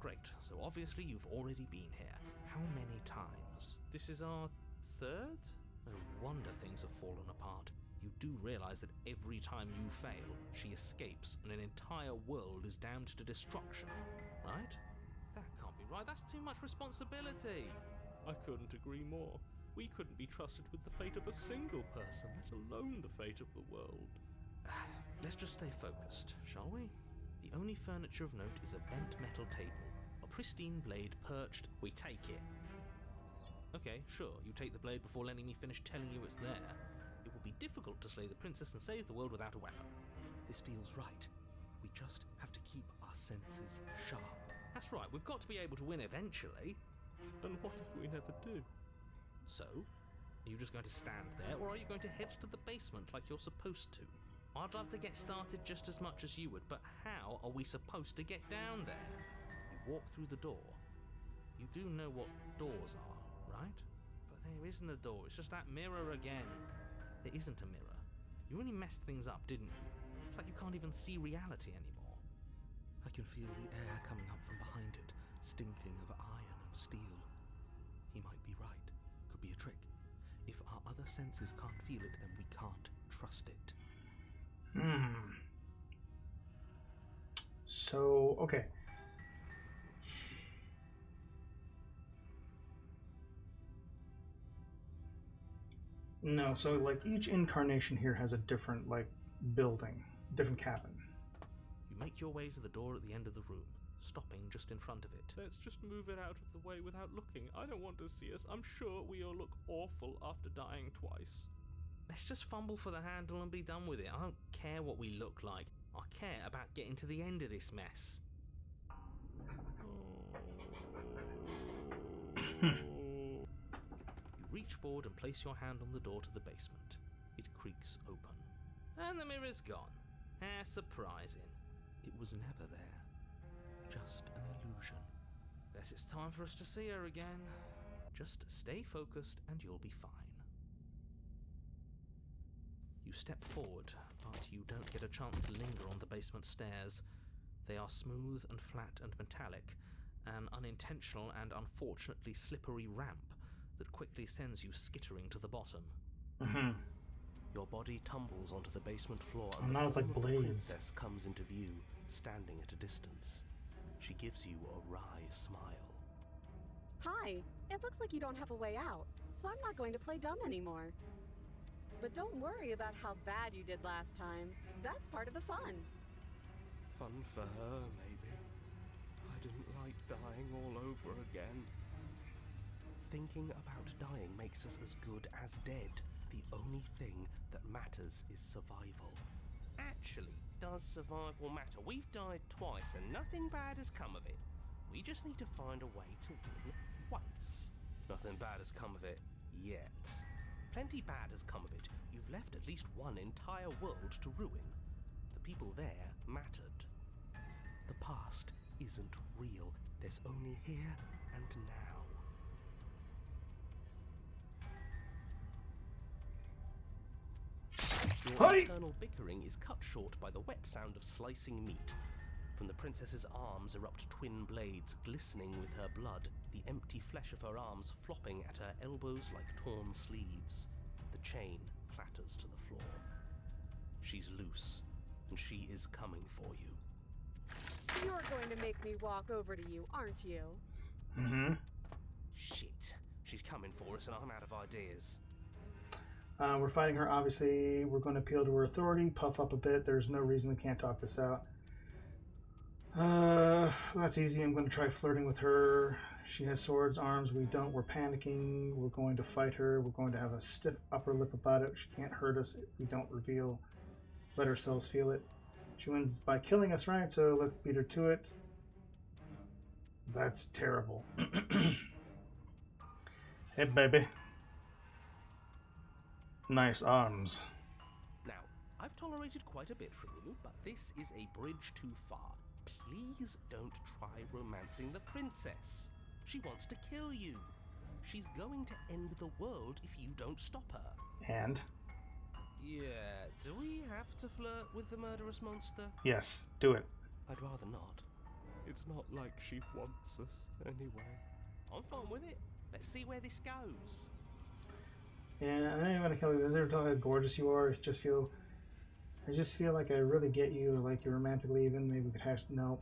Great, so obviously you've already been here. How many times? This is our third? No wonder things have fallen apart. You do realize that every time you fail, she escapes and an entire world is damned to destruction, right? That can't be right, that's too much responsibility. I couldn't agree more. We couldn't be trusted with the fate of a single person, let alone the fate of the world. Let's just stay focused, shall we? The only furniture of note is a bent metal table. A pristine blade perched. We take it. Okay, sure, you take the blade before letting me finish telling you it's there. It will be difficult to slay the princess and save the world without a weapon. This feels right. We just have to keep our senses sharp. That's right, we've got to be able to win eventually. And what if we never do? So, are you just going to stand there, or are you going to head to the basement like you're supposed to? I'd love to get started just as much as you would, but how are we supposed to get down there? You walk through the door. You do know what doors are, right? But there isn't a door, it's just that mirror again. There isn't a mirror. You really messed things up, didn't you? It's like you can't even see reality anymore. I can feel the air coming up from behind it, stinking of iron and steel. He might be right. Could be a trick. If our other senses can't feel it, then we can't trust it. So, okay. No, so like each incarnation here has a different like building, different cabin. You make your way to the door at the end of the room, stopping just in front of it. Let's just move it out of the way without looking. I don't want to see us. I'm sure we all look awful after dying twice. Let's just fumble for the handle and be done with it. I don't care what we look like. I care about getting to the end of this mess. You reach forward and place your hand on the door to the basement. It creaks open. And the mirror's gone. How surprising. It was never there. Just an illusion. Guess it's time for us to see her again. Just stay focused and you'll be fine. You step forward, but you don't get a chance to linger on the basement stairs. They are smooth and flat and metallic, an unintentional and unfortunately slippery ramp that quickly sends you skittering to the bottom. Your body tumbles onto the basement floor, and now it's like the Blades. princess comes into view, standing at a distance. She gives you a wry smile. Hi, it looks like you don't have a way out, so I'm not going to play dumb anymore. But don't worry about how bad you did last time. That's part of the fun. Fun for her, maybe. I didn't like dying all over again. Thinking about dying makes us as good as dead. The only thing that matters is survival. Actually, does survival matter? We've died twice and nothing bad has come of it. We just need to find a way to win once. Nothing bad has come of it yet. Plenty bad has come of it. You've left at least one entire world to ruin. The people there mattered. The past isn't real. There's only here and now. Your internal bickering is cut short by the wet sound of slicing meat. From the princess's arms erupt twin blades, glistening with her blood, the empty flesh of her arms flopping at her elbows like torn sleeves. The chain clatters to the floor. She's loose, and she is coming for you. You're going to make me walk over to you, aren't you? Shit. She's coming for us, and I'm out of ideas. We're fighting her, obviously. We're going to appeal to her authority, puff up a bit. There's no reason we can't talk this out. That's easy. I'm going to try flirting with her. She has swords, arms. We don't. We're panicking. We're going to fight her. We're going to have a stiff upper lip about it. She can't hurt us if we don't let ourselves feel it. She wins by killing us, right? So let's beat her to it. That's terrible. Hey, baby. Nice arms. Now, I've tolerated quite a bit from you, but this is a bridge too far. Please don't try romancing the princess. She wants to kill you. She's going to end the world if you don't stop her. And? Yeah, do we have to flirt with the murderous monster? Yes, do it. I'd rather not. It's not like she wants us anyway. I'm fine with it. Let's see where this goes. Yeah, I ain't gonna kill you. Does ever tell how gorgeous you are? I just feel like I really get you, like you're romantically even. Maybe we could no.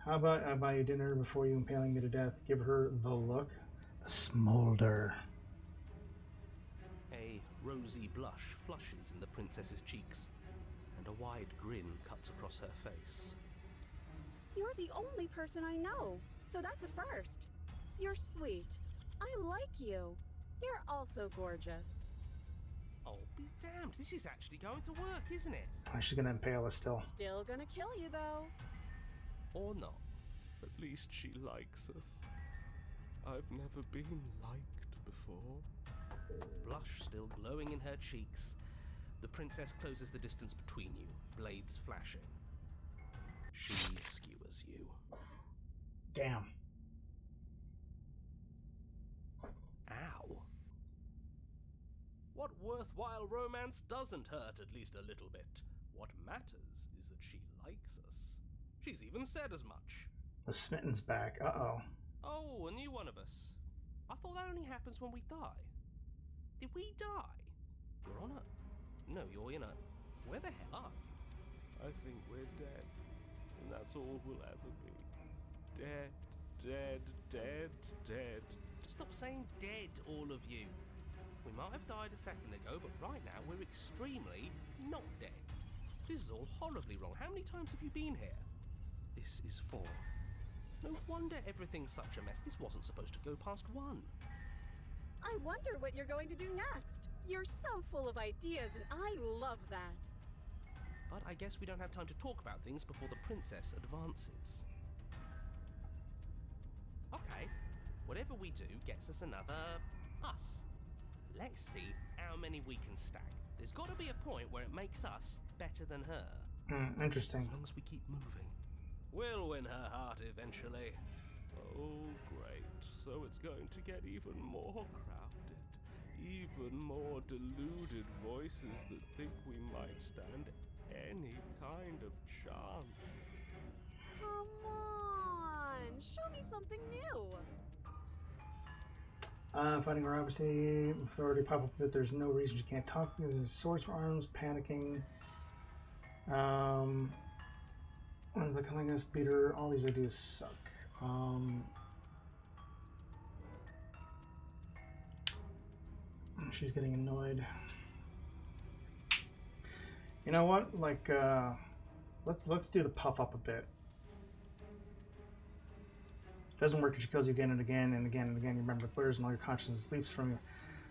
How about I buy you dinner before you impaling me to death? Give her the look. Smolder. A rosy blush flushes in the princess's cheeks, and a wide grin cuts across her face. You're the only person I know, so that's a first. You're sweet. I like you. You're also gorgeous. Oh, be damned. This is actually going to work, isn't it? She's gonna impale us still. Still gonna kill you, though. Or not. At least she likes us. I've never been liked before. Blush still glowing in her cheeks, the princess closes the distance between you, blades flashing. She skewers you. Damn. Ow. What worthwhile romance doesn't hurt at least a little bit? What matters is that she likes us. She's even said as much. The Smitten's back. Uh-oh. Oh, a new one of us. I thought that only happens when we die. Did we die? You're on a... No, you're in a... Where the hell are you? I think we're dead, and that's all we'll ever be. Dead, dead, dead, dead. Stop saying dead, all of you. We might have died a second ago, but right now we're extremely not dead. This is all horribly wrong. How many times have you been here? This is 4. No wonder everything's such a mess. This wasn't supposed to go past 1. I wonder what you're going to do next. You're so full of ideas, and I love that. But I guess we don't have time to talk about things before the princess advances. Okay, whatever we do gets us another us. Let's see how many we can stack. There's got to be a point where it makes us better than her. Interesting. As long as we keep moving. We'll win her heart eventually. Oh, great. So it's going to get even more crowded. Even more deluded voices that think we might stand any kind of chance. Come on, show me something new. Fighting robbery, authority pop up, but there's no reason you can't talk. There's swords for arms, panicking. The Kalinga speeder, all these ideas suck. She's getting annoyed. You know what? Like, let's do the puff up a bit. Doesn't work if she kills you again and again and again and again. You remember players and all your consciousness leaps from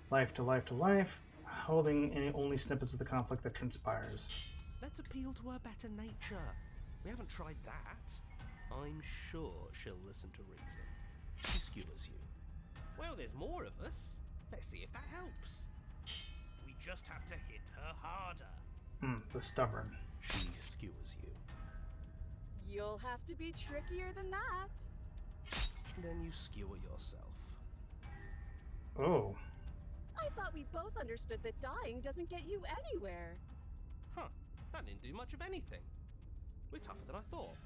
life to life to life, holding any only snippets of the conflict that transpires. Let's appeal to her better nature. We haven't tried that. I'm sure she'll listen to reason. She skewers you. Well, there's more of us. Let's see if that helps. We just have to hit her harder. The stubborn. She skewers you. You'll have to be trickier than that. Then you skewer yourself. Oh. I thought we both understood that dying doesn't get you anywhere. Huh, that didn't do much of anything. We're tougher than I thought.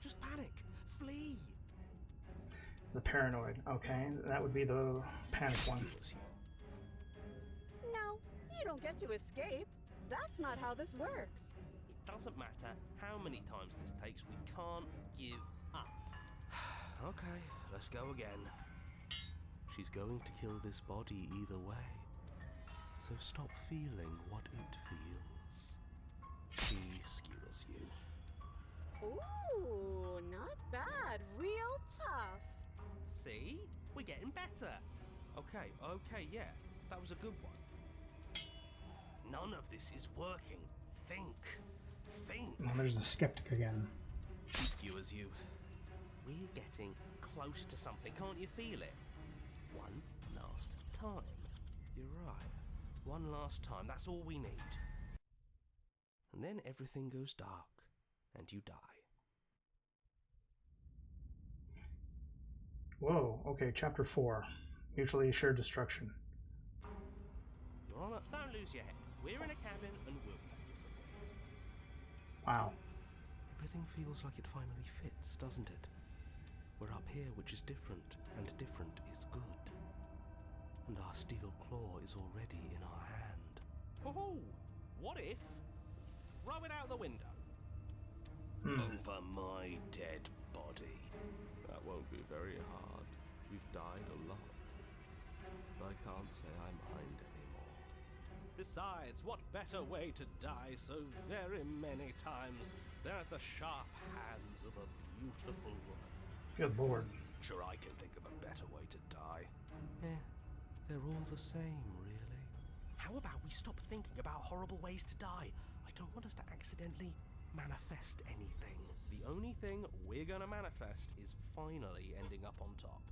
Just panic. Flee. The paranoid. Okay, that would be the panic one. Skewers you. No, you don't get to escape. That's not how this works. It doesn't matter how many times this takes, we can't give up. Okay, let's go again. She's going to kill this body either way, so stop feeling what it feels. She skewers you. Ooh, not bad. Real tough. See? We're getting better. Okay, yeah, that was a good one. None of this is working. Think. Well, there's the skeptic again. She skewers you. We're getting close to something, can't you feel it? One last time. You're right. One last time, that's all we need. And then everything goes dark, and you die. Whoa, okay, chapter 4. Mutually assured destruction. Your Honor, don't lose your head. We're in a cabin, and we'll take it from here. Wow. Everything feels like it finally fits, doesn't it? We're up here, which is different, and different is good. And our steel claw is already in our hand. Oh, what if we throw it out the window? Over my dead body. That won't be very hard. We've died a lot. I can't say I mind anymore. Besides, what better way to die so very many times than at the sharp hands of a beautiful woman? Good lord. Sure, I can think of a better way to die. Yeah, they're all the same, really. How about we stop thinking about horrible ways to die? I don't want us to accidentally manifest anything. The only thing we're gonna manifest is finally ending up on top.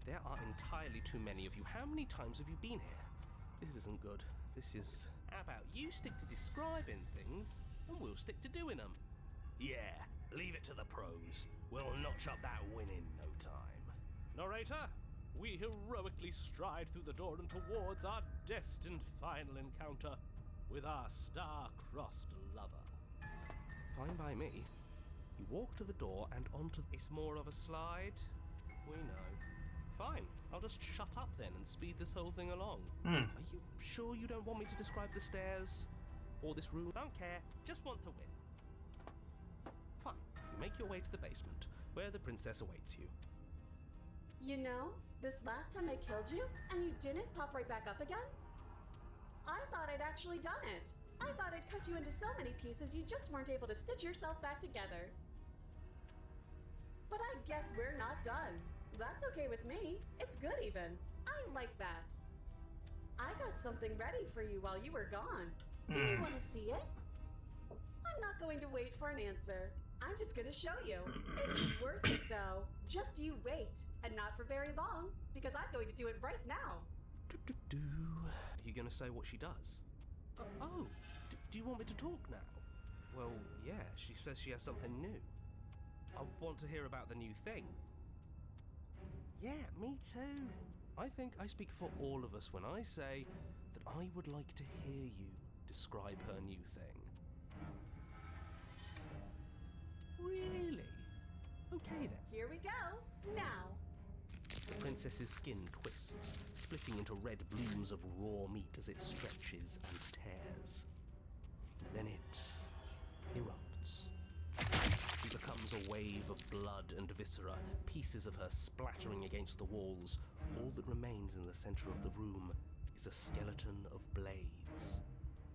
There are entirely too many of you. How many times have you been here? This isn't good. This is... How about you stick to describing things, and we'll stick to doing them? Yeah, leave it to the pros. We'll notch up that win in no time. Narrator, we heroically stride through the door and towards our destined final encounter with our star-crossed lover. Fine by me. You walk to the door and onto... It's more of a slide. We know. Fine, I'll just shut up then and speed this whole thing along. Are you sure you don't want me to describe the stairs? Or this room? Don't care, just want to win. Fine, you make your way to the basement, where the princess awaits you. You know, this last time I killed you, and you didn't pop right back up again? I thought I'd actually done it. I thought I'd cut you into so many pieces you just weren't able to stitch yourself back together. But I guess we're not done. That's okay with me. It's good even. I like that. I got something ready for you while you were gone. Do you want to see it? I'm not going to wait for an answer. I'm just going to show you. It's worth it though. Just you wait. And not for very long, because I'm going to do it right now. Are you going to say what she does? Do you want me to talk now? Well, yeah, she says she has something new. I want to hear about the new thing. Yeah, me too. I think I speak for all of us when I say that I would like to hear you describe her new thing. Really? Okay then. Here we go. Now. The princess's skin twists, splitting into red blooms of raw meat as it stretches and tears. Then it erupts. She becomes a wave of blood and viscera, pieces of her splattering against the walls. All that remains in the center of the room is a skeleton of blades.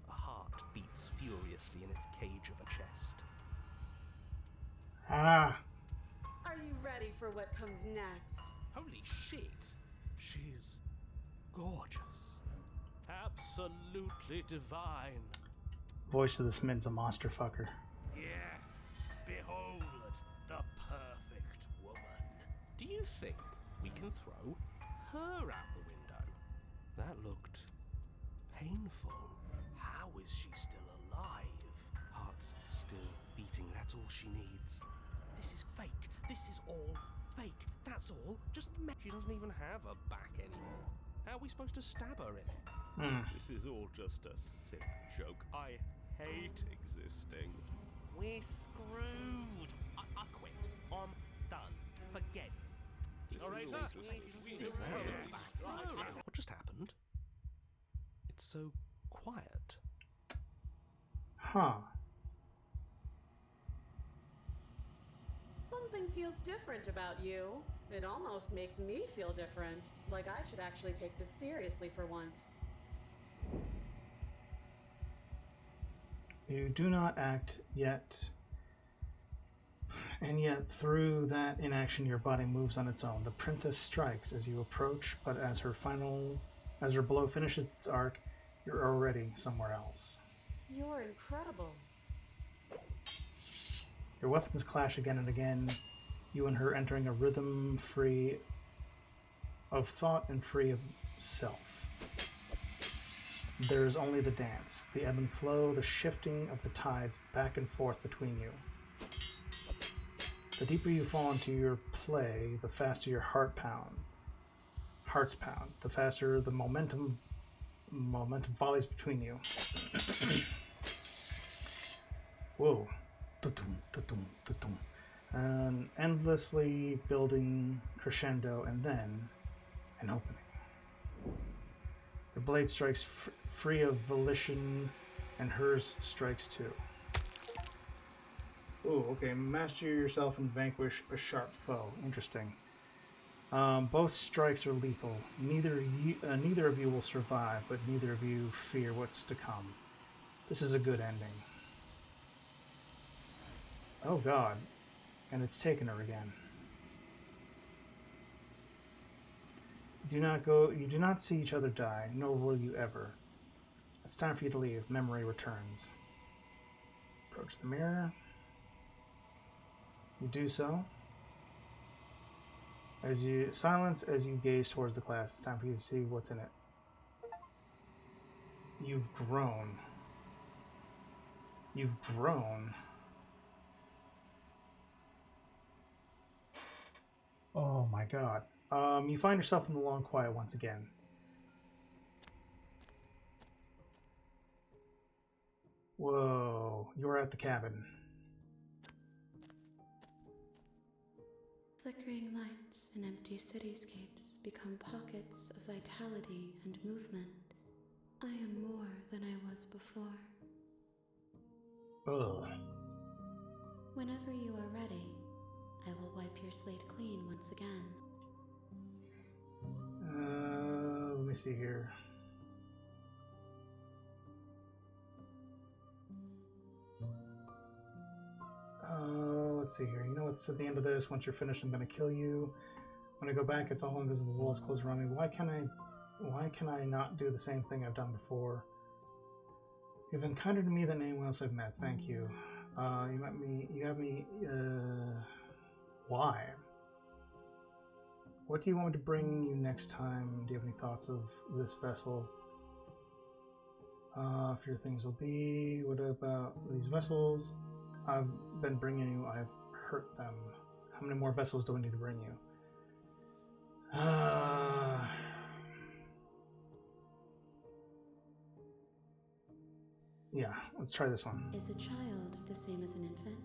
A heart beats furiously in its cage of a chest. Ah. Are you ready for what comes next? Holy shit! She's gorgeous. Absolutely divine. Voice of the Smiten's a monster fucker. Yes, behold the perfect woman. Do you think we can throw her out the window? That looked painful. How is she still alive? Heart's still beating, that's all she needs. This is fake. This is all fake. That's all. Just she doesn't even have a back anymore. How are we supposed to stab her in it? This is all just a sick joke. I hate existing. We're screwed. I quit. I'm done. Forget it. Narrator? What just happened? It's so quiet. Huh. Something feels different about you. It almost makes me feel different. Like I should actually take this seriously for once. You do not act yet. And yet, through that inaction, your body moves on its own. The princess strikes as you approach, but as her blow finishes its arc, you're already somewhere else. You're incredible. Your weapons clash again and again, you and her entering a rhythm free of thought and free of self. There is only the dance, the ebb and flow, the shifting of the tides back and forth between you. The deeper you fall into your play, the faster your hearts pound, the faster the momentum volleys between you. Whoa. An endlessly building crescendo and then an opening. Your blade strikes free of volition and hers strikes too. Ooh, okay. Master yourself and vanquish a sharp foe. Interesting. Both strikes are lethal. Neither of you will survive, but neither of you fear what's to come. This is a good ending. Oh god. And it's taken her again. You do not see each other die, nor will you ever. It's time for you to leave. Memory returns. Approach the mirror. You do so. Silence as you gaze towards the glass. It's time for you to see what's in it. You've grown. You've grown. Oh my god. You find yourself in the long quiet once again. Whoa, you're at the cabin. Flickering lights and empty cityscapes become pockets of vitality and movement. I am more than I was before. Ugh. Whenever you are ready, I will wipe your slate clean once again. Let me see here. Let's see here. You know what's at the end of this? Once you're finished, I'm going to kill you. When I go back, it's all invisible walls close around me. Why can I not do the same thing I've done before? You've been kinder to me than anyone else I've met. Thank you. You have me. Why? What do you want me to bring you next time? Do you have any thoughts of this vessel? If your things will be. What about these vessels? I've been bringing you. I've hurt them. How many more vessels do I need to bring you? Yeah, let's try this one. Is a child the same as an infant?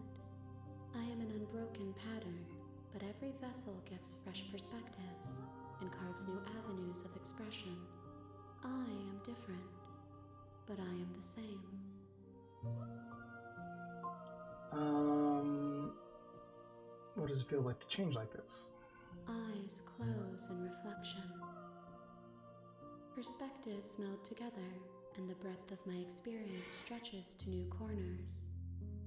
I am an unbroken pattern, but every vessel gives fresh perspectives and carves new avenues of expression. I am different, but I am the same. What does it feel like to change like this? Eyes close in reflection. Perspectives meld together, and the breadth of my experience stretches to new corners.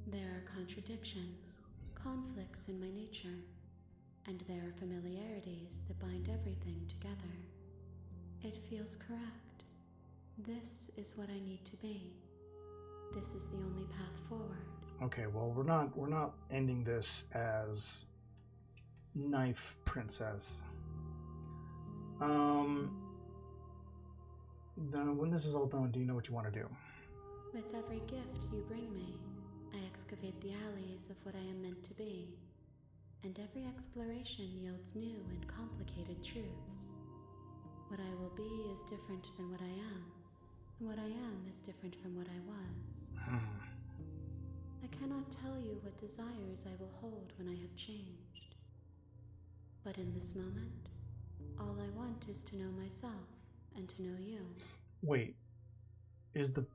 There are contradictions, conflicts in my nature, and there are familiarities that bind everything together. It feels correct. This is what I need to be. This is the only path forward. Okay, well, we're not ending this as Knife Princess. When this is all done, do you know what you want to do? With every gift you bring me, I excavate the alleys of what I am meant to be, and every exploration yields new and complicated truths. What I will be is different than what I am, and what I am is different from what I was. I cannot tell you what desires I will hold when I have changed. But in this moment, all I want is to know myself and to know you. Wait, is the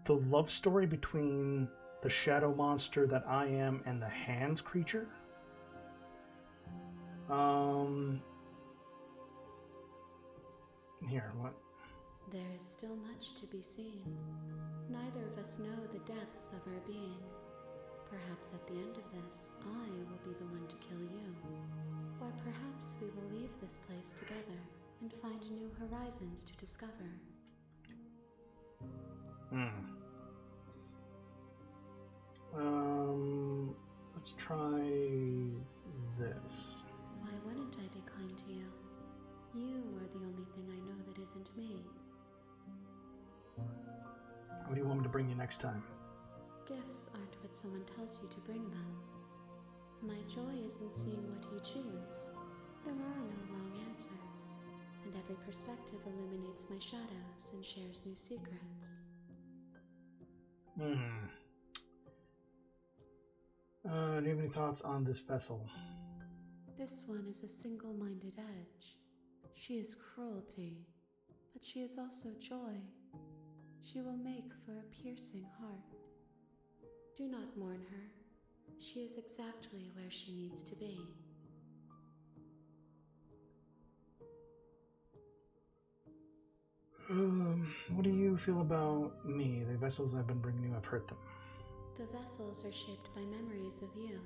love story between the shadow monster that I am and the hands creature? Here, what? There is still much to be seen. Neither of us know the depths of our being. Perhaps at the end of this, I will be the one to kill you. Or perhaps we will leave this place together and find new horizons to discover. Let's try this. Why wouldn't I be kind to you? You are the only thing I know that isn't me. What do you want me to bring you next time? Gifts aren't what someone tells you to bring them. My joy is in seeing what you choose. There are no wrong answers, and every perspective illuminates my shadows and shares new secrets. Do you have any thoughts on this vessel? This one is a single-minded edge. She is cruelty, but she is also joy. She will make for a piercing heart. Do not mourn her. She is exactly where she needs to be. What do you feel about me? The vessels I've been bringing you, I've hurt them. The vessels are shaped by memories of you,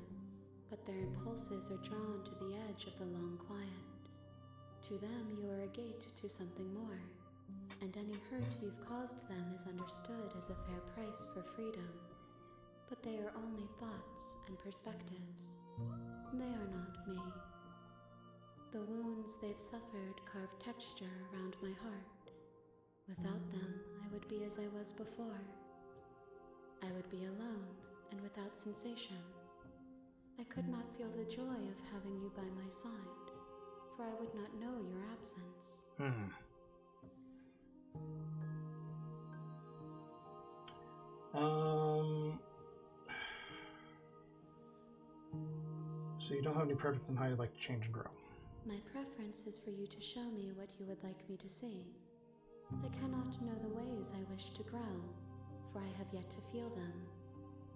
but their impulses are drawn to the edge of the long quiet. To them, you are a gate to something more, and any hurt you've caused them is understood as a fair price for freedom. But they are only thoughts and perspectives. They are not me. they've suffered carved texture around my heart. Without them, I would be as I was before. I would be alone and without sensation. I could not feel the joy of having you by my side, for I would not know your absence. So you don't have any preference on how you'd like to change and grow? My preference is for you to show me what you would like me to see. I cannot know the ways I wish to grow, for I have yet to feel them.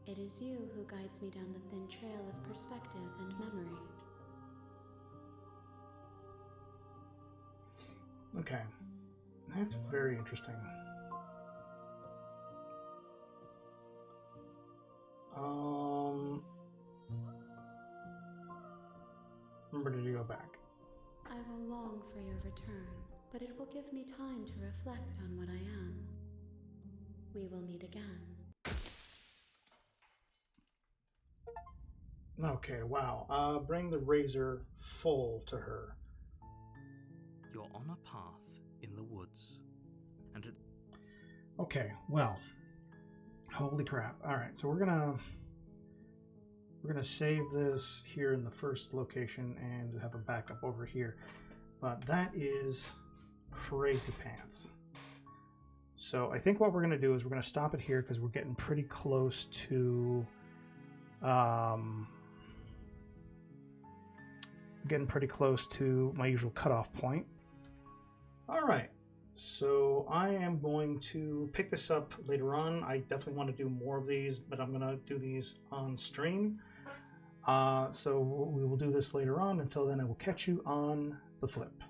It is you who guides me down the thin trail of perspective and memory. Okay, that's very interesting. I'm ready to go back. I will long for your return, but it will give me time to reflect on what I am. We will meet again. Okay, wow. Bring the razor full to her. You're on a path in the woods, and Okay, well, holy crap. All right, so we're gonna save this here in the first location and have a backup over here. But that is crazy pants. So I think what we're gonna do is we're gonna stop it here because we're getting pretty close to my usual cutoff point. All right. So I am going to pick this up later on. I definitely want to do more of these, but I'm going to do these on stream. So we will do this later on. Until then, I will catch you on the flip.